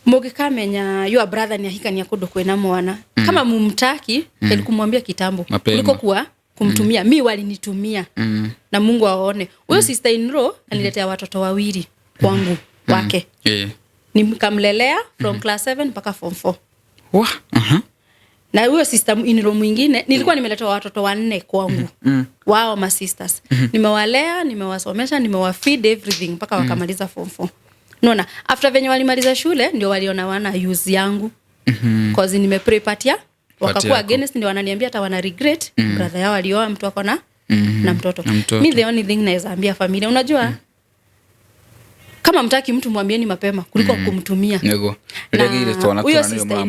Mũngĩkamenya your brother ni ahikania kũndũ kwĩna mwana. Kama mumtaki ili kumwambia kitambo. Kuliko kuwa kumtumia. Mi walinitumia. Na Mungu aone. Huyo sister in law aniletea watoto wawili kwangu wake. Nikamlelea from class 7 mpaka form 4. Wah. Na huyo sister in law mwingine nilikuwa nimeletea watoto 4 kwangu. Wao ma sisters. Nimewalea, nimewasomesha, nimewafeed everything mpaka wakamaliza form 4. Nona, after venye walimaliza shule ndio waliona wana use yangu. Cause nimeprepatia wakakuwa against, ndio wananiambia hata wana regret brother yao alioa mtu wako na mtoto. Me the only thing naweza ambia familia, unajua kama mtaki mtu mwambieni mapema kuliko kumtumia. Nego. Ndio tuona huyo sister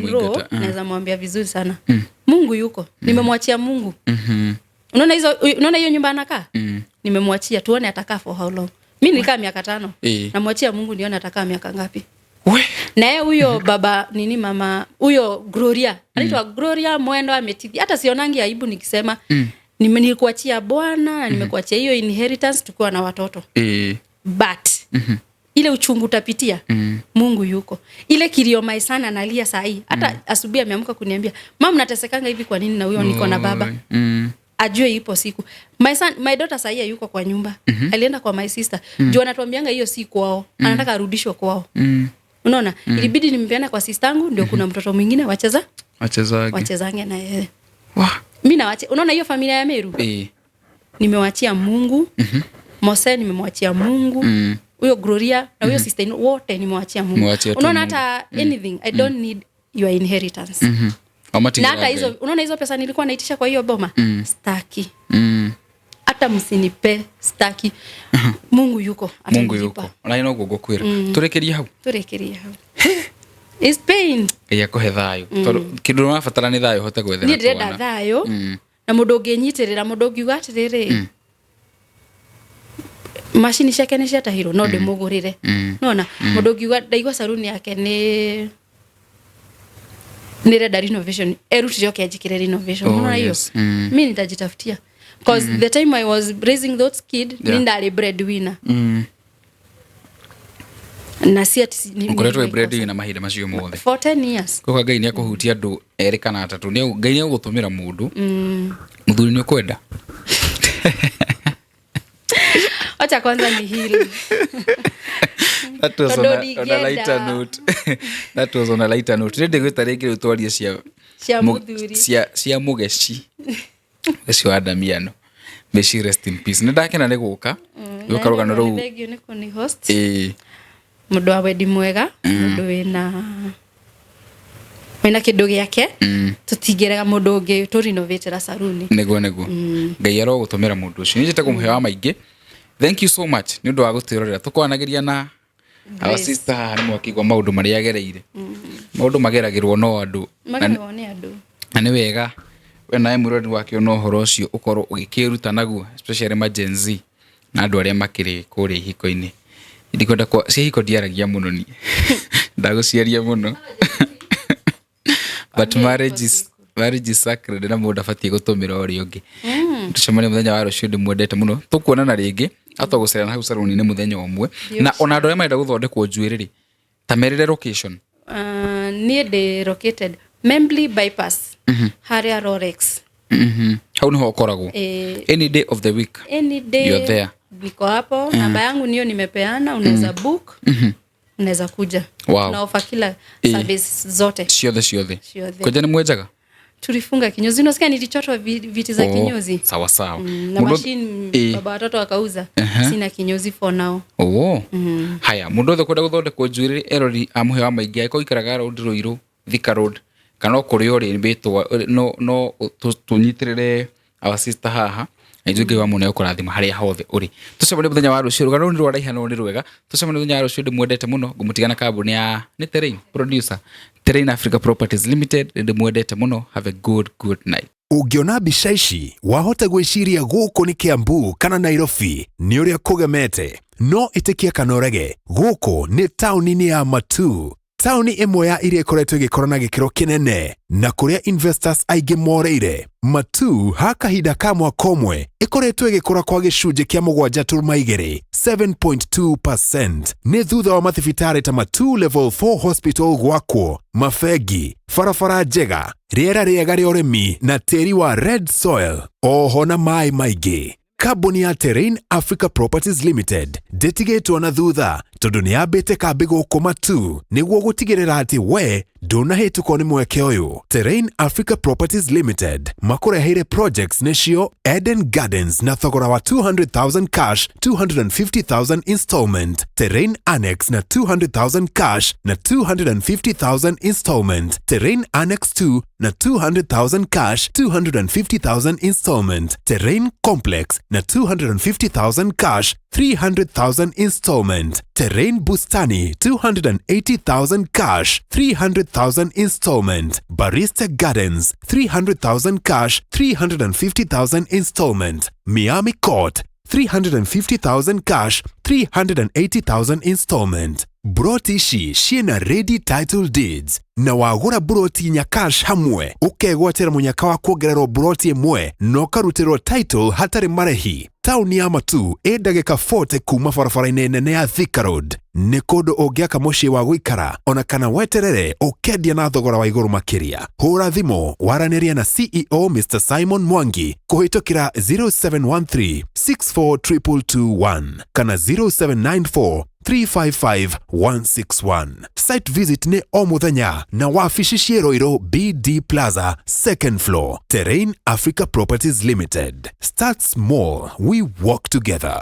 naweza mwambia vizuri sana. Mungu yuko. Nimemwachia Mungu. Unaona hiyo nyumba anakaa? Nimemwachia tuone atakaa for how long. Mimi nilikaa miaka 5. Namwachia Mungu nione atakaa miaka ngapi. Na yeye huyo baba nini mama huyo Gloria. Anaitwa Gloria Mwendo ametidi. Hata sionangi aibu nikisema nilikuachia Bwana na nimekuachia hiyo inheritance tukiwa na watoto. But ile uchungu utapitia Mungu yuko. Ile kilio mai sana nalia saa hii. Hata asubuhi ameamka kuniambia, "Mama natesekanga hivi kwa nini na huyo niko na baba?" Ajue ipo siku. My daughter sahi yuko kwa nyumba. Alienda kwa my sister. Juu anatuambianga hiyo si kwao. Anataka arudishwe kwao. Unaona? Ilibidi nimpeana kwa sistangu ndio kuna mtoto mwingine wachezange na yeye. Mimi nawache. Unaona hiyo familia ya Meru? Nimewachia Mungu. Mose nimemwachia Mungu. Huyo Gloria na huyo sister wote nimewachia Mungu. Unaona hata anything I don't need your inheritance. Na hata hizo unaona hizo pesa nilikuwa naitisha kwa hiyo boma staki. Hata msinipe staki. Mungu yuko atanipa. Mungu yuko. Ona no gugukwira. Turekeria hau. It's pain. Ya kuhe thayo. Kindu no afatara ni thayo hote gwethera twana. Ni ndenda thayo. Na mundu unginyitirira mundu ungiuga atiriri. Machine ciake ni ciatahiro no ndimugurire. Nona mundu ungiuga ndaigwa saluni yake ni reda renovation erutire okenjikire renovation unaona hiyo mimi nitajitafutia because the time I was raising those kid ndali breadwinner na si ati ngoretwe breadwinner na mahinde macio mothe for 10 years kwa Ngai ni akuhutia andu eri kana atatu ni Ngai ni gutumira mundu muthuri ni ukwenda acha kwanza ni hili That was on a lighter note. That was on a lighter note. Rende gwita ringi utwaria cia muthuri cia mugeci. Cio Adamiano. May she rest in peace. Ndakena ni guka. Guka rugano ruu. Thank niko ni host. Mundu wa wendi mwega, mundu wena kindu giake. Tutingeraga mundu ungi tu renovate ra saluni. Nego. Ngai aro gutumira mundu ucio. Njite kumuhewa maingi. Thank you so much. Ni undu wa gutirorera. Tukwanagiria na our sister ni mwakigwa maundu maria agereire. Maundu mageragirwo no andu. Na ni wega wena emurodi wake no horo ucio ukorwo ugikiruta naguo especially emergency na andu aria makiri kuri hiko-ini. Ndikwenda kwa cia hiko diaragia muno ni. Ndaguciaria muno. But marriage is sacred na mundu abatie gutumira ori ungi. Tucemane muthenya wa rucio ndimwendete muno. Tukuonana ringi atwagucerana hau saloni ni muthenya omwe. Na ona andu aria marenda guthondekwo njuiriri ta merire location. Near the located Membly bypass. Haria Rolex. How niho ukoragwo? Any day of the week. Any day. You're there. Niko hapo. Namba yangu niyo nimepeana, unaweza book. Unaweza kuja. Wow. Na offer kila service zote. Ciothe. Koja ni mwejaga? Tulifunga kinyozi. Unasikia nilichotwa viti za kinyozi. Sawa. Na machine baba watoto wakauza. Sina kinyozi for now. Haya, mundu othe kwenda guthondekwo njuiriri erori amuhe wa maingi aiko ikaraga road Ruiru, Thika Road kana kuri ori mbitwa no tunyitirire our sister haha Njuge wa muno ukurathima haria hothe uri tucemane muthenya wa rucio rugano ni rwaraiha no ni rwega tucemane muthenya wa rucio ndimwendete muno ngumutigana kambuni ya ni Terrain producer Terrain Africa Properties Limited ndimwendete muno. Have a good night. Ungiona mbica ici wahota gwiciria guku ni Kiambu kana Nairobi ni uria kugemete no itikia kanorege guku ni tauni-ini ya Matu, tauni imwe ya iria ikoretwo igikorana gikiro kinene na kuria investors aingĩ moreire. Matu ha kahinda ka mwaka ũmwe ikoretwo igikora kwa gĩcunjĩ kĩa 7.2 7.2% nĩ thutha wa mathibitarĩ ta Matu Level 4 Hospital gwakwo, mafegi, barabara njega, rĩera rĩega rĩa ũrĩmi na tĩri wa red soil, oho na maĩ maingĩ. Kambuni ya Terrain Africa Properties Limited ndĩtigĩtwo na thutha tondũ nĩ yambĩte kambĩ gũkũ Matu nĩguo gũtigĩrĩra atĩ we ndũnahĩtũkwo nĩ mweke ũyũ. Terrain Africa Properties Limited makũreheire projects nĩcio Eden Gardens na thogora wa 200,000 cash, 250,000 installment, Terrain Annex na 200,000 cash na 250,000 installment, Terrain Annex 2 na 200,000 cash, 250,000 installment, Terrain Complex na 250,000 cash, 300,000 installment, Terrain Bustani 280,000 cash, 300,000 installment, Barista Gardens 300,000 cash, 350,000 installment, Miami Court 350,000 cash, 380,000 installment. Broti ici ciena ready title deeds na wagura broti nya cash hamwe ukegwatira munyaka wa kuongererwo broti imwe no karutirwo title hatari marehi. Tauni ya Matu ndagika 40 kuma barabara-inĩ nene ya Thika Road. Nĩ kũndũ ũngĩaka mũciĩ wa gũikara ona kana weterere ũkendia na thogora wa igũrũ makĩria. Hũra thimũ waranĩria na CEO Mr. Simon Mwangi kũhĩtũkĩra 0713 642221 kana 0794 355 161. Site visit ni o muthenya na wafici cie Roiro BD Plaza, 2nd floor. Terrain Africa Properties Limited. Start small, we walk together.